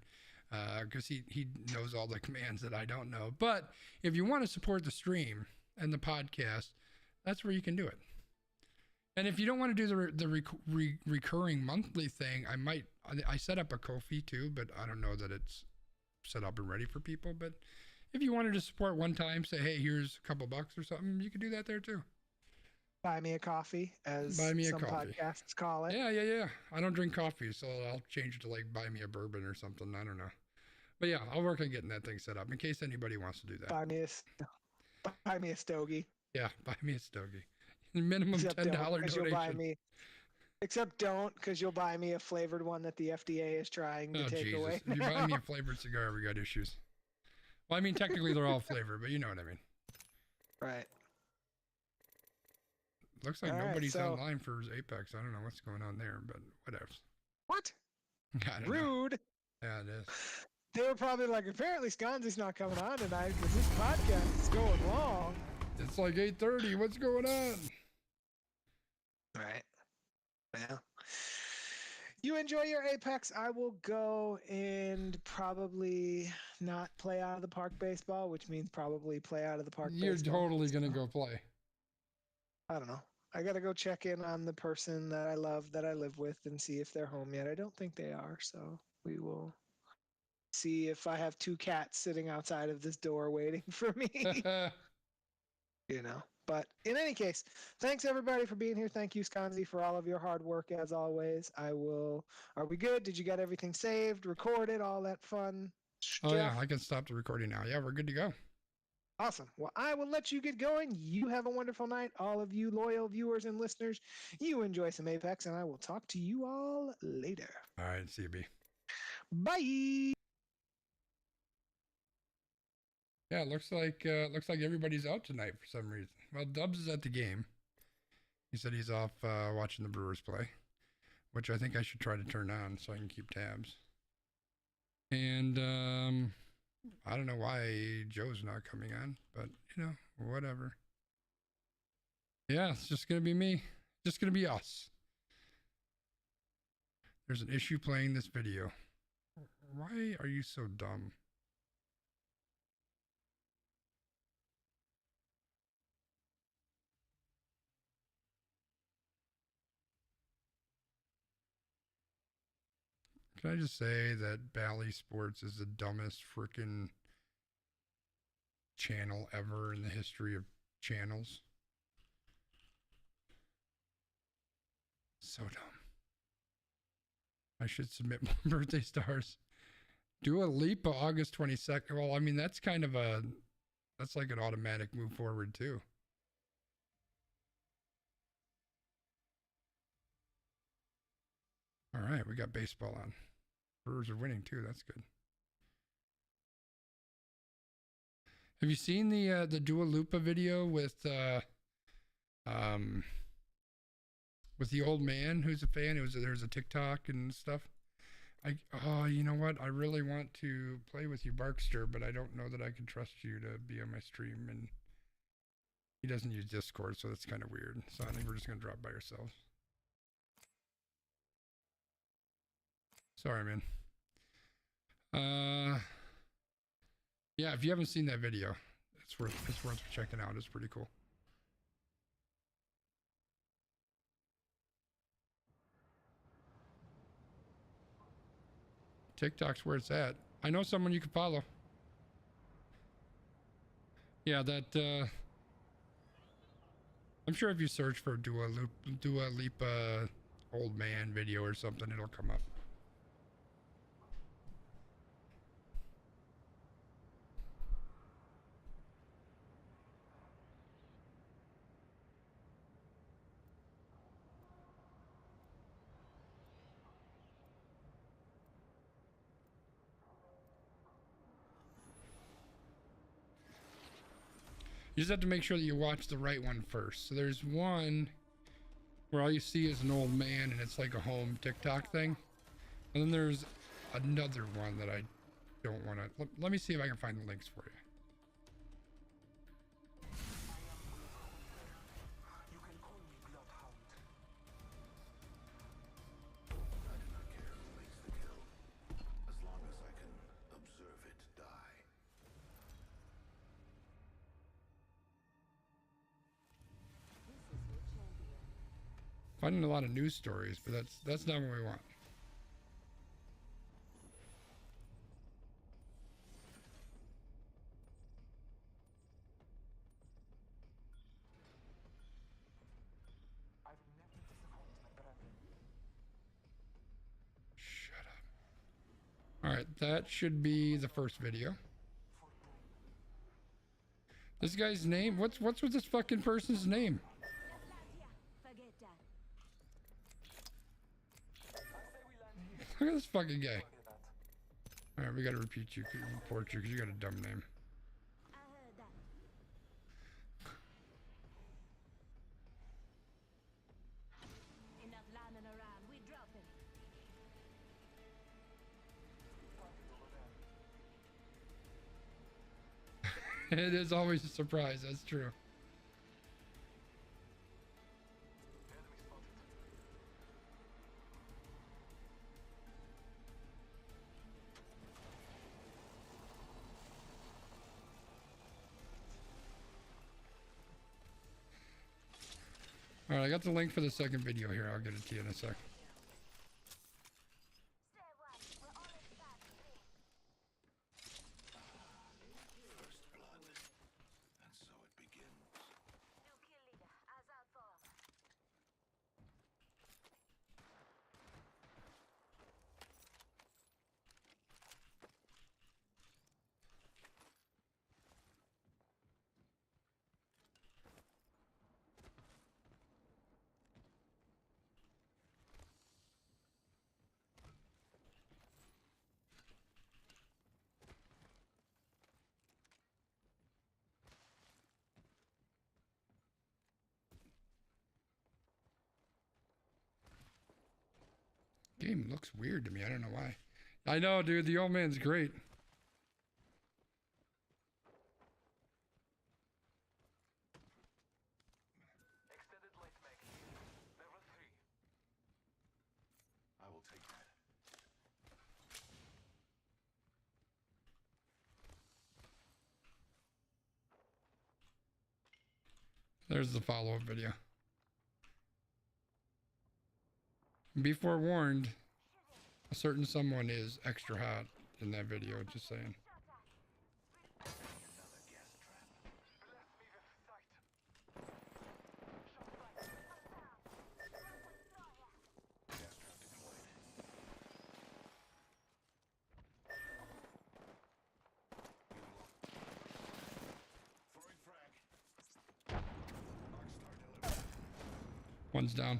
because he knows all the commands that I don't know. But if you want to support the stream and the podcast, that's where you can do it. And if you don't want to do the recurring monthly thing, I set up a Ko-fi too, but I don't know that it's set up and ready for people. But if you wanted to support one time, say, hey, here's a couple bucks or something, you could do that there too. Buy me a coffee, as some podcasts call it. Yeah. I don't drink coffee, so I'll change it to like buy me a bourbon or something. I don't know. But yeah, I'll work on getting that thing set up in case anybody wants to do that. Buy me a stogie. Yeah, buy me a stogie. Minimum $10 donation. Except don't, because you'll buy me a flavored one that the FDA is trying to take away. If you buy me a flavored cigar, we got issues. Well, I mean, technically they're all flavored, but you know what I mean. Right. Looks like nobody's online for Apex. I don't know what's going on there, but whatever. What? Rude. Know. Yeah, it is. They were probably like, apparently Sconzi's not coming on tonight because this podcast is going long. It's like 8:30. What's going on? Right. Well, you enjoy your Apex. I will go and probably not play out of the park baseball, which means probably play out of the park baseball. You're totally going to go play. I don't know. I got to go check in on the person that I love, that I live with, and see if they're home yet. I don't think they are, so we will see if I have two cats sitting outside of this door waiting for me. You know. But in any case, thanks everybody for being here. Thank you, Sconzi, for all of your hard work as always. Are we good? Did you get everything saved, recorded, all that fun stuff? Oh yeah, I can stop the recording now. Yeah, we're good to go. Awesome. Well, I will let you get going. You have a wonderful night. All of you loyal viewers and listeners, you enjoy some Apex, and I will talk to you all later. All right, see you, B. Bye. Yeah, looks like everybody's out tonight for some reason. Well, Dubs is at the game. He said he's off watching the Brewers play, which I think I should try to turn on so I can keep tabs. And I don't know why Joe's not coming on, but you know, whatever. Yeah, it's just gonna be me. Just gonna be us. There's an issue playing this video. Why are you so dumb? Can I just say that Bally Sports is the dumbest freaking channel ever in the history of channels? So dumb. I should submit more birthday stars. Dua Lipa, August 22nd. Well, I mean, that's kind of that's like an automatic move forward too. All right, we got baseball on. Brewers are winning too. That's good. Have you seen the Dua Lipa video with the old man who's a fan? There's a TikTok and stuff. Oh, you know what? I really want to play with you, Barkster, but I don't know that I can trust you to be on my stream, and he doesn't use Discord, so that's kind of weird. So I think we're just gonna drop by ourselves. Sorry, man. Yeah, if you haven't seen that video, it's worth checking out. It's pretty cool. TikTok's where it's at. I know someone you can follow. Yeah, that I'm sure if you search for Dua Lipa old man video or something, it'll come up. You just have to make sure that you watch the right one first. So there's one where all you see is an old man and it's like a home TikTok thing. And then there's another one that I don't want to... Let me see if I can find the links for you. Finding a lot of news stories, but that's not what we want. Shut up. All right, that should be the first video. This guy's name? What's with this fucking person's name? Look at this fucking guy. Alright, we gotta report you because you got a dumb name. It is always a surprise, that's true. All right, I got the link for the second video here. I'll get it to you in a sec. Game looks weird to me. I don't know why. I know, dude. The old man's great. Extended light mag. Level 3. I will take that. There's the follow-up video. Be forewarned, a certain someone is extra hot in that video, just saying. One's down.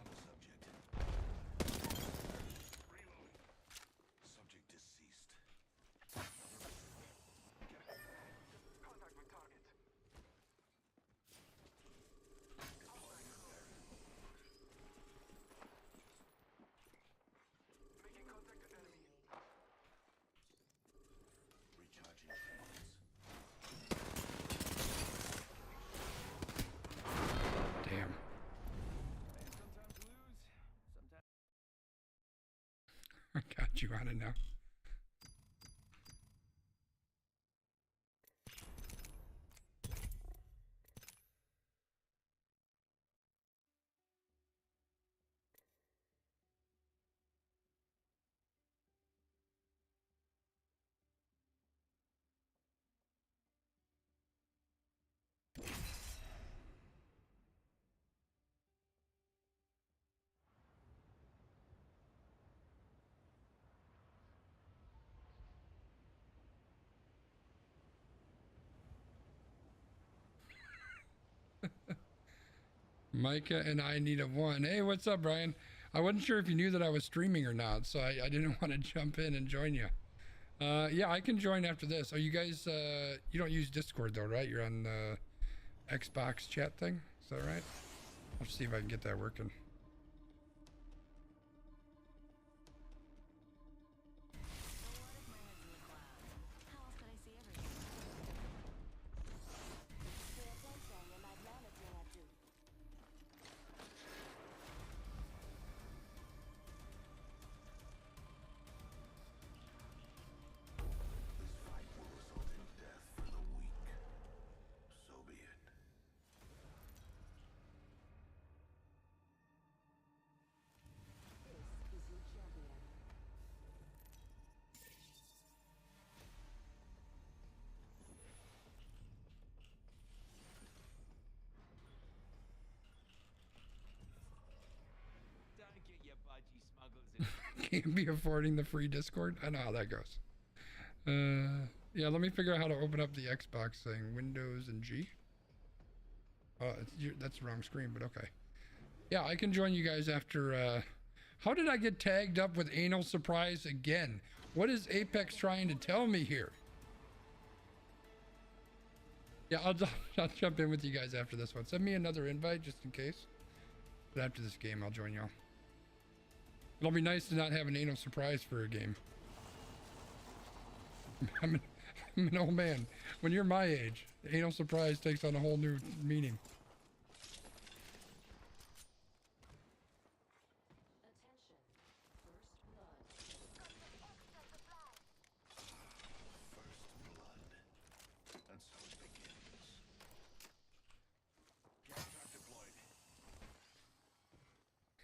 I got you on it now. Micah and I need a one. Hey, what's up, Brian? I wasn't sure if you knew that I was streaming or not, so I didn't want to jump in and join you. Yeah, I can join after this. Are you guys, you don't use Discord though, right? You're on the Xbox chat thing? Is that right? I'll see if I can get that working. Can't be affording the free Discord. I know how that goes. Yeah, let me figure out how to open up the Xbox thing. Windows and G. Oh, that's the wrong screen, but okay. Yeah, I can join you guys after. How did I get tagged up with anal surprise again? What is Apex trying to tell me here? Yeah, I'll jump in with you guys after this one. Send me another invite just in case. But after this game, I'll join y'all. It'll be nice to not have an anal surprise for a game. I'm an old man. When you're my age, the anal surprise takes on a whole new meaning.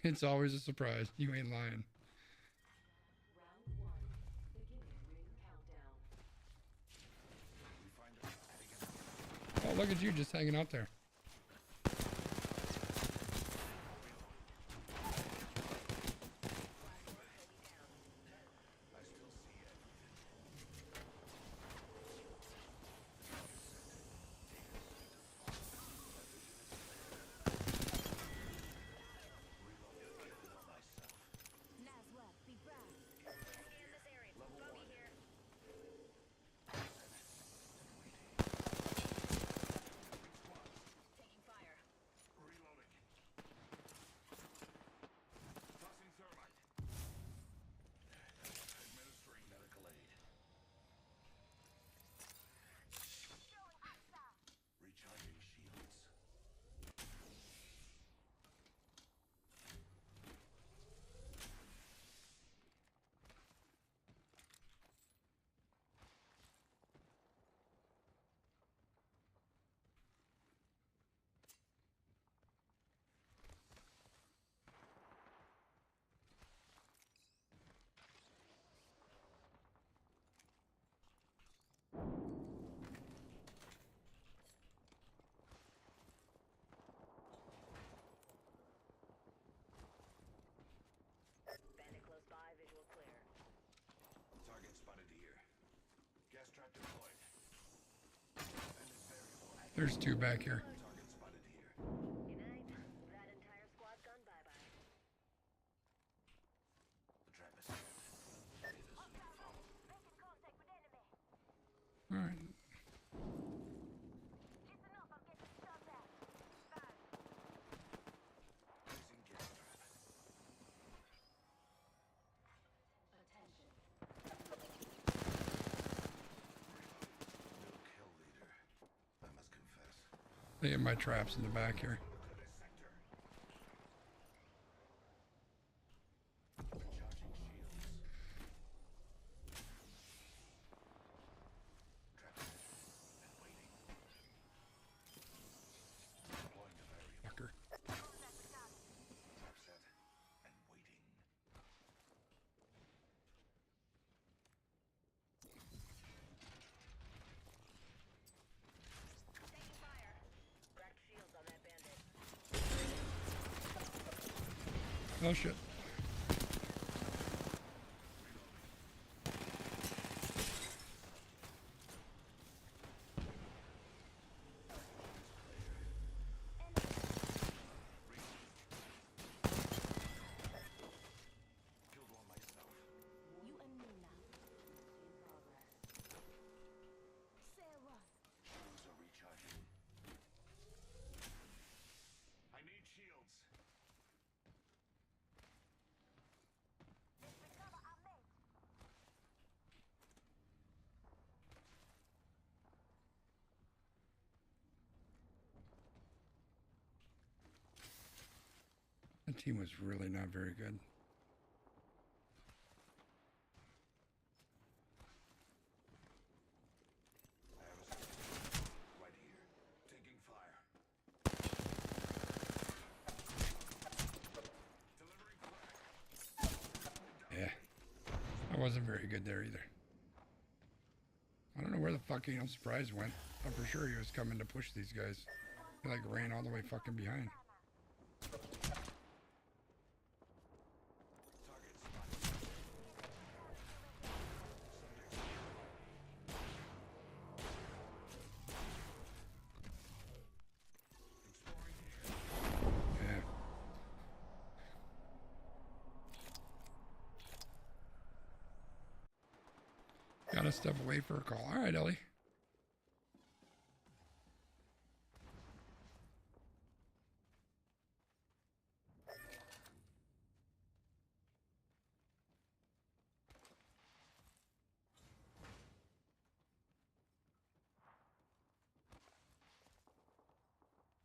It's always a surprise. You ain't lying. Oh, look at you just hanging out there. There's two back here. All right. They have my traps in the back here. Oh shit. That team was really not very good. Right here. Taking fire. Delivering flag. Yeah. I wasn't very good there either. I don't know where the fuck Anal Surprise went. I'm for sure he was coming to push these guys. He like ran all the way fucking behind. Gotta step away for a call. All right, Ellie.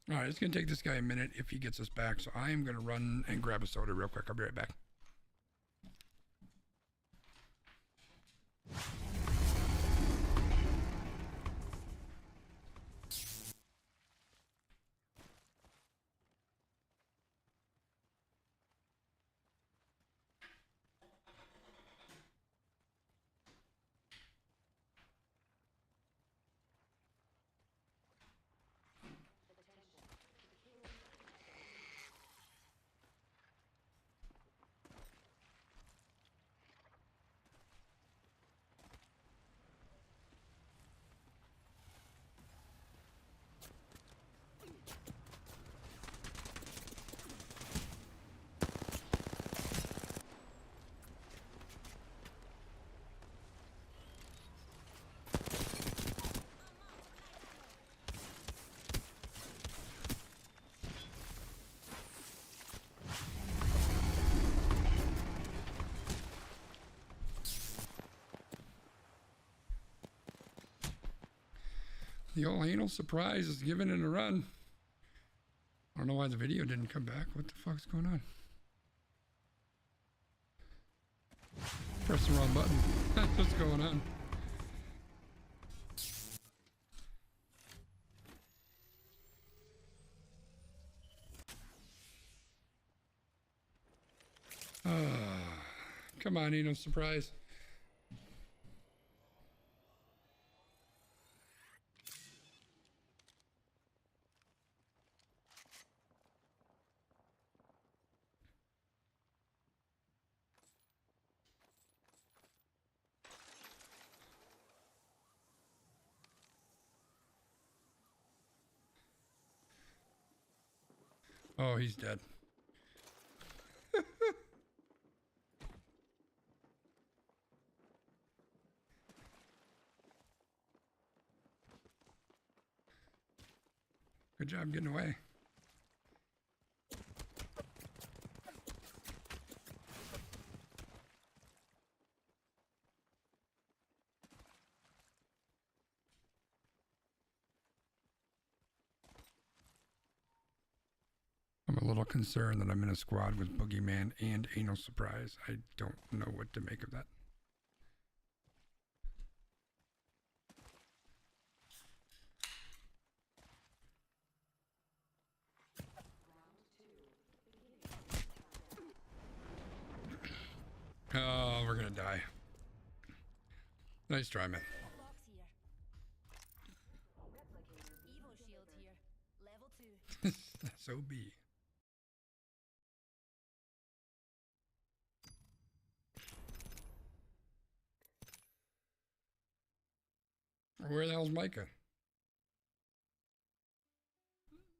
All right, it's gonna take this guy a minute if he gets us back, so I am gonna run and grab a soda real quick. I'll be right back. The old Anal Surprise is giving it a run. I don't know why the video didn't come back. What the fuck's going on? Press the wrong button. That's what's going on. Come on, Anal Surprise. Oh, he's dead. Good job getting away. I'm a little concerned that I'm in a squad with Boogeyman and Anal Surprise. I don't know what to make of that. Oh, we're gonna die. Nice try, man. So be. Where the hell's Micah?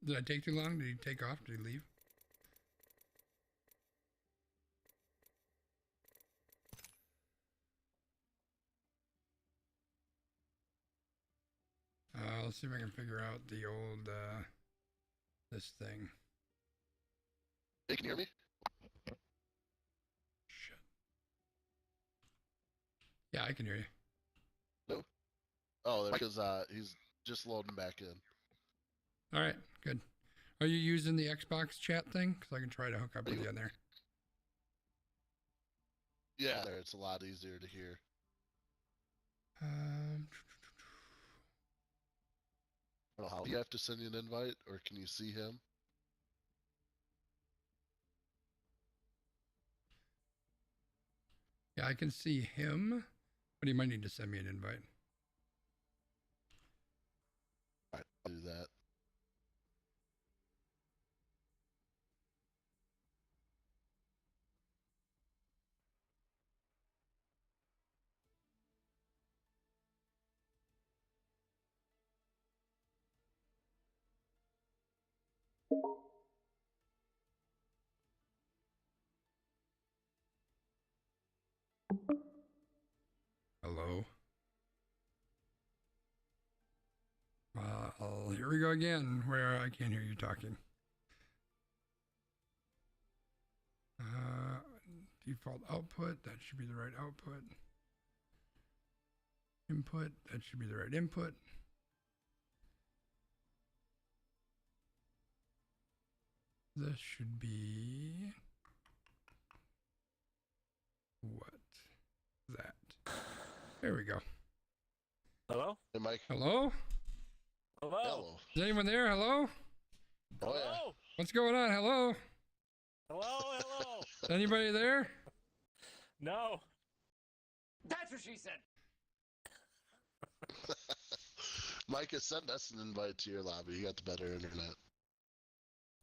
Did I take too long? Did he take off? Did he leave? Let's see if I can figure out the old, this thing. Hey, can you hear me? Shit. Yeah, I can hear you. No. Oh, because he's just loading back in. All right, good. Are you using the Xbox chat thing? Because I can try to hook up with you on there. Yeah, there. It's a lot easier to hear. I don't know how. Do you have to send you an invite, or can you see him? Yeah, I can see him, but he might need to send me an invite. All right, I'll do that. Hello. Here we go again, where I can't hear you talking. Default output, that should be the right output. Input, that should be the right input. This should be what? That. There we go. Hello? Hey, Mike. Hello? Hello? Hello. Is anyone there? Hello? Oh, yeah. Hello? What's going on? Hello? Hello? Hello? Is anybody there? No. That's what she said. Micah, send us an invite to your lobby. You got the better internet.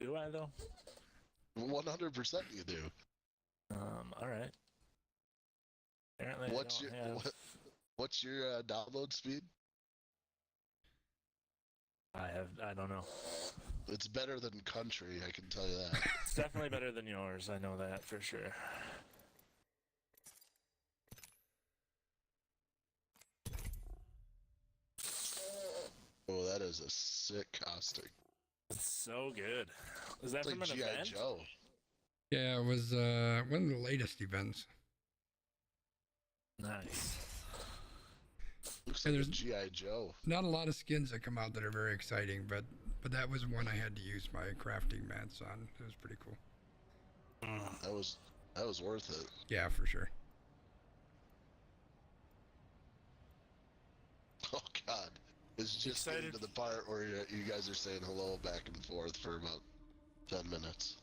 Do I though? 100% you do. All right. Apparently What's your download speed? I don't know. It's better than country, I can tell you that. It's definitely better than yours. I know that for sure. Oh, that is a sick costume. It's so good. Is that It's from like an G.I. event? Joe. Yeah, it was one of the latest events. Nice. Looks And like a there's- G.I. Joe. Not a lot of skins that come out that are very exciting, but that was one I had to use my crafting mats on. It was pretty cool. That was worth it. Yeah, for sure. Oh God, it's just getting Excited? to the part where you guys are saying hello back and forth for about 10 minutes.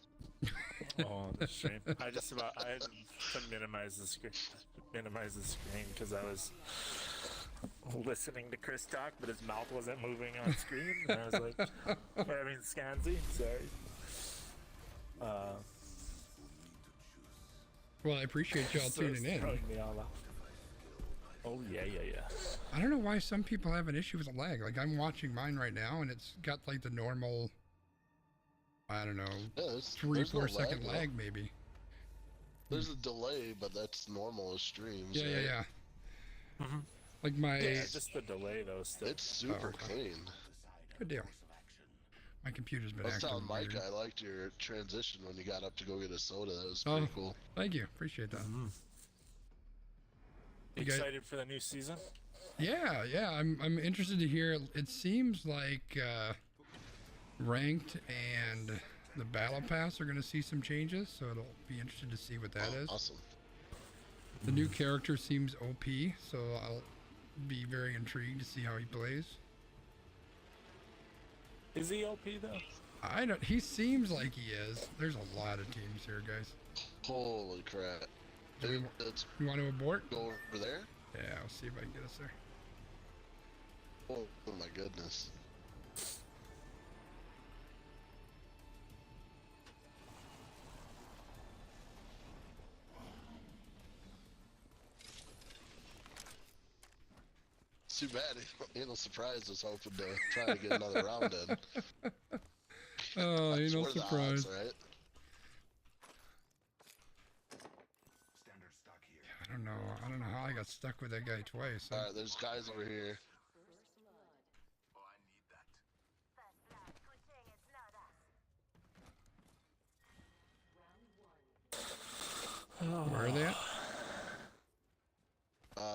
Oh, that's a shame. I had to minimize the screen because I was listening to Chris talk, but his mouth wasn't moving on screen. And I was like, Scansy, sorry. Well, I appreciate y'all So tuning it's in. throwing me all off. Oh, yeah. I don't know why some people have an issue with lag. Like, I'm watching mine right now, and it's got, like, the normal, I don't know, Yeah, 3-4 second though. lag, maybe. There's a delay, but that's normal as streams. Yeah, right? yeah. Mm-hmm. Like my... Yeah, just the delay, though, still. It's super okay. clean. Good deal. My computer's been I was acting telling Mike weird. I liked your transition when you got up to go get a soda. That was Oh, pretty cool. thank you. Appreciate that. Mm-hmm. You guys- Excited for the new season? Yeah. I'm interested to hear. It seems like ranked and the battle pass are going to see some changes, so it'll be interesting to see what that is. Awesome. The new character seems OP, so I'll be very intrigued to see how he plays. Is he OP, though? I don't. He seems like he is. There's a lot of teams here, guys. Holy crap. Do we Dude, wa- let's You want to abort? go over there. Yeah, I'll see if I can get us there. Oh my goodness. Too bad Anal Surprise was hoping to try to get another round in. Oh, That's Anal where the Surprise. odds, right? Standard stock here. I don't know. I don't know how I got stuck with that guy twice. Alright, there's guys over here. Oh, I need that. Where are they at?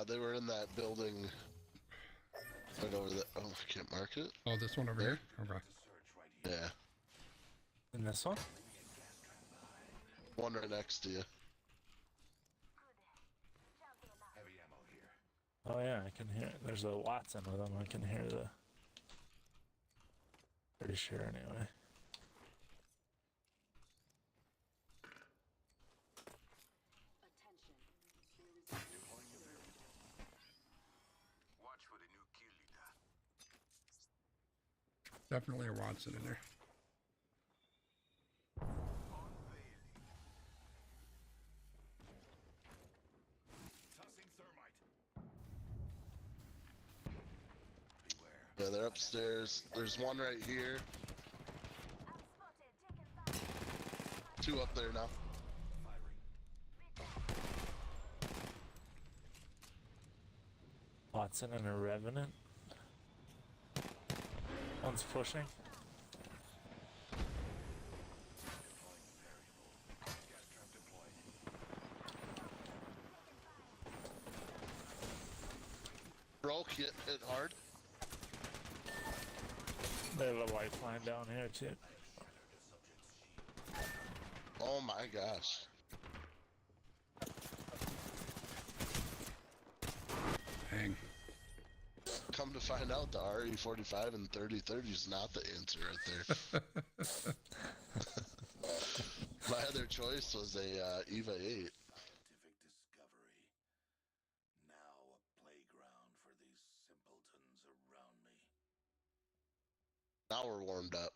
They were in that building right over there. Oh, I can't mark it. Oh, this one over here? Okay. Yeah. In this one? One right next to you. Heavy ammo here. Oh yeah, I can hear it. There's a Watson with them. I can hear the... Pretty sure anyway. Watch for the new kill leader. Definitely a Watson in there. Tossing thermite. Beware. Yeah, they're upstairs. There's one right here. Two up there now. Watson and a Revenant. One's pushing. Broke, hit hard. They have a lifeline down here too. Oh my gosh. Dang. Come to find out, the RE45 and 3030 is not the answer right there. My other choice was a EVA 8. Scientific discovery. Now a playground for these simpletons around me. Now we're warmed up.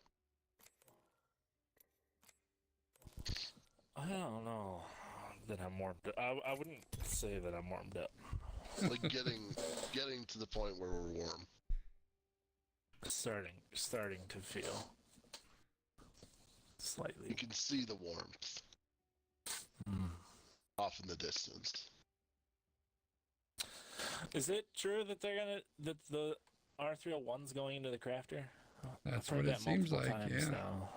I don't know that I'm warmed up. I wouldn't say that I'm warmed up. Like getting to the point where we're warm. Starting to feel slightly. You can see the warmth off in the distance. Is it true that that the R301's going into the crafter? That's I've heard what it that seems multiple like, times yeah. now.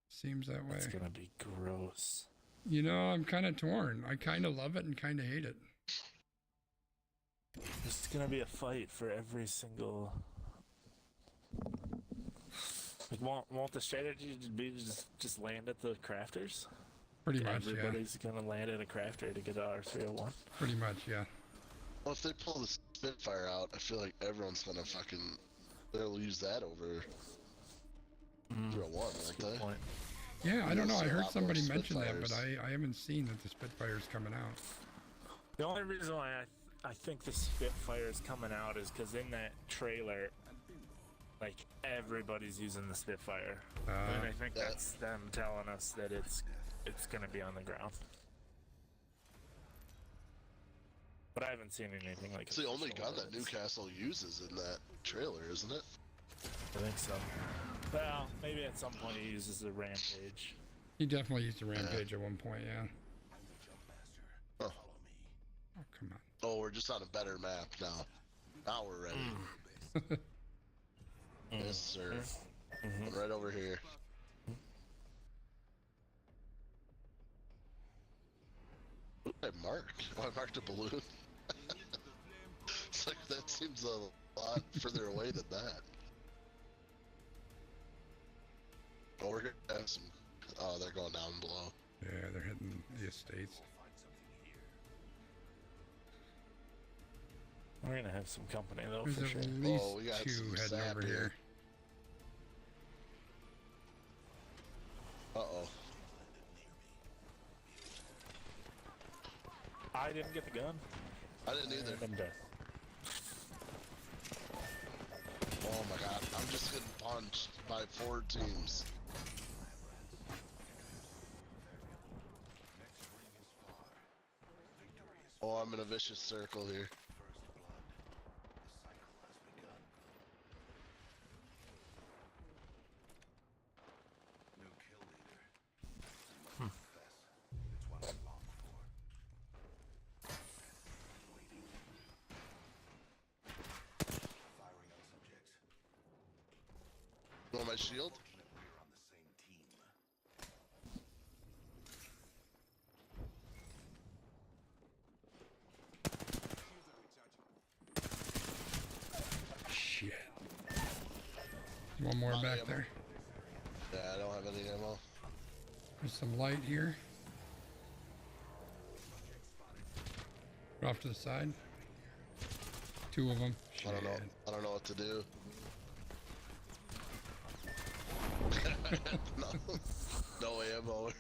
Seems that way. It's gonna be gross. You know, I'm kind of torn. I kind of love it and kind of hate it. It's gonna be a fight for every single. Like, won't the strategy be just land at the crafters? Pretty much, yeah. Everybody's gonna land at a crafter to get an R301. Pretty much, yeah. Well, if they pull the Spitfire out, I feel like everyone's gonna they'll use that over 301, won't they? Point. Yeah, I don't know. I see a heard lot somebody more mention that, but Spitfires. I haven't seen that the Spitfire's coming out. The only reason why I think the Spitfire is coming out is because in that trailer, like, everybody's using the Spitfire, and I think that's them telling us that it's gonna be on the ground. But I haven't seen anything like. It's the only official gun that evidence. Newcastle uses in that trailer, isn't it? I think so. Well, maybe at some point he uses the Rampage. He definitely used a Rampage at one point, yeah. Oh. Oh, come on. Oh, we're just on a better map now. Now we're ready. Yes, sir. One right over here. What did I mark? Oh, I marked a balloon. It's like, that seems a lot further away than that. Oh, we're gonna have some. Oh, they're going down below. Yeah, they're hitting the estates. We're gonna have some company though, There's for at sure. least Oh, we got two some heading sap over here. here. Uh-oh. I didn't get the gun. I didn't either. And I'm dead. Oh my god, I'm just getting punched by 4 teams. Oh, I'm in a vicious circle here. my shield? We're on the same team. Shit. One more Not back ammo. there. Yeah, I don't have any ammo. There's some light here. Off to the side. Two of them. I don't know. I don't know what to do. no ammo.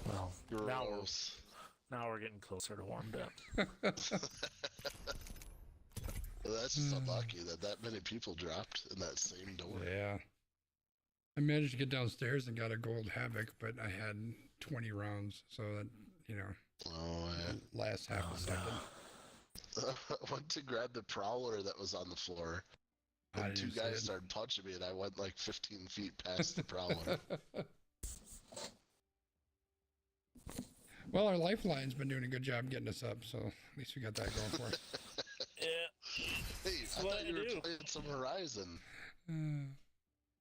Well, Gross. now we're getting closer to warmed up. That's just unlucky that many people dropped in that same door. Yeah. I managed to get downstairs and got a gold havoc, but I had 20 rounds, so that, you know, Oh yeah. last half a second. I went to grab the prowler that was on the floor, I and two didn't see guys it. started punching me, and I went like 15 feet past the prowler. Well, our lifeline's been doing a good job getting us up, so at least we got that going for us. Yeah. Hey, I what thought I you were do. playing some Horizon.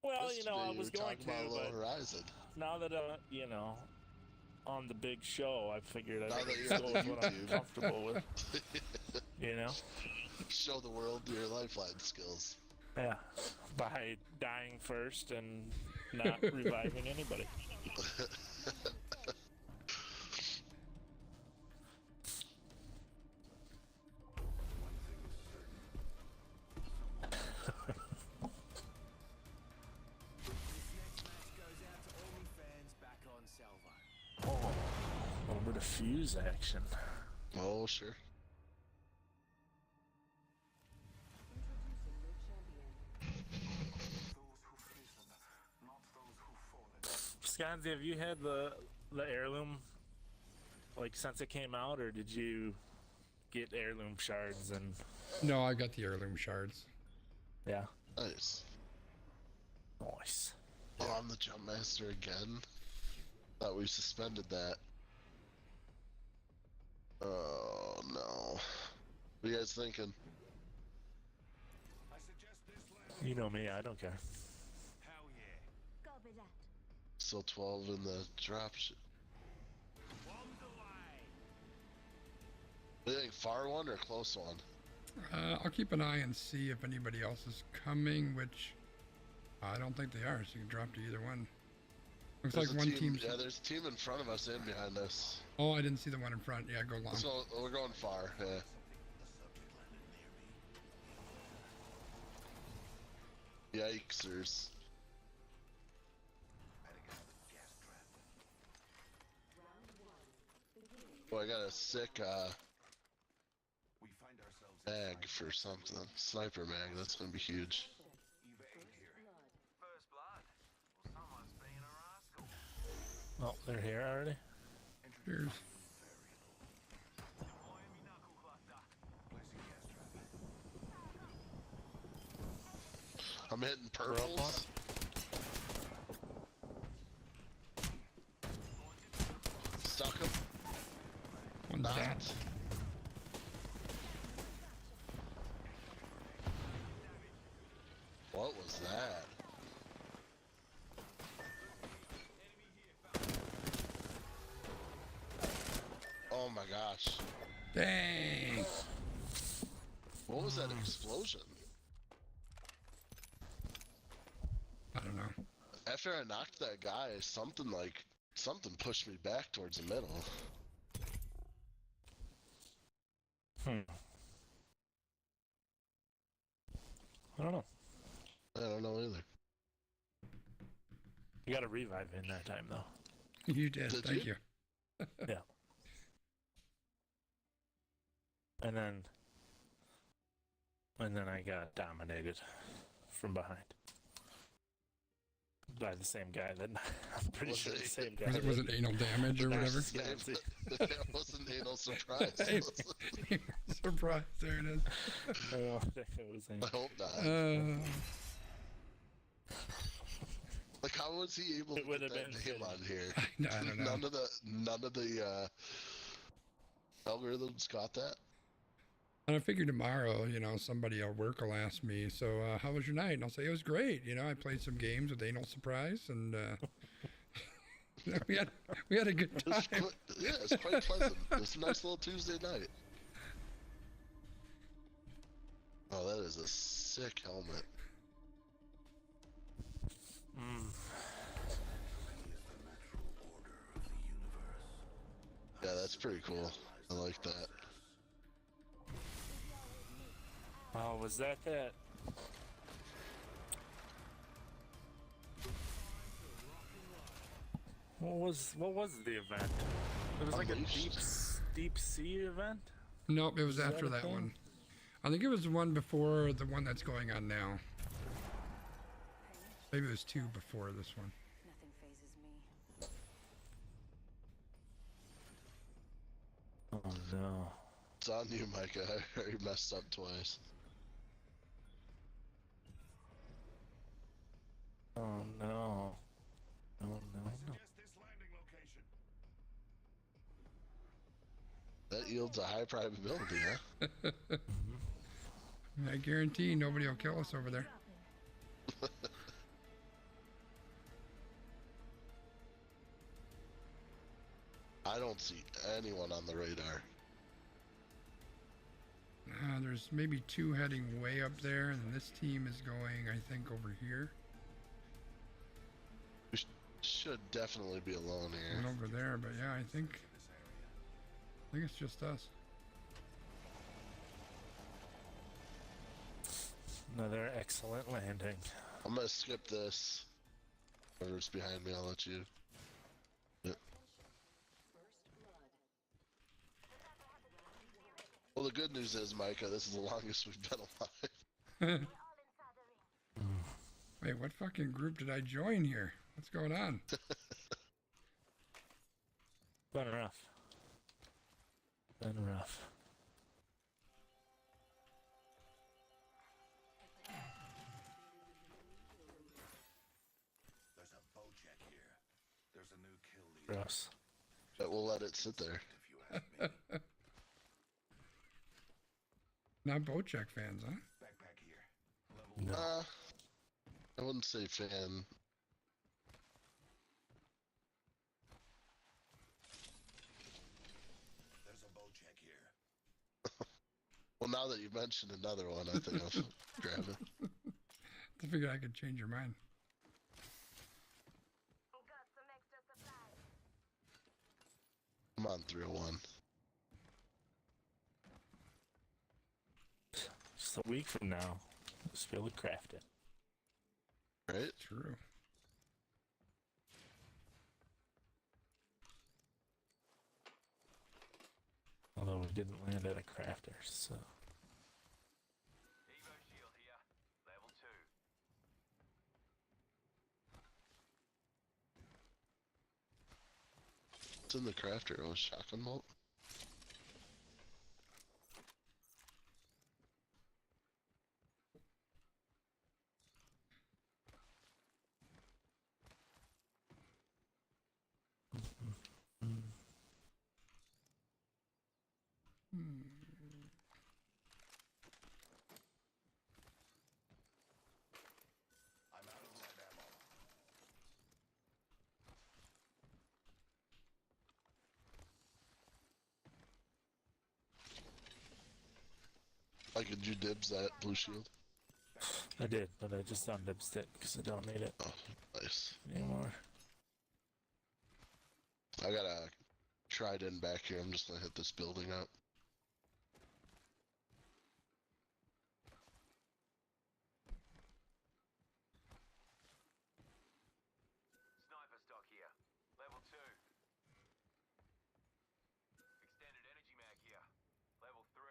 Well, you know, I Yesterday was you were going talking about a to, little but Horizon. now that you know, on the big show, I figured Now I'd that just you're go on with the what I'm YouTube. comfortable with. You know? Show the world your lifeline skills. Yeah. By dying first and not reviving anybody. Oh, a little bit of fuse action. Oh, sure. Scanzi, have you had the heirloom like since it came out, or did you get heirloom shards and No, I got the heirloom shards. yeah? Nice. Nice. Oh, I'm the jump master again. Thought we suspended that. Oh no. What are you guys thinking? I suggest this last You know me, I don't care. hell yeah. Copy that. Still 12 in the drop. What do you think, far one or close one? I'll keep an eye and see if anybody else is coming, which I don't think they are, so you can drop to either one. Looks There's like a one team. team's... Yeah, there's a team in front of us and behind us. Oh, I didn't see the one in front. Yeah, go long. So we're going far. Yeah. Yikesers. Oh, I got a sick We find ourselves mag for something. Sniper mag. That's gonna be huge. evade here. First blood. Well, someone's being a rascal. Oh, they're here already? Cheers. Placing gas trap. I'm hitting purples. Stuck him. One's down. Knocked. What was that? Oh my gosh. Dang. What was that explosion? I don't know. After I knocked that guy, something pushed me back towards the middle. I don't know. I don't know either. You got a revive in that time though. You did. Did Thank you? you. Yeah. And then I got dominated from behind by the same guy that I'm pretty Was sure it- the same guy. Was it anal damage or whatever? Yeah, see. That wasn't anal surprise. Hey, surprise. There it is. I don't think it was him. I hope not. Like, how was he able to It get would that have been name on here? I don't know. None of the algorithms got that. And I figure tomorrow, you know, somebody at work will ask me, so how was your night? And I'll say, it was great. You know, I played some games with Anal Surprise, and you know, we had a good time. It's quite pleasant. It's a nice little Tuesday night. Oh, that is a sick helmet. Yeah, that's pretty cool. I like that. Oh, was that? What was the event? It was like a deep sea event. Nope, it was after that a that thing? one. I think it was the one before the one that's going on now. Maybe it was 2 before this one. Nothing phases me. Oh no. It's on you, Micah. I already messed up twice. Oh no. Oh no. Suggest this landing location. That yields a high probability, huh? I guarantee nobody will kill us over there. I don't see anyone on the radar. There's maybe 2 heading way up there, and this team is going, I think, over here. We should definitely be alone here. One over there, but yeah, I think it's just us. Another excellent landing. I'm gonna skip this. Whoever's behind me, I'll let you. Yep. Well, the good news is, Micah, this is the longest we've been alive. Wait, what fucking group did I join here? What's going on? Been rough. Been rough. There's a bow check here. There's a new kill leader. Gross. But we'll let it sit there. If you ask me. Not Bocheck fans, huh? Backpack here. Level No. I wouldn't say fan. There's a bow check here. Well, now that you mentioned another one, I think I'll grab it. I figured I could change your mind. I'm on 301. Just a week from now, just be able to craft it. Right? True. Although we didn't land at a crafter, so. Evo shield here. Level 2. It's in the crafter. Oh, shotgun bolt. I'm out of light ammo. Like, did you dibs that blue shield? I did, but I just undipped it because I don't need it Oh, nice. anymore. I got a trident back here. I'm just gonna hit this building up. Sniper stock here. Level 2. Extended energy mag here. Level 3.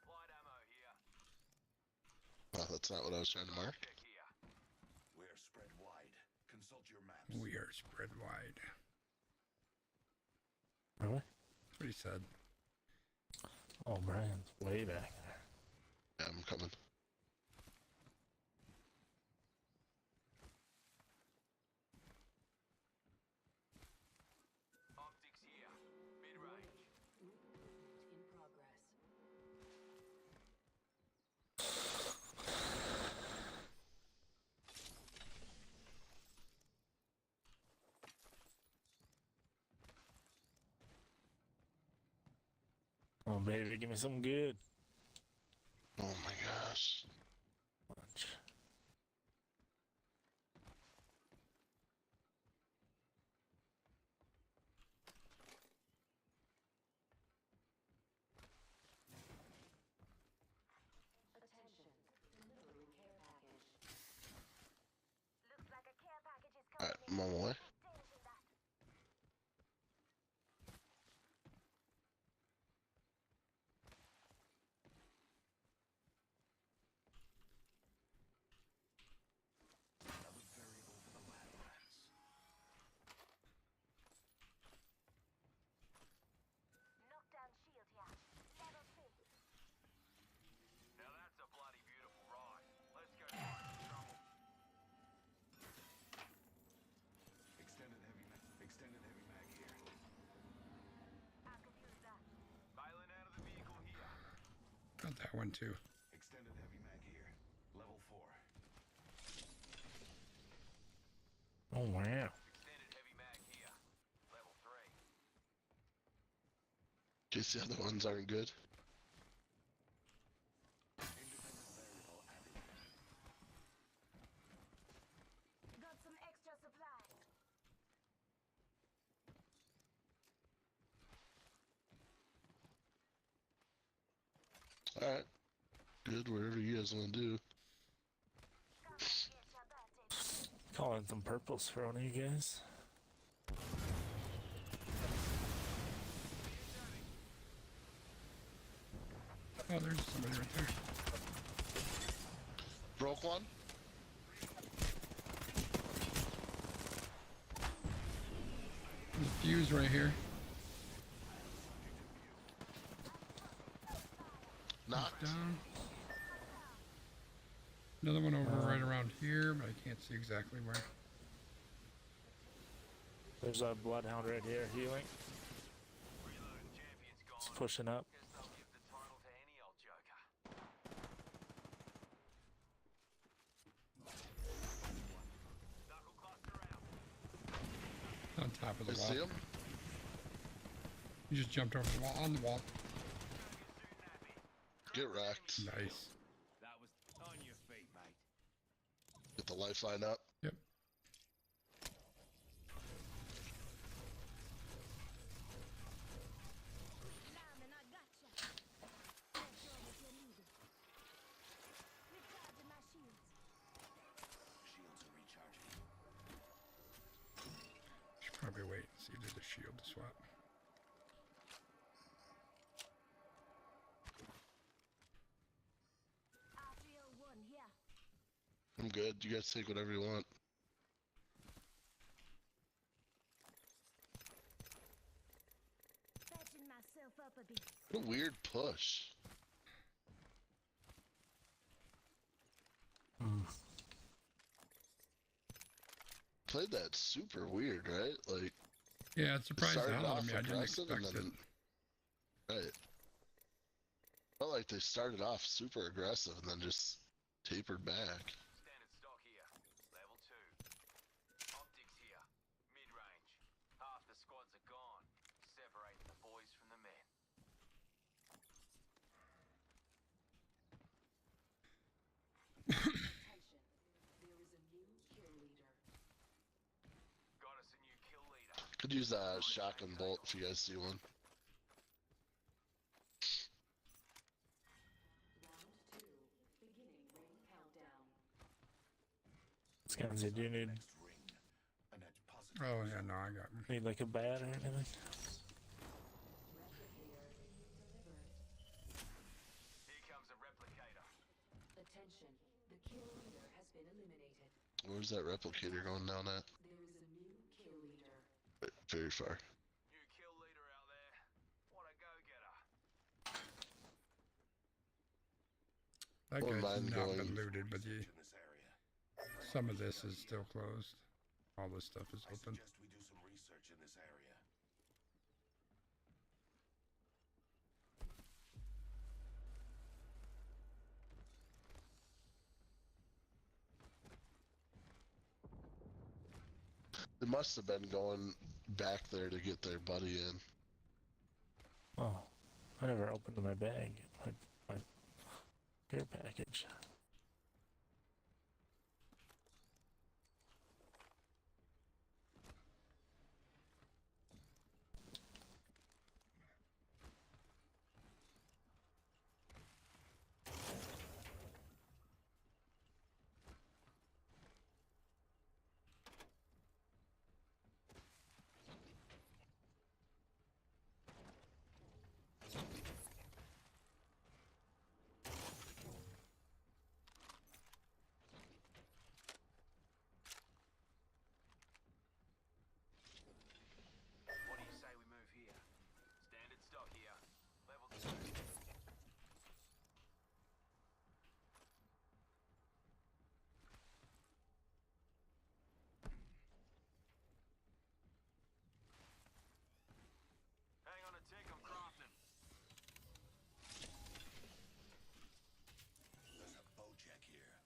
Light ammo here. Oh, that's not what I was trying to mark. Check here. We're spread wide. Consult your maps. We are spread wide. Really? That's what he said. Oh, Brian's way back there. Yeah, I'm coming. Optics here. Mid-range. on, baby. Give me something good. Oh my gosh. Lunch. Alright, I'm on my way. Another variable for the lab rats. Now that's a bloody beautiful ride. Let's go find some trouble. Extended heavy mag here. Bailing out of the vehicle here. Got that one too. Extended heavy mag here. Level 4. Oh, wow. Extended heavy mag here. Level 3. In case the other ones aren't good. Independent variable added. Got some extra supplies. Alright. Good, whatever you guys want to do. Calling some purples for one of you guys. Oh, there's somebody right there. Broke one? There's a fuse right here. Knocked. Down. Another one over right around here, but I can't see exactly where. There's a bloodhound right here healing. Reloading champion's gone. It's pushing up. Guess they'll give the title to any old joker. Knuckle cluster out. On top of the I wall. see him. You just jumped over the wall, on the wall. Get wrecked. Nice. That was on your feet, mate. Get the lifeline up. Yep. Lineman, I gotcha. Let's go with your leader. Recharging my shields. Shields are recharging. Should probably wait and see if there's a shield to swap. R301 here. I'm good. You guys take whatever you want. Patching myself up a bit. What a weird push. Played that super weird, right? Like, Yeah, it surprised the started hell out of off me. I didn't aggressive and expect it. then- right. Felt like they started off super aggressive and then just tapered back. Standard stock here. Level 2. Optics here. Mid-range. Half the squads are gone. Separating the boys from the men. Got us a new kill leader. Could use that shotgun bolt if you guys see one. Scans, you do need Next ring. A net positive. Oh, yeah, no, I got one. need like a bat or anything. Here comes a replicator. Attention, the kill leader has been eliminated. Where's that replicator going down at? There is a new kill leader. Very far. New kill leader out there. What a go-getter. That Wouldn't guy's mind not going- been looted, but In this area. some of this is still closed. All this stuff is I open. suggest we do some research in this area. They must have been going back there to get their buddy in. Oh, I never opened my bag. My care package. What do you say we move here? Standard stock here. Level 2. Hang on a tick, I'm crafting. There's a Bojack here.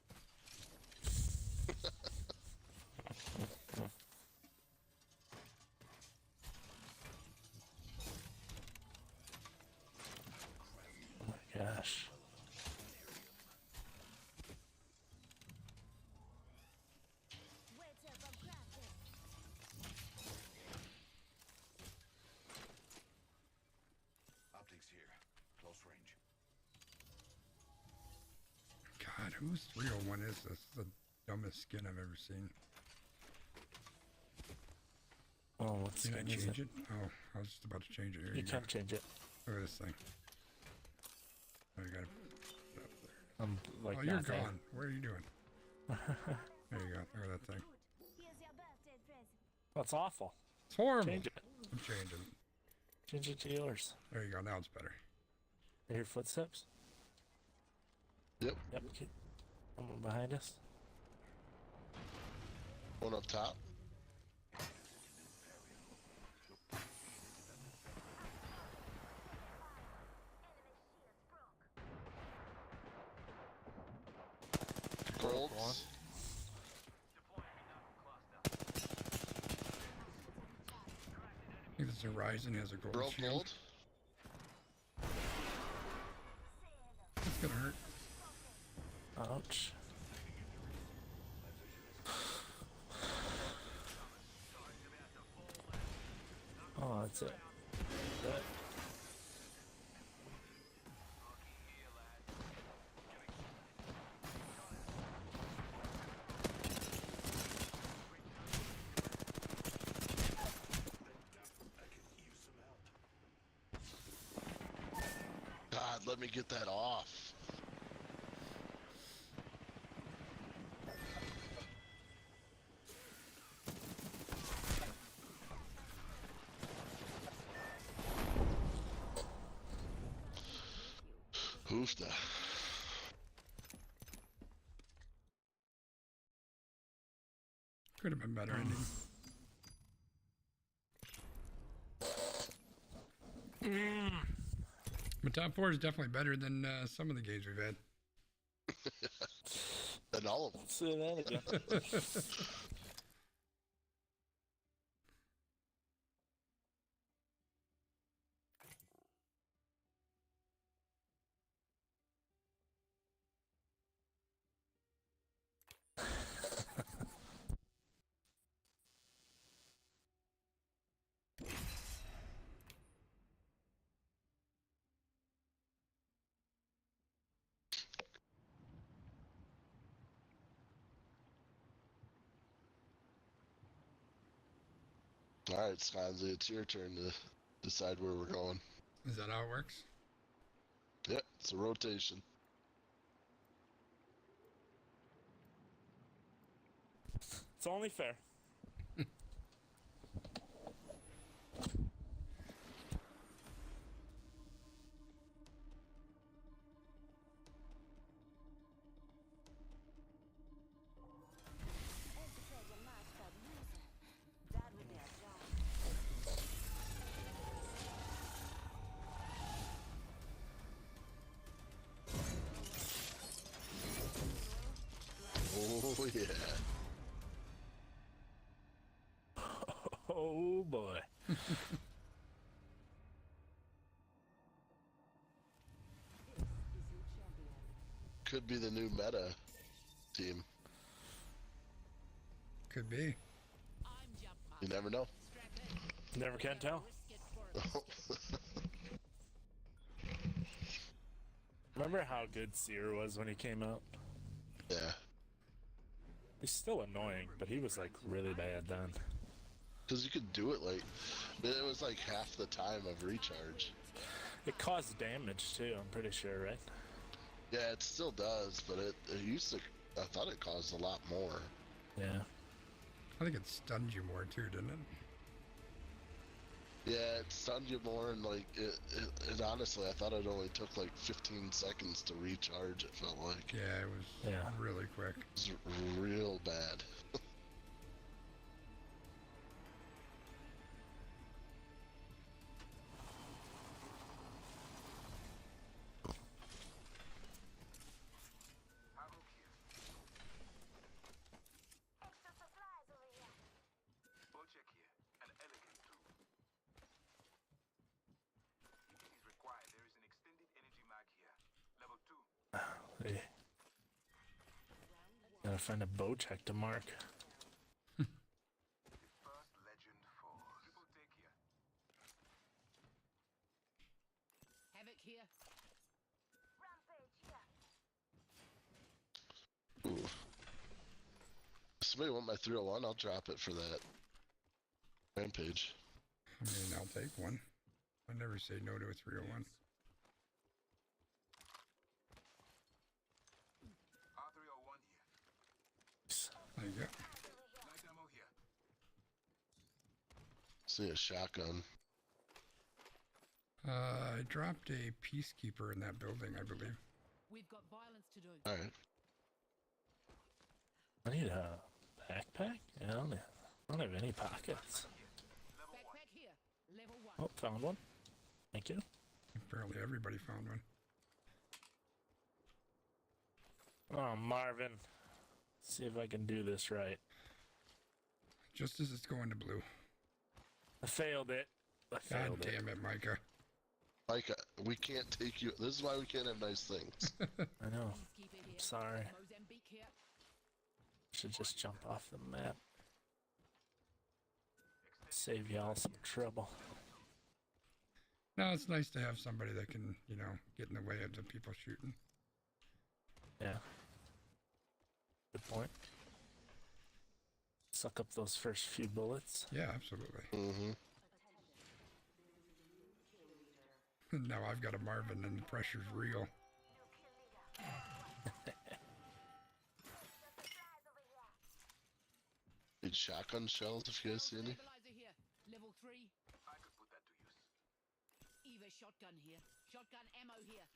Oh my gosh. Wait till I'm crafting. Optics here. Close range. God, whose 301 is this? The dumbest skin I've ever seen. Oh, what's Can I change it? Oh, I was just about to change it. Here You you go. can change it. Look at this thing. Oh, you gotta put it up there. Like Oh, you're nothing. gone. What are you doing? There you go. Look at that thing. Here's your birthday present. That's awful. It's horrible. Change it. I'm changing. Change it to yours. There you go. Now it's better. I hear footsteps. Yep. Yep. Keep someone behind us. One up top. Gold. I think this Horizon has a gold Broke shield. gold. It's gonna hurt. Ouch. Oh, that's it. Good. God, let me get that off. Hoofda. Could have been better ending. But top 4 is definitely better than some of the games we've had. And all of them. Say that again. All right, Skanzi, it's your turn to decide where we're going. Is that how it works? Yep, it's a rotation. It's only fair. Educate your master loser. That would be a job. Oh, yeah. Oh boy. could be the new meta team. Could be. You never know. Never can tell. Remember how good Seer was when he came out? Yeah. He's still annoying, but he was like really bad then. Because you could do it like, it was like half the time of recharge. It caused damage too, I'm pretty sure, right? Yeah, it still does, but it used to, I thought it caused a lot more. Yeah. I think it stunned you more too, didn't it? Yeah, it stunned you more, and like, it honestly, I thought it only took like 15 seconds to recharge, it felt like. Yeah, it was really quick. It was real bad. Extra supplies over here. Check here. An elegant tool. If it is required, there is an extended energy mag here. Level 2. Hey. Gotta find a bow check to mark. The first legend falls. Triple take here. Havoc here. Rampage here. Ooh. If somebody want my 301, I'll drop it for that. Rampage. I mean, I'll take one. I never say no to a 301. R301 here. There you go. Light ammo here. See a shotgun. I dropped a peacekeeper in that building, I believe. We've got violence to do. Alright. I need a backpack? Yeah, I don't have any pockets. Backpack here. Level 1. Oh, found one. Thank you. Apparently everybody found one. Oh, Marvin. See if I can do this right. Just as it's going to blue. I failed it. I God failed it. damn it, Micah. Micah, we can't take you. This is why we can't have nice things. I know. Peacekeeper here. Sorry. Mozambique here. Should just jump off the map. Save y'all some trouble. No, it's nice to have somebody that can, you know, get in the way of the people shooting. Yeah. Good point. Suck up those first few bullets. Yeah, absolutely. Mm-hmm. Now I've got a Marvin and the pressure's real. Need shotgun shells if you guys see any. Stabilizer here. Level 3. I could put that to use. Eva shotgun here. Shotgun ammo here.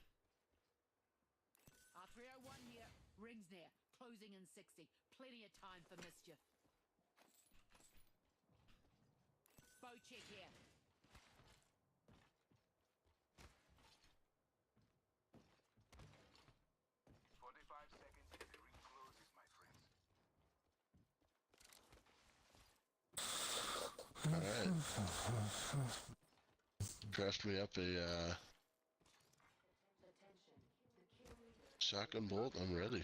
R301 here. Rings near. Closing in 60. Plenty of time for mischief. Bow check here. Alright. Craft me up a shotgun bolt. I'm ready.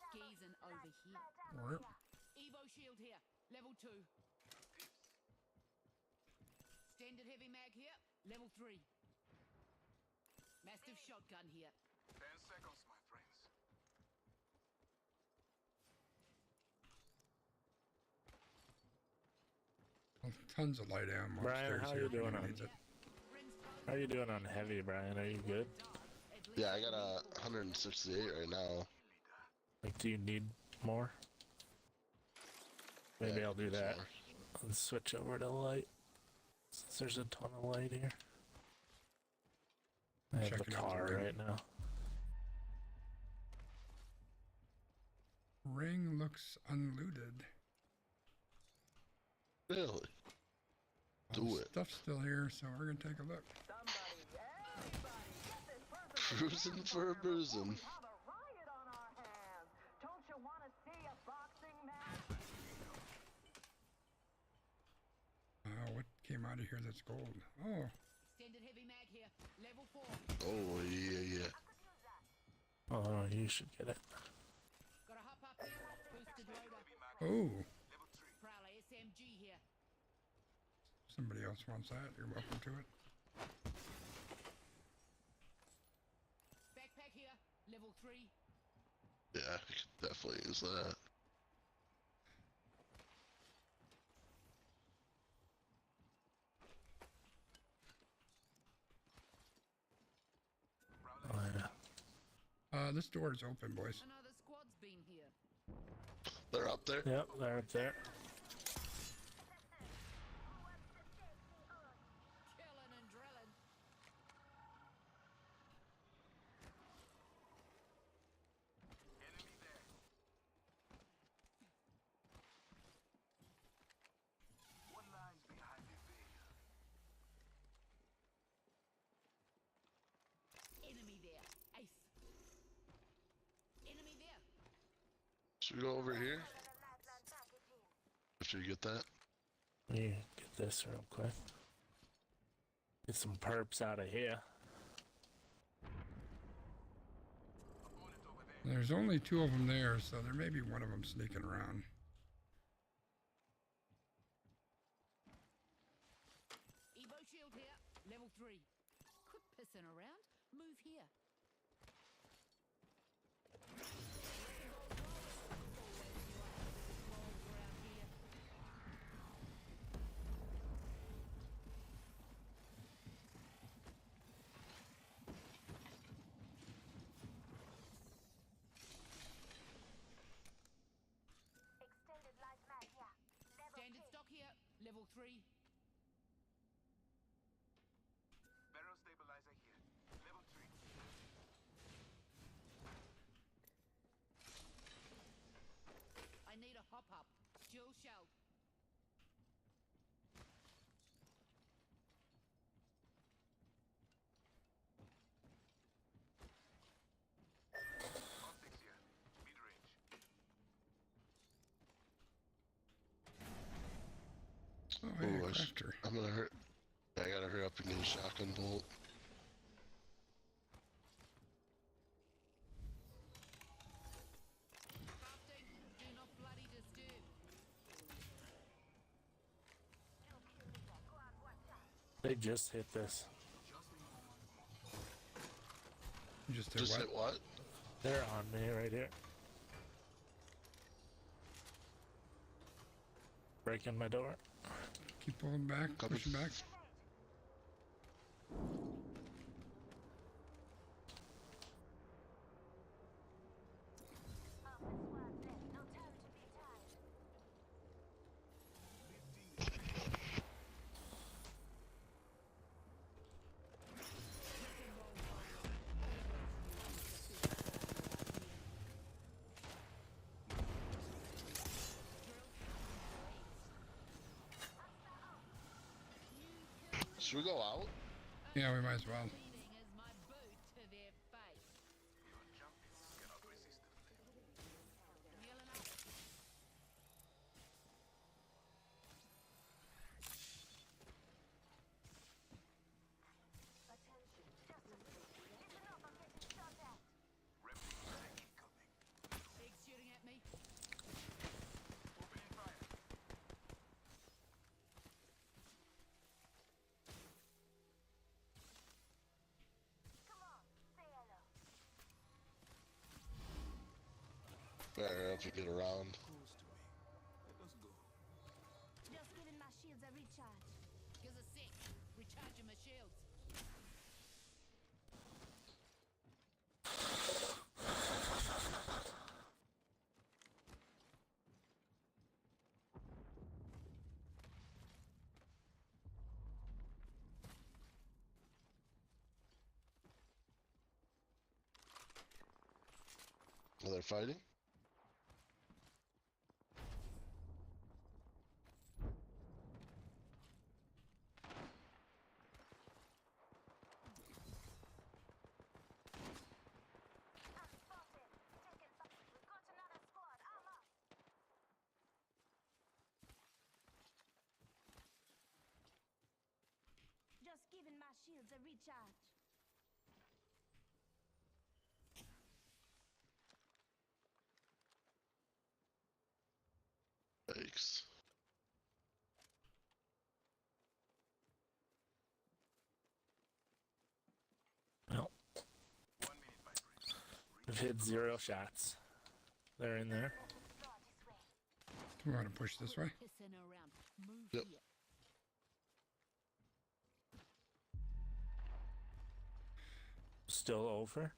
Skeezing over here. Or, Evo shield here. Level 2. Standard heavy mag here. Level 3. Massive shotgun here. 10 seconds, my friends. well, tons of light ammo Brian, upstairs how here you if anyone doing on- needs it. How you doing on heavy, Brian? Are you good? Yeah, I got a 168 right now. Like, do you need more? Maybe Yeah, I'll do there's that. more. And switch over to light. Since there's a ton of light here. I have the Checking out the car ring. right now. Ring looks unlooted. Really? All Do the it. Stuff's still here, so we're gonna take a look. Cruising for a bruising. Have a riot on our hands. Don't you want to see a boxing match? What came come out of here that's gold. Oh, Extended heavy mag here. Level 4. Oh, yeah. Oh, you should get it. Got a hop up here. Boosted loader. oh, Prowler SMG here. somebody else wants that. You're welcome to it. Backpack here. Level 3. Yeah, I could definitely use that. Oh, yeah. This door is open, boys. Another squad's been here. They're up there? Yep, they're up there. Killing and drilling. Enemy there. One line's behind the veil. Enemy there. Ace. Enemy there. Should we go over here? After you get that? Let me get this real quick. Get some perps out of here. Opponent over there. There's only 2 of them there, so there may be one of them sneaking around. Evo shield here. Level 3. Quit pissing around. Move here. Standard stock here. Level 3. Barrel stabilizer here. Level 3. I need a hop up. Dual shell. Optics here. Mid-range. Oh, hey, Ooh, crafter. I'm gonna hurt. I gotta hurry up and get a shotgun bolt. Crafting. Do not bloody disturb. They just hit this. You just did Just what? hit what? They're on me right here. Breaking my door. Keep pulling back, Copy. pushing back. Should we go out? Yeah, we might as well. Bleeding is my boot to their face. Your champions cannot resist the flame. Healing up. Replica tank incoming. Big shooting at me. Opening fire. Better help you get around. Close to me. Let us go. Just giving my shields a recharge. Gives a sec. Recharging my shields. Are they fighting? shields are recharged. Thanks. No. I've hit 0 shots. They're in there. We want to push this way. Pissing around. Move Yep. here. Still over.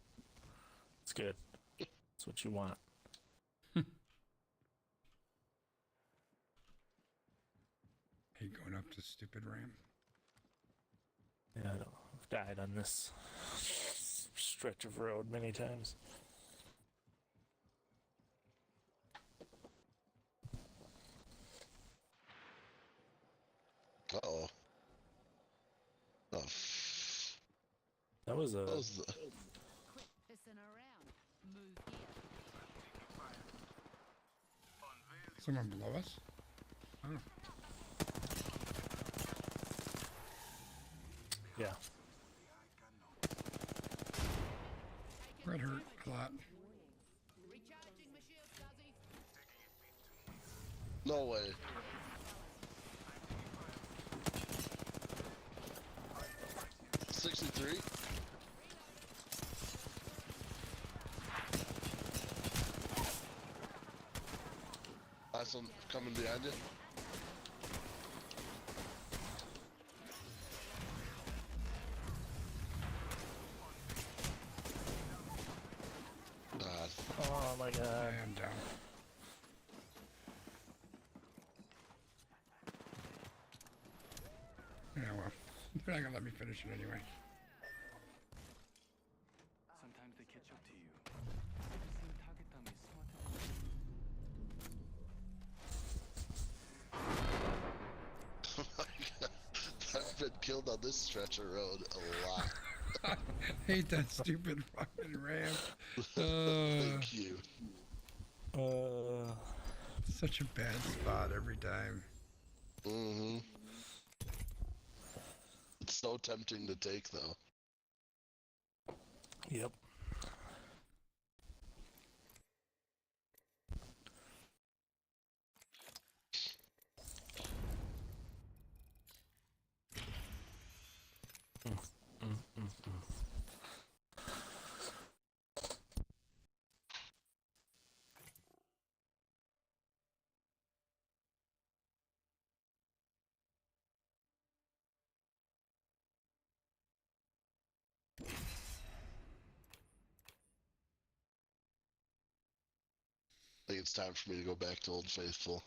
It's good. That's what you want. Hate going up this stupid ramp. Yeah, I've died on this stretch of road many times. Uh-oh. Oh, That was a. that was the... Quit pissing around. Move here. Someone below us? Oh. Yeah. That hurt a lot. Recharging my shield, Duzzy. No way. $63? Awesome. Coming behind you. God. Oh my I god. am down. Yeah, well, they're not gonna let me finish it anyway. Sometimes they catch up to you. I've been killed on this stretch of road a lot. I hate that stupid fucking ramp. Thank you. Such a bad spot every time. Mm-hmm. It's so tempting to take, though. Yep. I think it's time for me to go back to Old Faithful.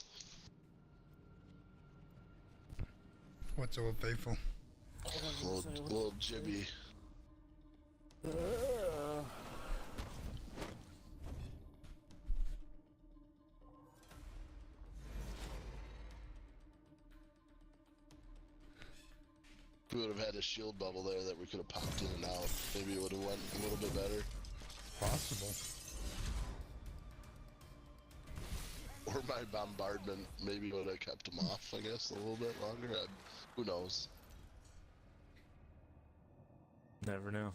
What's Old Faithful? Little Jibby. If we would have had a shield bubble there that we could have popped in and out, maybe it would have went a little bit better. Possible. Or my bombardment maybe would have kept him off, I guess, a little bit longer. Who knows? Never know.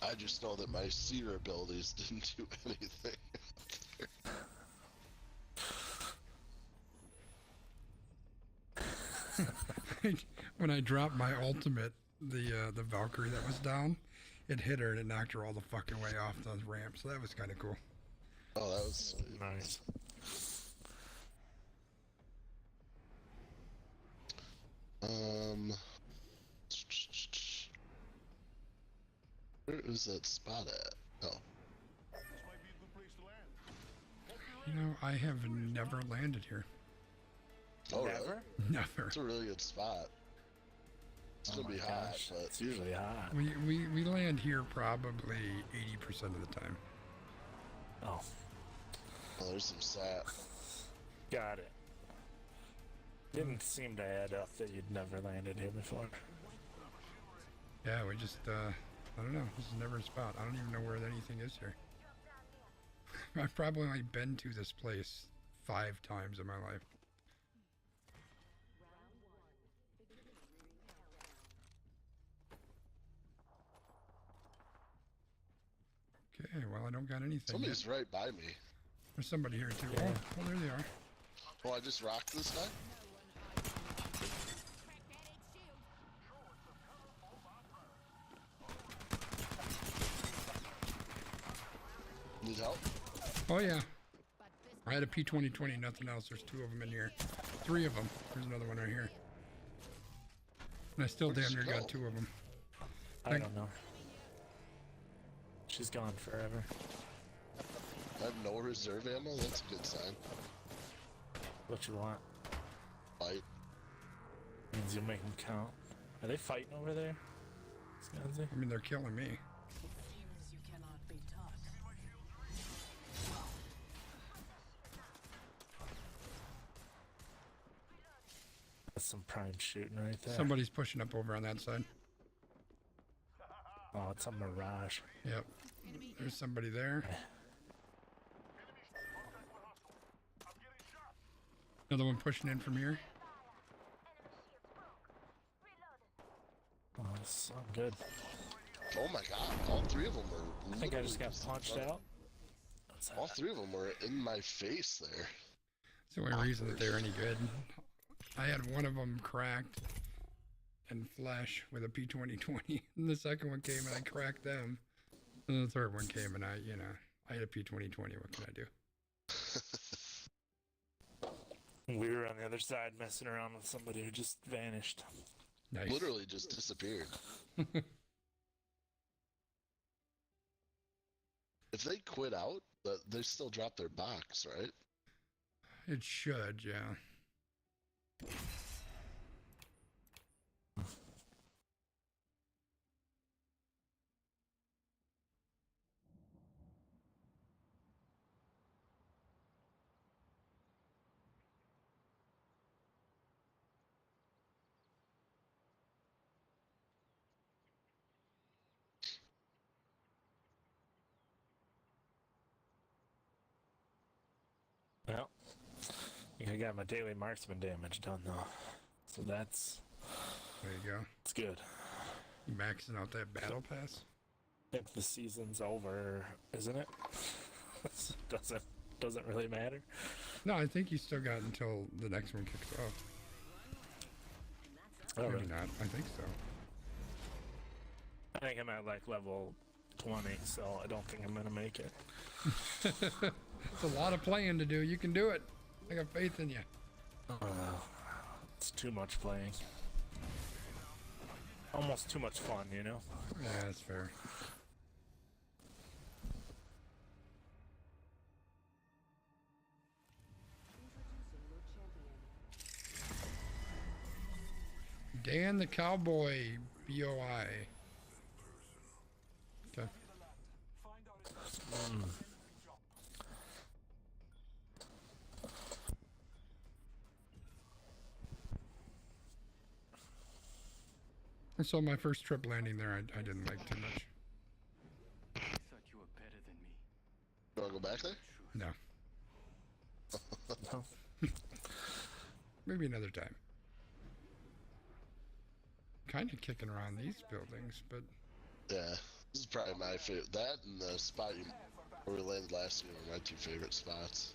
I just know that my seer abilities didn't do anything. When I dropped my ultimate, the Valkyrie that was down, it hit her and it knocked her all the fucking way off the ramp. So that was kind of cool. Oh, that was sweet. Nice. Where is that spot at? Oh. You know, I have never landed here. Oh, Never? really? Never. It's a really good spot. It's Oh gonna be my hot, gosh, but it's usually hot. We land here probably 80% of the time. Oh, oh, there's some sap. got it. Didn't seem to add up that you'd never landed here before. Yeah, we just, I don't know. This is never a spot. I don't even know where anything is here. I've probably only been to this place 5 times in my life. Okay, well, I don't got anything. Somebody's yet. right by me. There's somebody here too. Yeah. Oh, there they are. Oh, I just rocked this guy? Need help? Oh yeah. I had a P2020, nothing else. There's 2 of them in here. 3 of them. There's another one right here. And I still damn near got 2 of them. I don't know. She's gone forever. I have no reserve ammo? That's a good sign. What you want? Fight. Means you'll make them count. Are they fighting over there? Scanzi? I mean, they're killing me. Seems you cannot be taught. That's some prime shooting right there. Somebody's pushing up over on that side. Oh, it's a mirage. Yep. There's somebody there. Another one pushing in from here. Oh, that's so good. Oh my god, all 3 of them were... I think I just got punched out. All 3 of them were in my face there. It's the only reason that they're any good. I had one of them cracked and flash with a P2020. And the second one came and I cracked them. And the third one came and I had a P2020. What can I do? We were on the other side messing around with somebody who just vanished. Nice. Literally just disappeared. If they quit out, they still drop their box, right? It should, yeah. Well, I got my daily marksman damage done though, so that's There you go. it's good. You maxing out that battle pass? I think the season's over, isn't it? doesn't really matter. No, I think you still got until the next one kicks off. Oh, Maybe really? not. I think so. I think I'm at like level 20, so I don't think I'm gonna make it. It's a lot of playing to do. You can do it. I got faith in you. It's too much playing. Almost too much fun, you know? Yeah, that's fair. Dan the Cowboy, BOI. Okay. So my first trip landing there, I didn't like too much. Thought you were better than me. You wanna go back there? No. No. Maybe another time. Kind of kicking around these buildings, but Yeah, this is probably my favorite. That and the spot where we landed last year were my 2 favorite spots.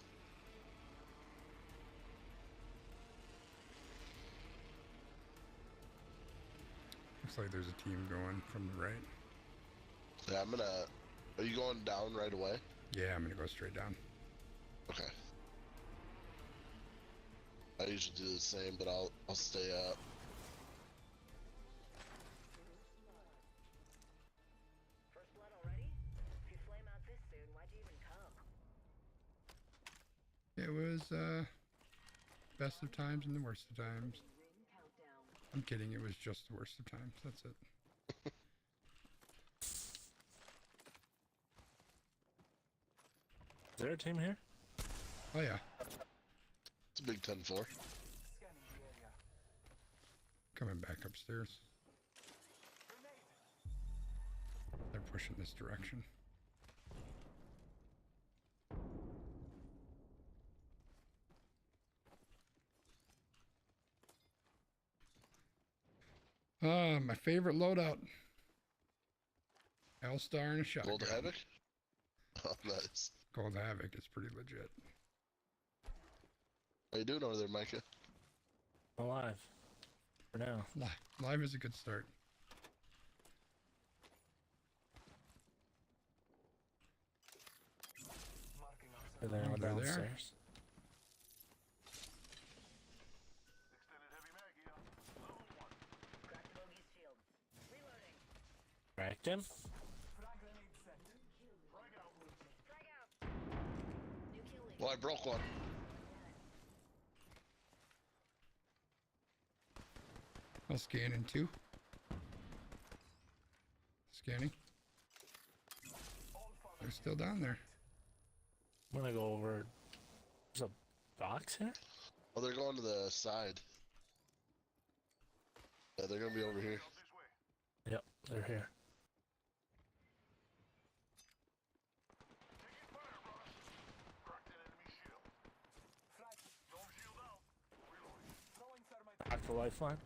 looks like there's a team going from the right. Yeah, are you going down right away? Yeah, I'm gonna go straight down. Okay. I usually do the same, but I'll stay up. First blood already? If you flame out this soon, why'd you even come? It was best of times and the worst of times. Ring countdown. I'm kidding, it was just the worst of times. That's it. Is there a team here? Oh yeah, It's a big 10-4. coming back upstairs. They're pushing this direction. My favorite loadout. L-Star and a shotgun. Gold Havoc? Oh, nice. Called Havoc. It's pretty legit. How you doing over there, Micah? Alive. For now. Live is a good start. They're there Oh, they're there. downstairs. Cracked him. Well, I broke one. I'll scan in too. Scanning. They're still down there. I'm gonna go over. There's a box here? Oh, they're going to the side. Yeah, they're gonna be over here. Yep, they're here. Back to lifeline.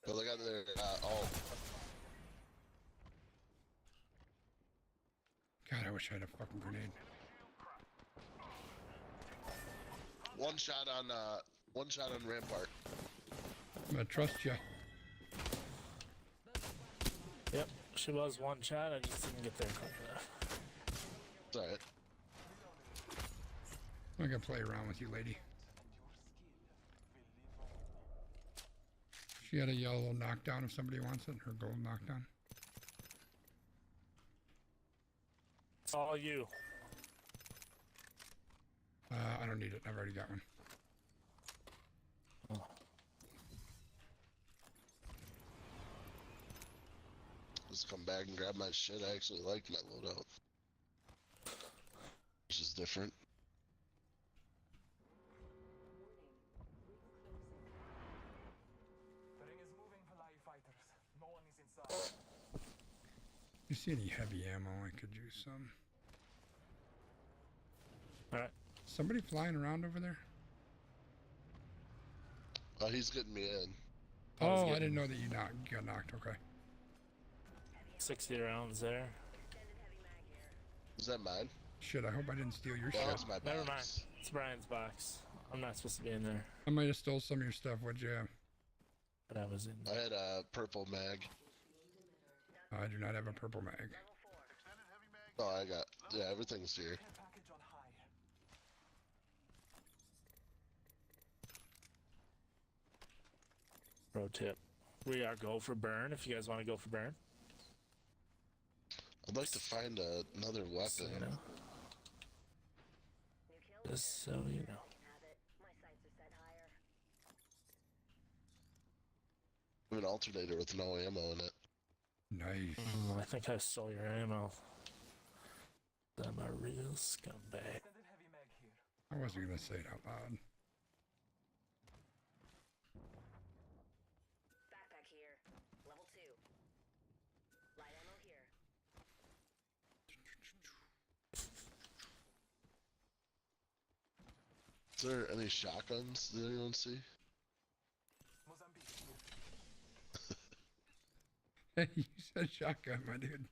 Oh, they got their all. God, I wish I had a fucking grenade. One shot on Rampart. I'm gonna trust you. Yep, she was one shot. I just didn't get there quick enough. It's alright. I'm gonna play around with you, lady. She had a yellow knockdown if somebody wants it. Her gold knockdown. It's all you. I don't need it. I've already got one. Oh. Just come back and grab my shit. I actually like my loadout. Which is different. You see any heavy ammo? I could use some. Alright. Somebody flying around over there? Oh, he's getting me in. Oh, I didn't know that you got knocked. Okay. 60 rounds there. Is that mine? Shit, I hope I didn't steal your Well, shit. that's my Never box. mind. It's Brian's box. I'm not supposed to be in there. I might have stole some of your stuff. What'd you have? But I was in. I had a purple mag. I do not have a purple mag. Oh, I got. Yeah, everything's here. Pro tip. We are go for burn if you guys want to go for burn. I'd like to find another weapon. So, you know. Just so you know. I have an alternator with no ammo in it. Nice. I think I stole your ammo. I'm a real scumbag. I wasn't gonna say it out loud. Backpack here. Level 2. Light ammo here. Is there any shotguns? Did anyone see? Hey, you said shotgun, my dude.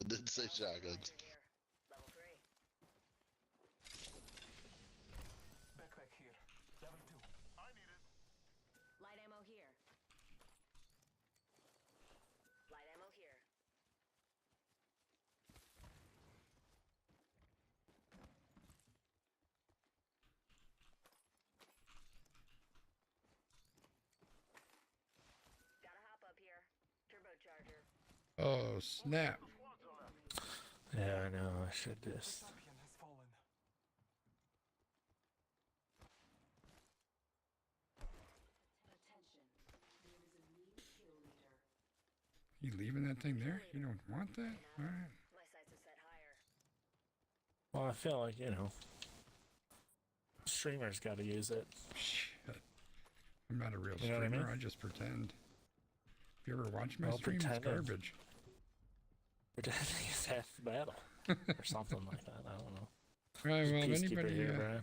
I did say shotguns. Level 3. Backpack here. Level 2. I need it. Light ammo here. Light ammo here. Gotta hop up here. Turbocharger. Oh, snap. Yeah, I know. I should just. Champion has fallen. Attention. There is a new kill leader. You leaving that thing there? You don't want that? Alright. My sights are set higher. Well, I feel like, you know. Streamers got to use it. Shit. I'm not a real You know what I streamer. mean? I just pretend. If you ever watch my Well, stream, it's pretend is- garbage. Pretending is half the battle. or something like that. I don't know. Right, well, if Peacekeeper anybody, here, Brian.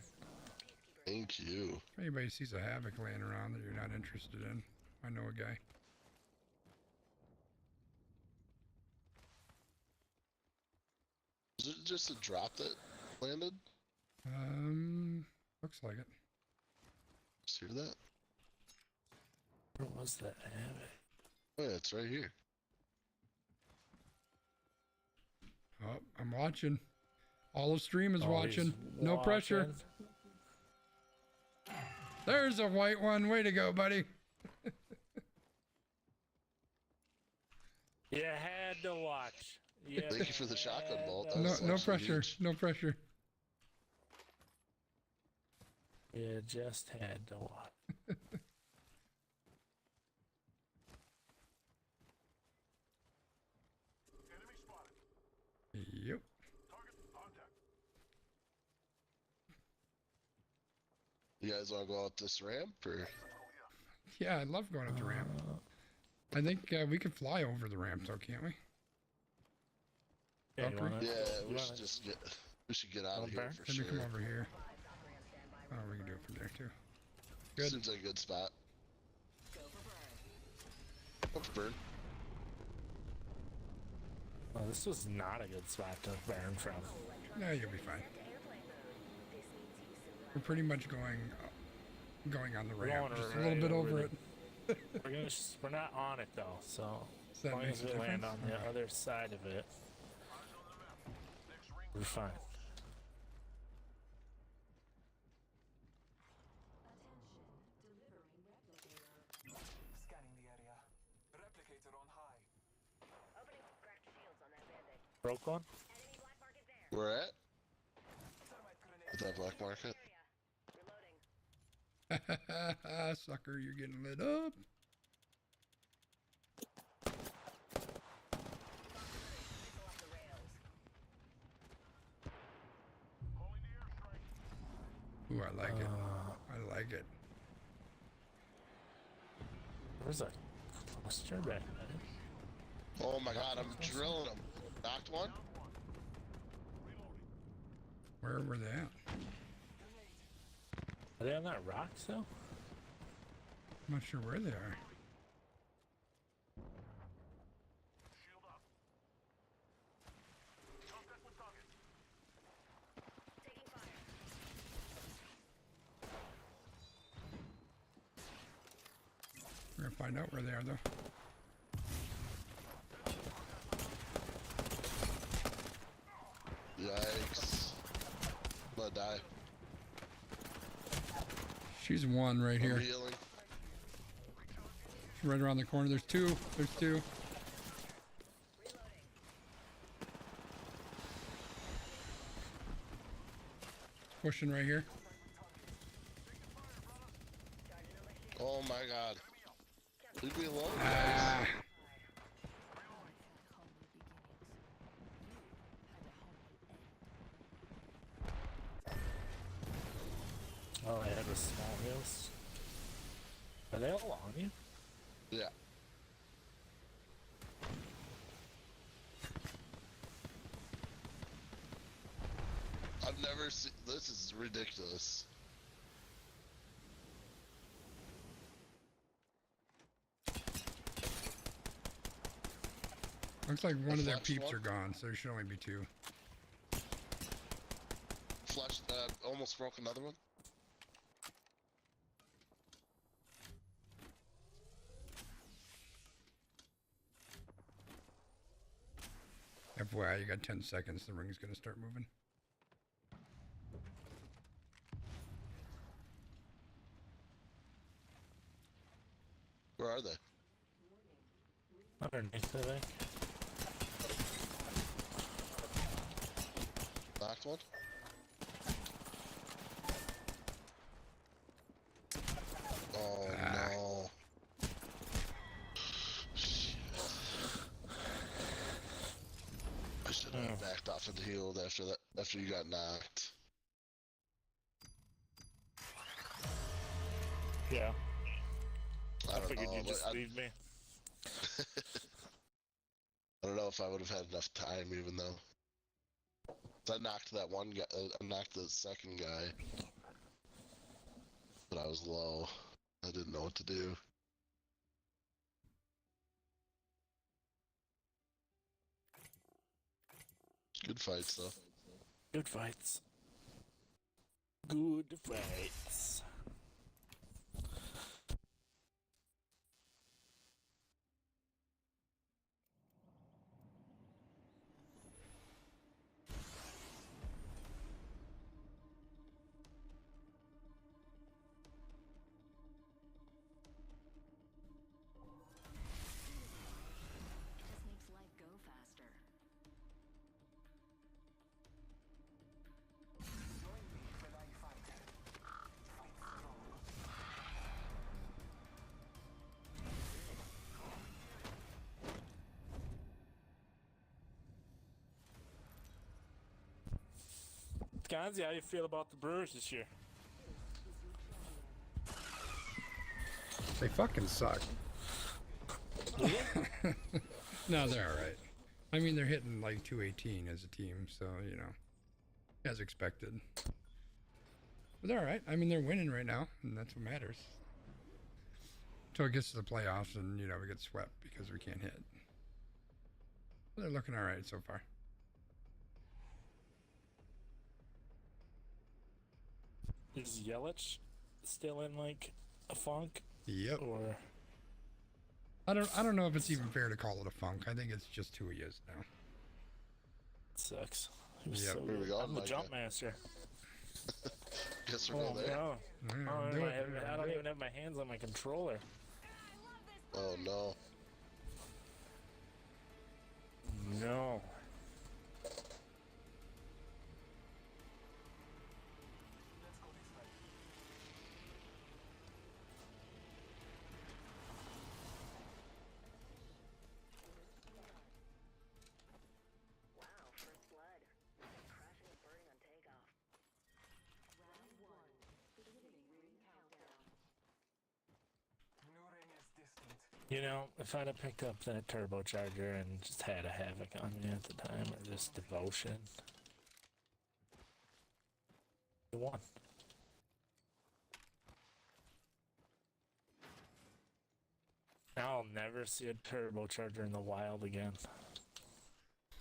Thank you. if anybody sees a havoc laying around that you're not interested in, I know a guy. Is it just a drop that landed? Looks like it. Just hear that? Where was that havoc? Oh, yeah, it's right here. Oh, I'm watching. All of stream is Oh, watching. he's No pressure. watching. There's a white one. Way to go, buddy. You had to watch. Thank you for the shotgun bolt. That No, was no actually pressure. huge. No pressure. You just had to watch. Yep. You guys want to go out this ramp, or? Yeah, I love going up the ramp. I think we can fly over the ramp, though, can't we? Yeah, you wanna, Yeah, you we wanna, should just get. We should get out of here Burn? for Let me sure. come over here. Oh, we can do it from there, too. Good. Seems like a good spot. Go for burn. Oh, this was not a good spot to burn from. No, you'll be fine. We're pretty much going on the ramp, Going just a right little bit over over the- it. We're not on it though, so Does that as long make as a we land difference? on the Okay. other side of it, we're fine. Scanning the area. Replicator on high. Broke one? Where at? At that black market? Sucker, you're getting lit up. Ooh, I like it. I like it. There's a cluster back there. Oh my god, I'm drilling them. Knocked one? Where were they at? Are they on that rock still? I'm not sure where they are. We're gonna find out where they are, though. Yikes. I'm gonna die. She's one right I'm here. healing. She's right around the corner. There's two. There's two. Pushing right here. Oh my god. Leave me alone, guys. Ah. Oh, I had the small hills. Are they all on you? Yeah. I've never seen. This is ridiculous. Looks like one of their Flash peeps one? are gone, so there should only be two. Flushed. Almost broke another one. FYI, you got 10 seconds. The ring's gonna start moving. Where are they? Underneath, I think. Knocked one? Oh no. Shit. I should have backed off and healed after that. After you got knocked. Yeah. I don't figured know. you'd just I leave me. don't know if I would have had enough time, even though. So I knocked that one guy. I knocked the second guy, but I was low. I didn't know what to do. Good fights, though. Good fights. Good fights. Just makes life go faster. Gonzi, how do you feel about the Brewers this year? They fucking suck. No, they're all right. I mean, they're hitting like 218 as a team, so, you know, as expected. But they're all right. I mean, they're winning right now, and that's what matters. Until it gets to the playoffs and, you know, we get swept because we can't hit. But they're looking all right so far. Is Yelich still in like a funk? Yep. Or I don't know if it's even fair to call it a funk. I think it's just who he is now. Sucks. He was Yep. so Here we good. go, I'm the Micah. jump master. Guess we're Oh all there. no! Do it. I don't even have my hands on my controller. Oh no. No. Wow, first blood. Crashing and burning on takeoff. Round 1. Beginning ring countdown. You know, if I'd have picked up that turbocharger and just had a havoc on me at the time, or just devotion, you won. Now I'll never see a turbocharger in the wild again.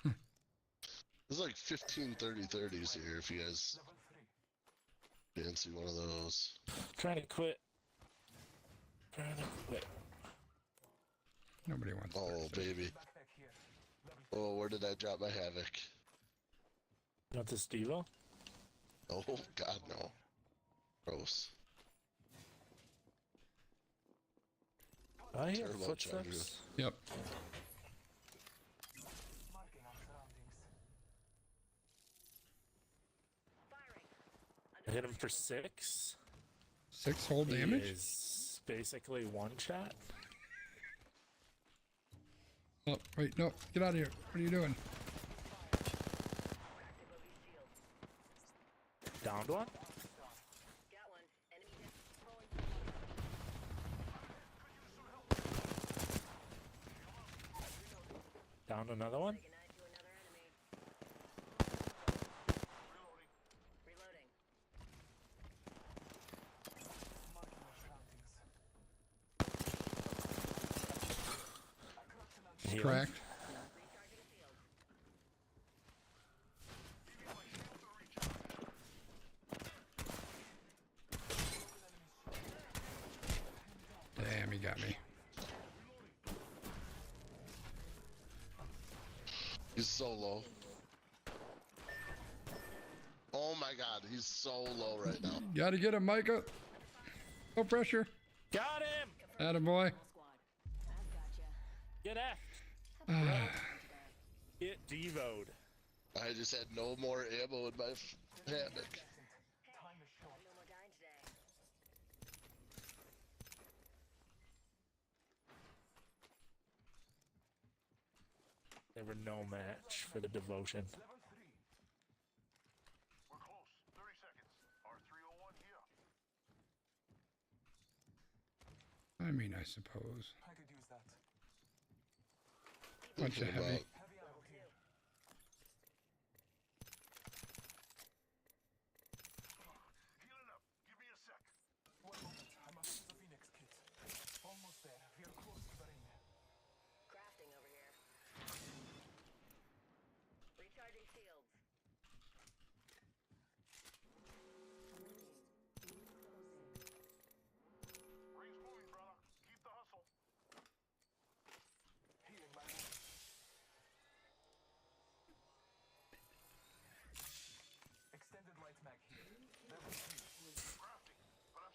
There's like 15 30-30s here if you guys fancy one of those. Trying to quit. Trying to quit. Nobody wants Oh, that. baby. Oh, where did I drop my havoc? You want this Devo? Oh, God, no. Gross. I hear Turbocharger. footsteps. Yep. I hit him for 6. 6 whole He damage? is basically one shot. Oh, wait, no. Get out of here. What are you doing? Downed one. Got one. Enemy hit. Downed another one. Taking knife to another enemy. Reloading. Heal. Cracked. Recharging a field. Damn, he got me. He's so low. Oh my God, he's so low right now. Gotta get him, Micah. No pressure. Got him. Attaboy. Squad. I've gotcha. Get F. Get devoed. I just had no more ammo in my hammock. No more dying today. They were no match for the devotion. We're close. 30 seconds. R301 here. I mean, I suppose. I could use that. Bunch of Thinking heavy. about Heavy ammo here.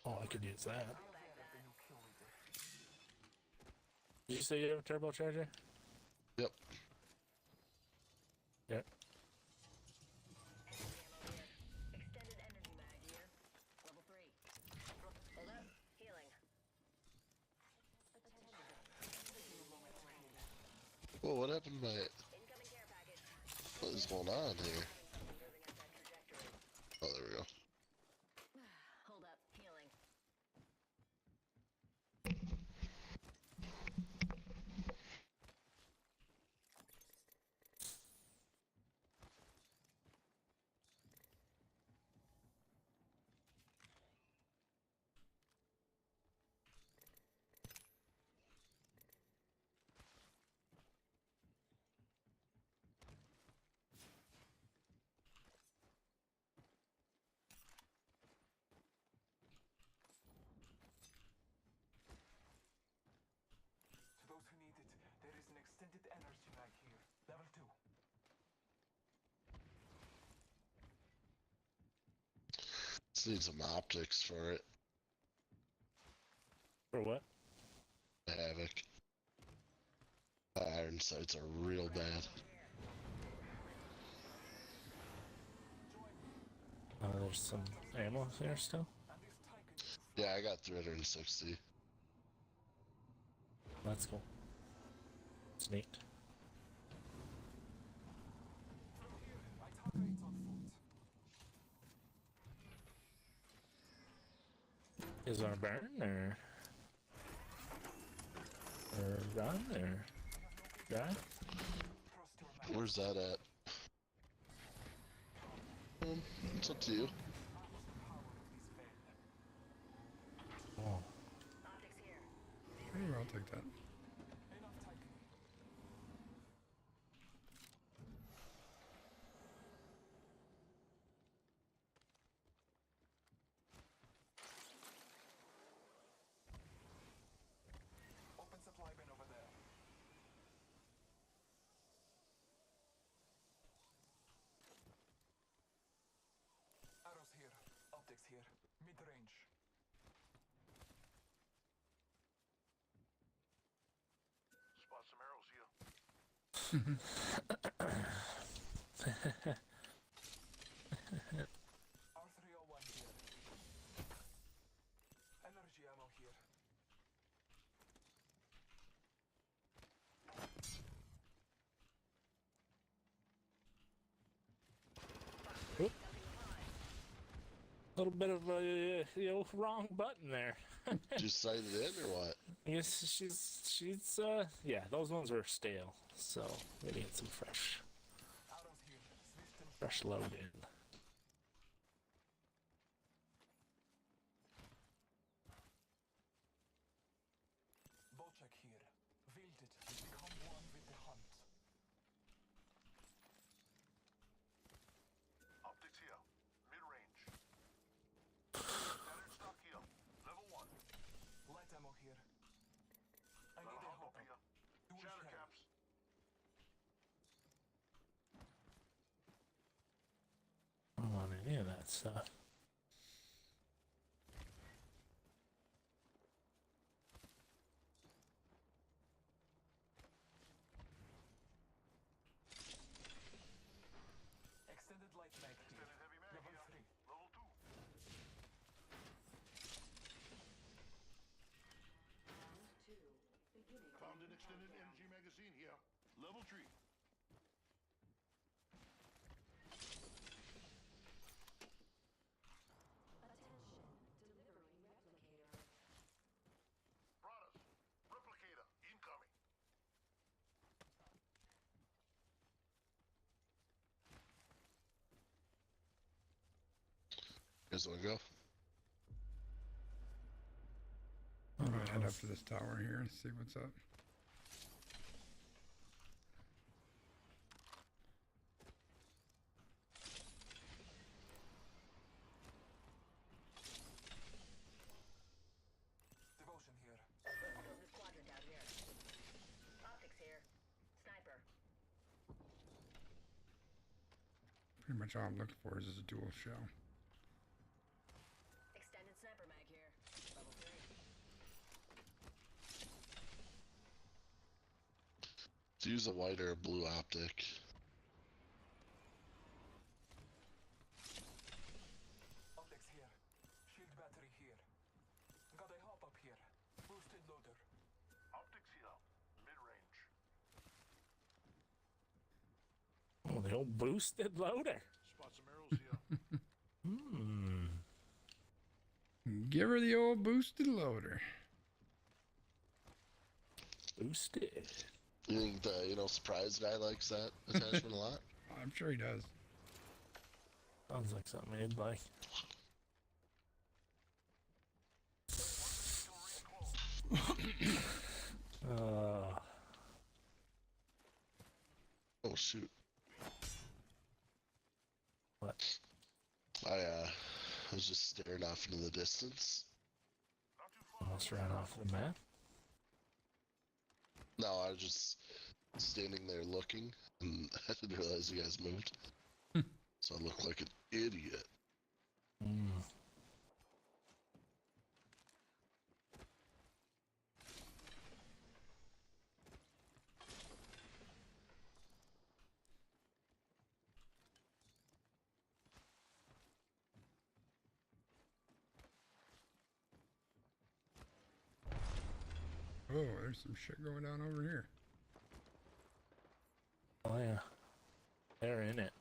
Oh, I could use that. Did you say you have a turbocharger? Yep. Yep. Extended energy mag here. Level 3. Hold up. Healing. Whoa, what happened to my... Incoming care package. What is going on here? Moving at that trajectory. Oh, there we go. Hold up. Healing. To those who need it, there is an extended energy mag here. Level 2. Just need some optics for it. For what? Havoc. Iron sights are real bad. There's some ammo there still. Yeah, I got 360. That's cool. It's neat. Is on a burn or run or drive? Where's that at? It's up to you. Oh. Optics here. Maybe I'll take that. Open supply bin over there. Arrows here. Optics here. Mid-range. Spot some arrows here. R301 here. Energy ammo here. Little bit of a wrong button there. Just sighted in or what? Yes, she's yeah, those ones were stale, so we need some fresh load in. Bocheck here. Wield it. Become one with the hunt. Optics here. Mid-range. Standard stock here. Level 1. Light ammo here. I need a hop here. Shatter caps. I don't want any of that stuff. Extended light mag here. Heavy mag level 3. Level 2. Round 2. Beginning. Found an extended energy magazine here. Level 3. Attention. Delivering replicator. Brothers. Replicator. Incoming. You guys wanna go? I'm gonna head up to this tower here and see what's up. Devotion here. Kills the squadron down here. Optics here. Sniper. Pretty much all I'm looking for is a dual shell. Extended sniper mag here. To use a white or a blue optic. Optics here. Shield battery here. Got a hop up here. Boosted loader. Optics here. Mid-range. Oh, the old boosted loader. Spot some arrows here. Give her the old boosted loader. Boosted. You think the, surprise guy likes that attachment a lot? I'm sure he does. Sounds like something he'd like. Oh, shoot. What? I was just staring off into the distance. Almost ran off the map. No, I was just standing there looking, and I didn't realize you guys moved. So I look like an idiot. Oh, there's some shit going on over here. Oh yeah. They're in it.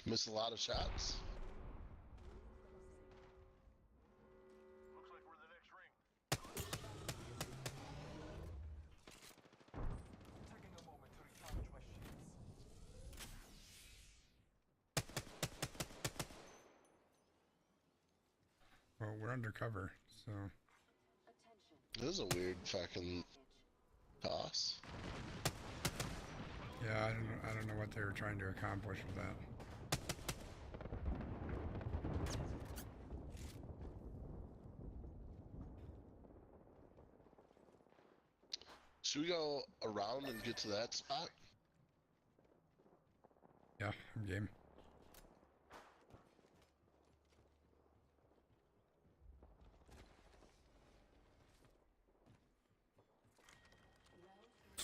Missed a lot of shots. Looks like we're in the next ring. Taking a moment to recharge my shields. Well, we're undercover, so This is a weird fucking toss. yeah, I don't know what they were trying to accomplish with that. Should we go around and get to that spot? Yeah, I'm game.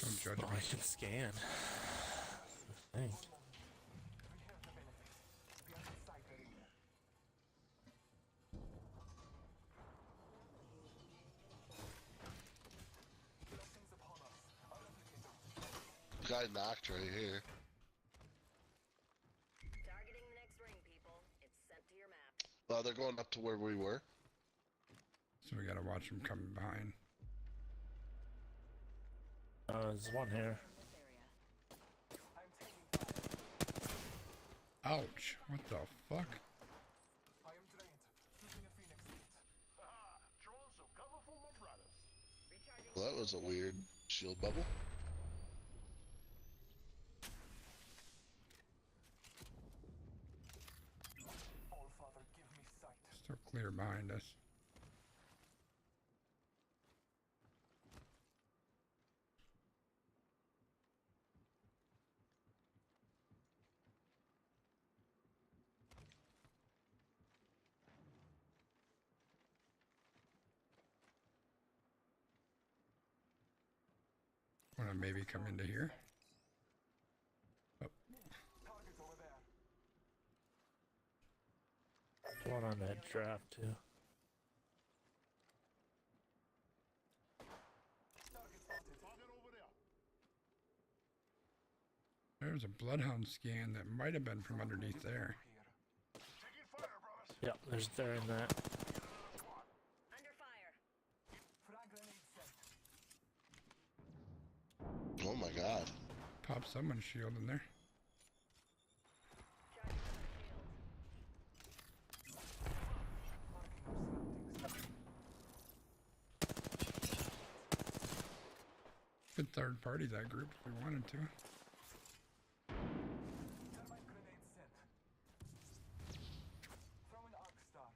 Don't judge Oh, me. I can scan. I think. We have the benefits. Behind the sight area. Blessings upon us. Our replicator. Guy knocked right here. Targeting the next ring, people. It's sent to your map. Well, they're going up to where we were. So we gotta watch them coming behind. There's one here. In this area. I'm taking fire. Ouch! What the fuck? I am drained. Shooting a phoenix hit. Throwing some cover for my brothers. Recharging. Well, that was a weird shield bubble. All Father, give me sight. Still clear behind us. Wanna maybe come into here? Oh, Target over there. One on that draft too. Target spotted. Target over there. there's a bloodhound scan that might have been from underneath there. Taking fire, brothers. Yep, they're in that. Under fire. Frag grenade set. Oh my god. Pop someone's shield in there. Charging shield. Marking our surroundings. Could third party that group if we wanted to. Thermite grenade set. Throwing arc star.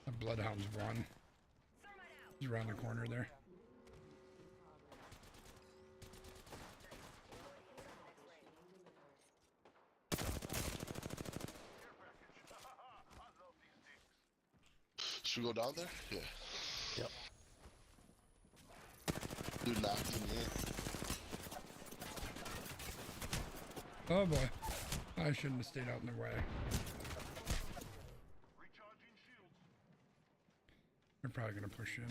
The bloodhound's one. Thermite out. He's around the corner there. Should we go down there? Yeah. Yep. Dude knocked in me. Oh boy. I shouldn't have stayed out in the way. They're probably gonna push in.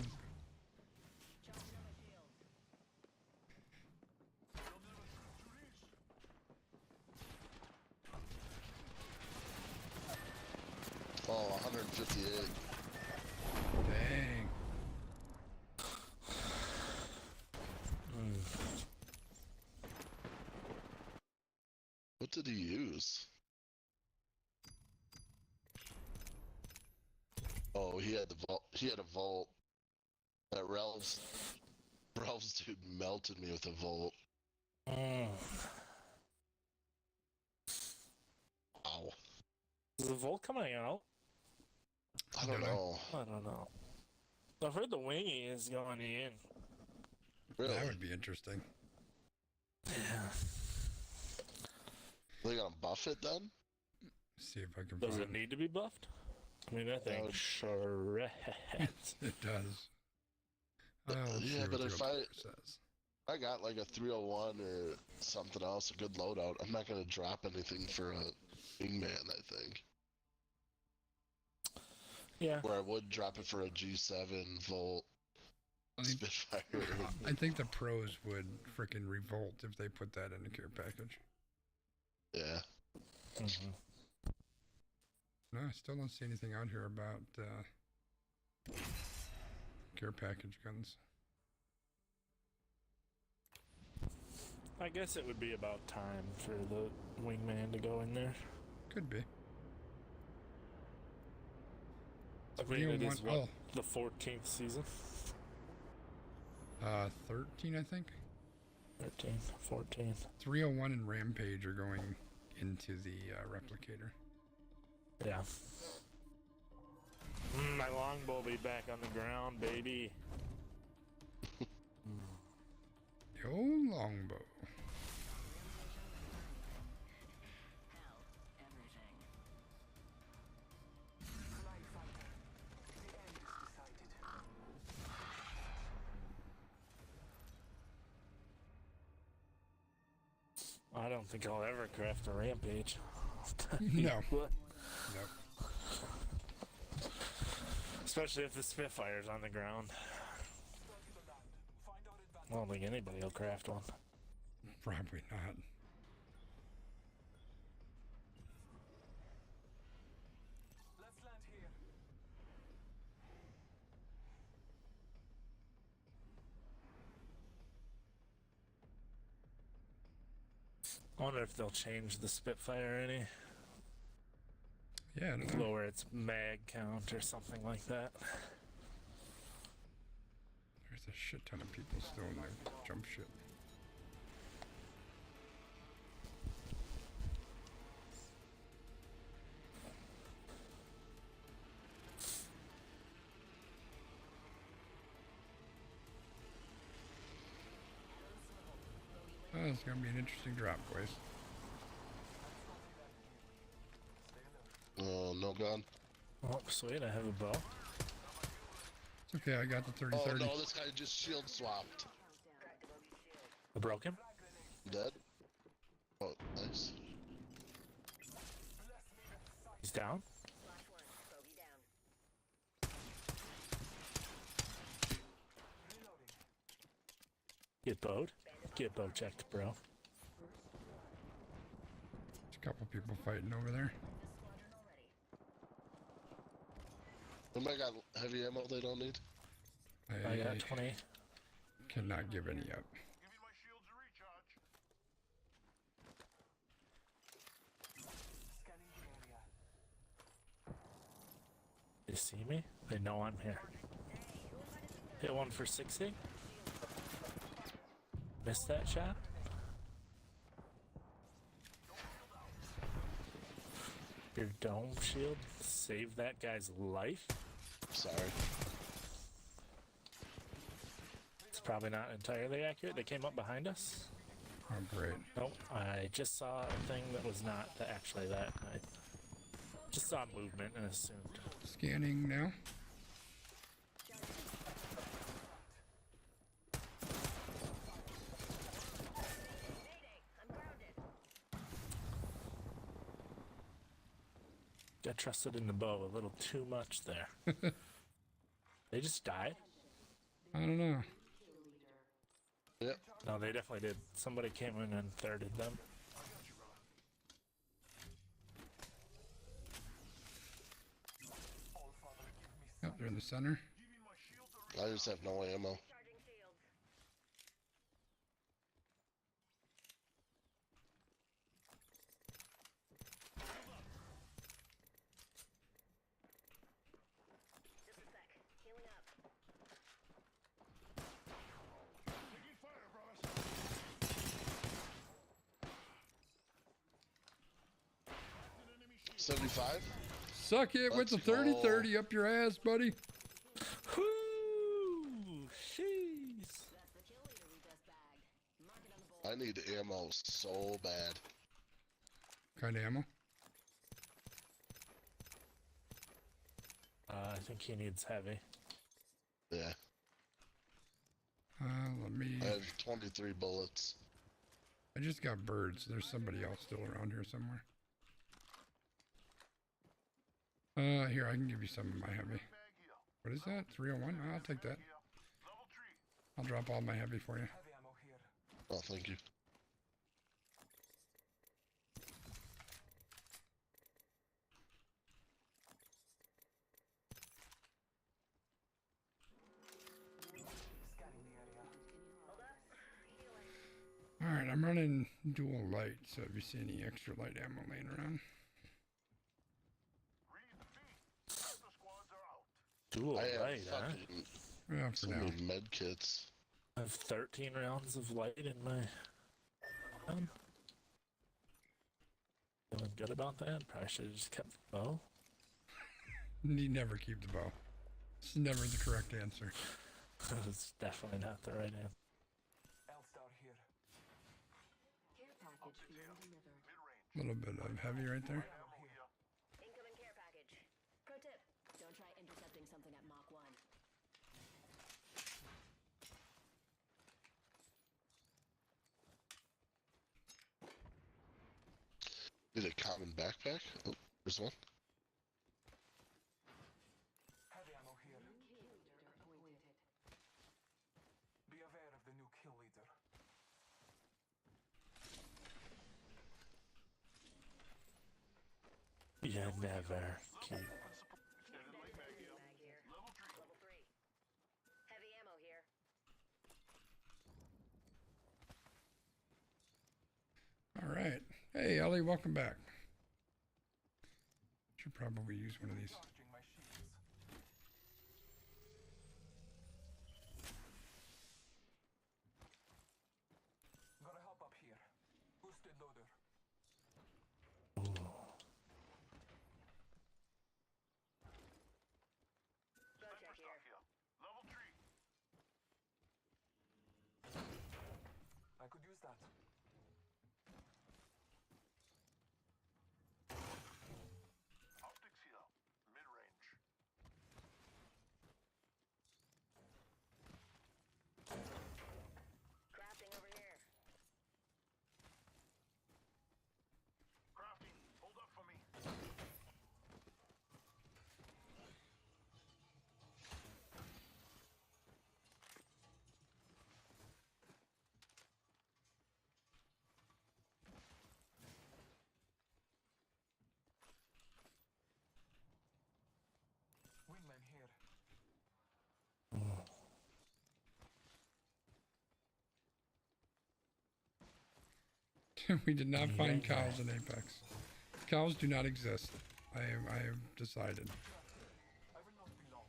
Oh, 158. Dang. What did he use? Oh, he had the vault. He had a vault. That Ralph's dude melted me with a vault. Wow. Is the Volt coming out? I don't know. I don't know. I've heard the wingy is going in. Really? That would be interesting. Yeah. Are they gonna buff it then? See if I can Does find it need to be buffed? I mean, that thing shreds. It does. Yeah, but if I got like a 301 or something else, a good loadout, I'm not gonna drop anything for a wingman, I think. Yeah. Where I would drop it for a G7 Volt Spitfire. I think the pros would freaking revolt if they put that in the care package. Yeah. Mm-hmm. No, I still don't see anything out here about care package guns. I guess it would be about time for the wingman to go in there. Could be. I mean, it is what, the 14th season? 13, I think. 13, 14. 301 and Rampage are going into the replicator. Yeah. My longbow will be back on the ground, baby. The old longbow. I don't think I'll ever craft a Rampage. No. What? Nope. Especially if the Spitfire's on the ground. I don't think anybody will craft one. Probably not. Let's land here. I wonder if they'll change the Spitfire any. Yeah, I don't know. Lower its mag count or something like that. There's a shit ton of people still in their jump ship. Oh, it's gonna be an interesting drop, boys. Oh, no gun. Oh, sweet, I have a bow. It's okay, I got the 30-30. Oh no, this guy just shield swapped. I broke him? Dead? Oh, nice. He's down? Get bowed? Get bow checked, bro. There's a couple people fighting over there. Anybody got heavy ammo they don't need? I got 20. Cannot give any up. They see me? They know I'm here. Hit one for 60. Missed that shot. Your dome shield saved that guy's life. Sorry. It's probably not entirely accurate. They came up behind us. Oh, great. Nope. I just saw a thing that was not actually that. I just saw movement and assumed. Scanning now. I trusted in the bow a little too much there. They just died? I don't know. Yep. No, they definitely did. Somebody came in and thirded them. Yep, they're in the center. I just have no ammo. $75. Suck it with the Let's go. 30-30 up your ass, buddy. Whoo! Jeez. I need ammo so bad. Kind of ammo? I think he needs heavy. Yeah. Let me... I have 23 bullets. I just got birds. There's somebody else still around here somewhere. Here, I can give you some of my heavy. What is that? 301? Oh, I'll take that. I'll drop all my heavy for you. Oh, thank you. Alright, I'm running dual light, so if you see any extra light ammo laying around. Dual I have light, huh? fucking Yeah, for so now. many med kits. I have 13 rounds of light in my gun. Feeling good about that? Probably should have just kept the bow. You never keep the bow. It's never the correct answer. It's definitely not the right answer. Care package being delivered. A little bit of heavy right there. Incoming care package. Pro tip: don't try intercepting something at Mach 1. Need a common backpack? Oh, there's one. Heavy ammo here. Kill leader appointed. Be aware of the new kill leader. You never keep. Mag here. Level 3. Heavy ammo here. Alright. Hey, Ellie, welcome back. Should probably use one of these. Charging my shields. Gotta help up here. Boosted loader. Go check here. I could use that. Optics here. Mid-range. Crafting over here. Crafting. Hold up for me. Wingman here. We did not find cows in Apex. Cows do not exist. I have decided. I will not be long.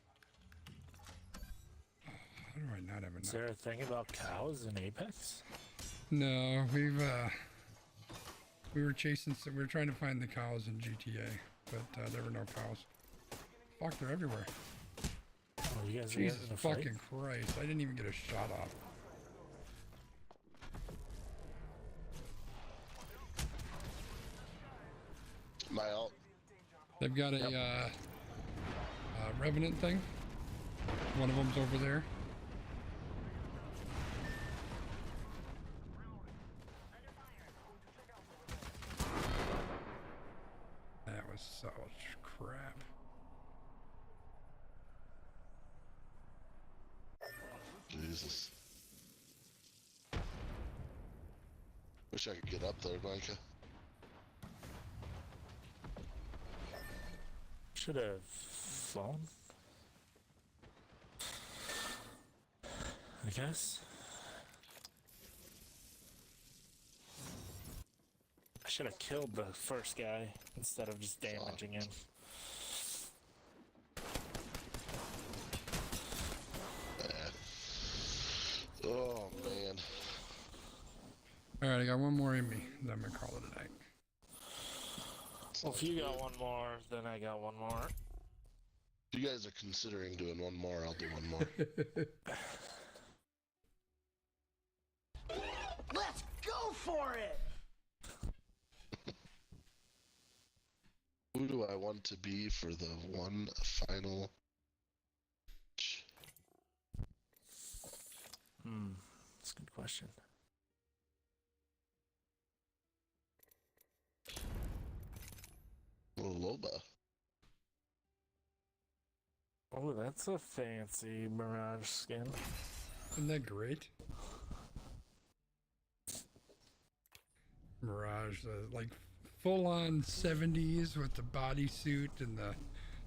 How do I not have Is enough? there a thing about cows in Apex? No, we were chasing some, we were trying to find the cows in GTA, but there were no cows. Fuck, they're everywhere. Oh, you guys are Jesus getting in a fight? fucking Christ, I didn't even get a shot off. My ult. They've got a Revenant thing. One of them's over there. That was such Jesus. Wish I could get up there, Micah. Should have flown. I guess. I should have killed the first guy instead of just damaging him. Oh, man. Alright, I got one more in me. Then I'm gonna call it a night. Well, if you got one more, then I got one more. If you guys are considering doing one more, I'll do one more. Let's go for it! Who do I want to be for the one final? That's a good question. Loba. Oh, that's a fancy Mirage skin. Isn't that great? Mirage, like full-on 70s with the bodysuit and the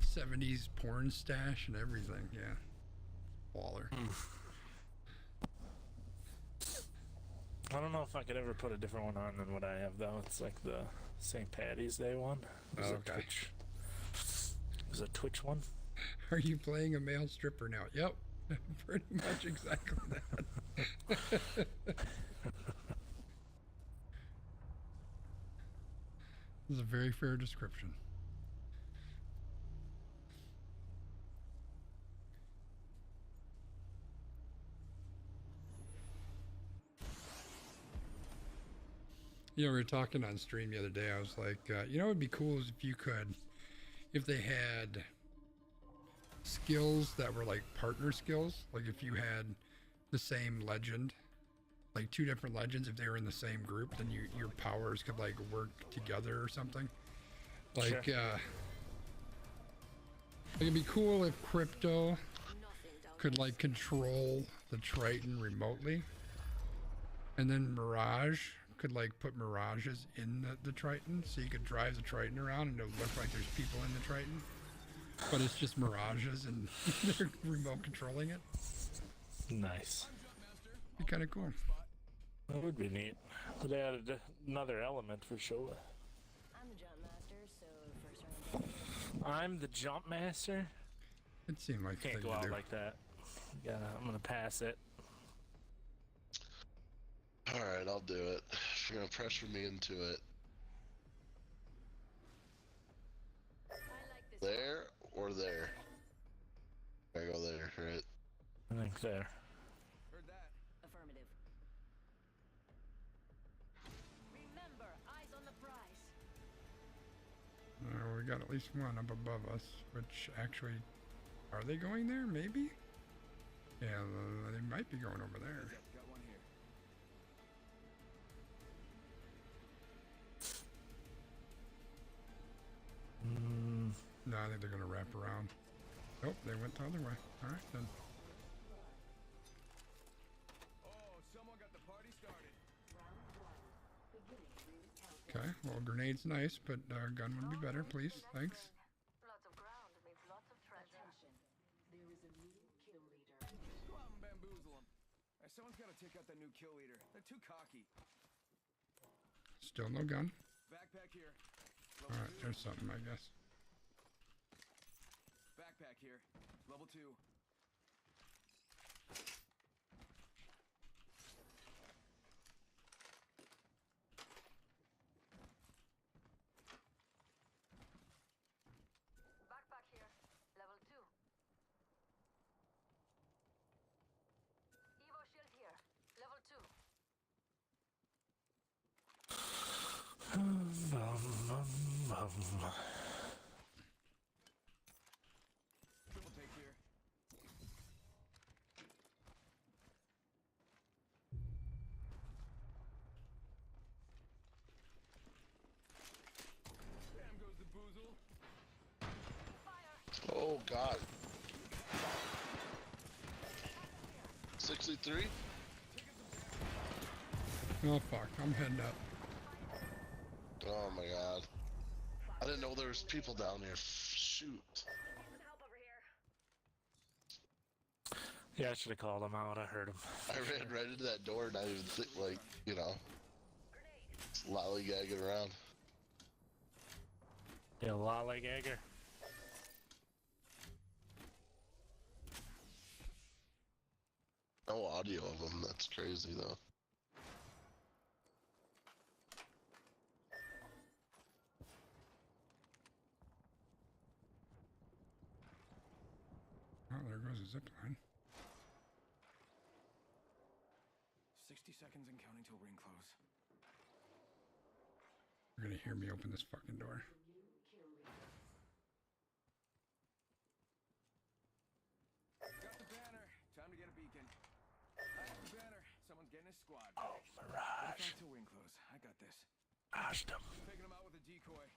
70s porn stash and everything. Yeah, baller. I don't know if I could ever put a different one on than what I have, though. It's like the St. Patty's Day one. It was a Twitch. It was a Twitch one. Are you playing a male stripper now? Yep, pretty much exactly that. This is a very fair description. You know, we were talking on stream the other day. I was like, you know, it'd be cool is if you could, if they had skills that were like partner skills, like if you had the same legend, like two different legends, if they were in the same group, then your powers could like work together or something. Like, sure. Like it'd be cool if Crypto could like control the Triton remotely, and then Mirage could like put mirages in the Triton, so you could drive the Triton around and it'll look like there's people in the Triton, but it's just mirages and they're remote controlling it. Nice. Be kind of cool. That would be neat. Would add another element for sure. I'm the jump master, so first round. I'm the jump master. It seemed like Can't go out like that. Yeah, I'm gonna pass it. Alright, I'll do it. If you're gonna pressure me into it. There or there? I go there, right? I think there. Heard that. Affirmative. Remember, eyes on the prize. We got at least one up above us, which actually, are they going there? Maybe? Yeah, they might be going over there. Got one here. No, I think they're gonna wrap around. Nope, they went the other way. All right then. Oh, someone got the party started. Okay, well, grenade's nice, but gun would be better, please. Thanks. Lots of ground means lots of treasure. Attention. There is a new kill leader. Go out and bamboozle them. Someone's got to take out that new kill leader. They're too cocky. Still no gun. Backpack here. All right, there's something, I guess. Backpack here. Level 2. Backpack here. Level 2. Evo shield here. Level 2. Triple take here. Bam goes the boozle. Oh god. 63? Oh fuck, I'm heading up. Oh my god. I didn't know there was people down here. Shoot. Yeah, I should have called him out. I heard him. I ran right into that door and I didn't even think, like, you know, just lollygagging around. Yeah, lollygagger. No audio of them. That's crazy, though. Oh, there goes the zip line. 60 seconds and counting till ring close. You're gonna hear me open this fucking door. Got the banner. Time to get a beacon. I have the banner. Someone's getting his squad. Oh, Mirage. Till ring close. I got this. Ashed him. Taking him out with a decoy.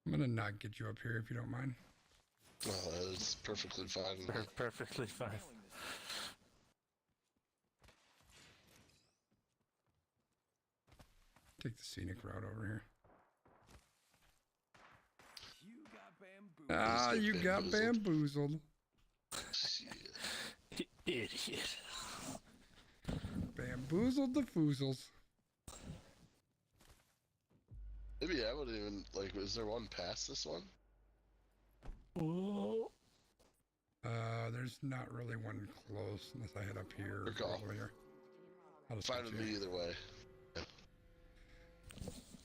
I'm gonna not get you up here if you don't mind. Oh, that's perfectly fine. Perfectly fine. Take the scenic route over here. You got bamboo. Ah, you got bamboozled. Idiot. Bamboozled the foozles. Maybe I wouldn't even, like, is there one past this one? Whoa. There's not really one close unless I head up here or Good call. over here. I'll just Fine get with you. me either way.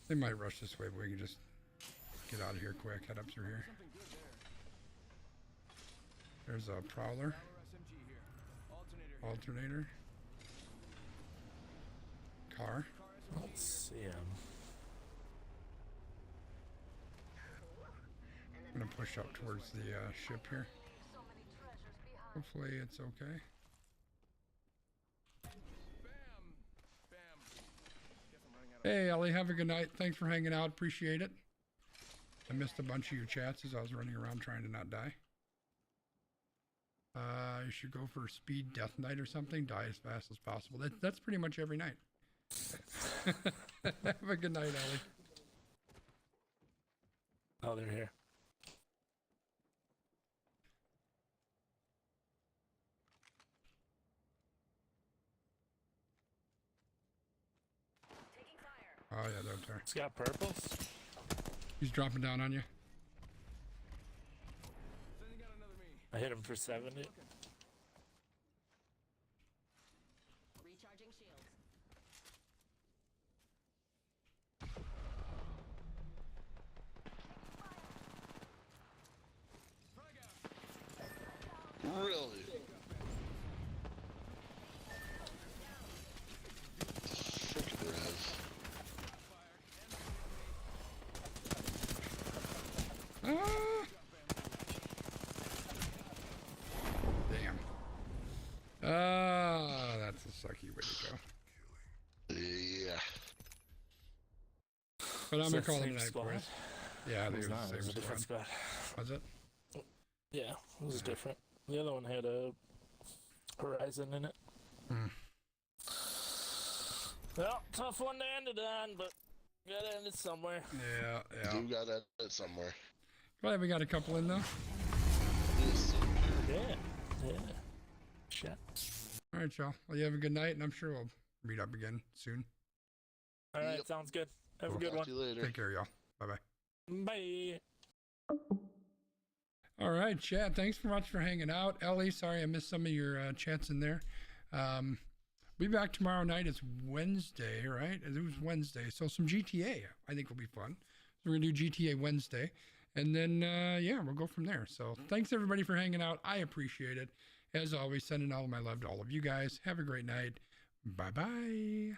They might rush this way, but we can just get out of here quick, head up through here. There's a prowler. Alternator. Car. Let's see him. I'm gonna push up towards the ship here. Hopefully it's okay. Hey Ellie, have a good night. Thanks for hanging out. Appreciate it. I missed a bunch of your chats as I was running around trying to not die. You should go for speed death night or something. Die as fast as possible. That's pretty much every night. Have a good night, Ellie. Oh, they're here. Oh yeah, they're up there. He's got purples. He's dropping down on you. I hit him for 70. Recharging shields. Really? Frickin' Rev. Ah! Damn. Ah, that's a sucky way to go. Yeah. But I'm Is gonna that call it a same night, squad? boys. Yeah, I think It's it not. was It the was a same different squad. squad. Was it? Yeah, it was different. The other one had a horizon in it. Hmm. Well, tough one to end it on, but gotta end it somewhere. Yeah, yeah. You got it somewhere. Glad we got a couple in though. Yeah, yeah. Shit. All right, y'all. Well, you have a good night, and I'm sure we'll meet up again soon. All right, Yep. sounds good. Have a good Talk one. to you later. Take care, y'all. Bye-bye. Bye. All right, chat. Thanks so much for hanging out. Ellie, sorry I missed some of your chats in there. Be back tomorrow night. It's Wednesday, right? It was Wednesday. So some GTA, I think, will be fun. So we're going to do GTA Wednesday. And then, yeah, we'll go from there. So thanks, everybody, for hanging out. I appreciate it. As always, sending all of my love to all of you guys. Have a great night. Bye-bye.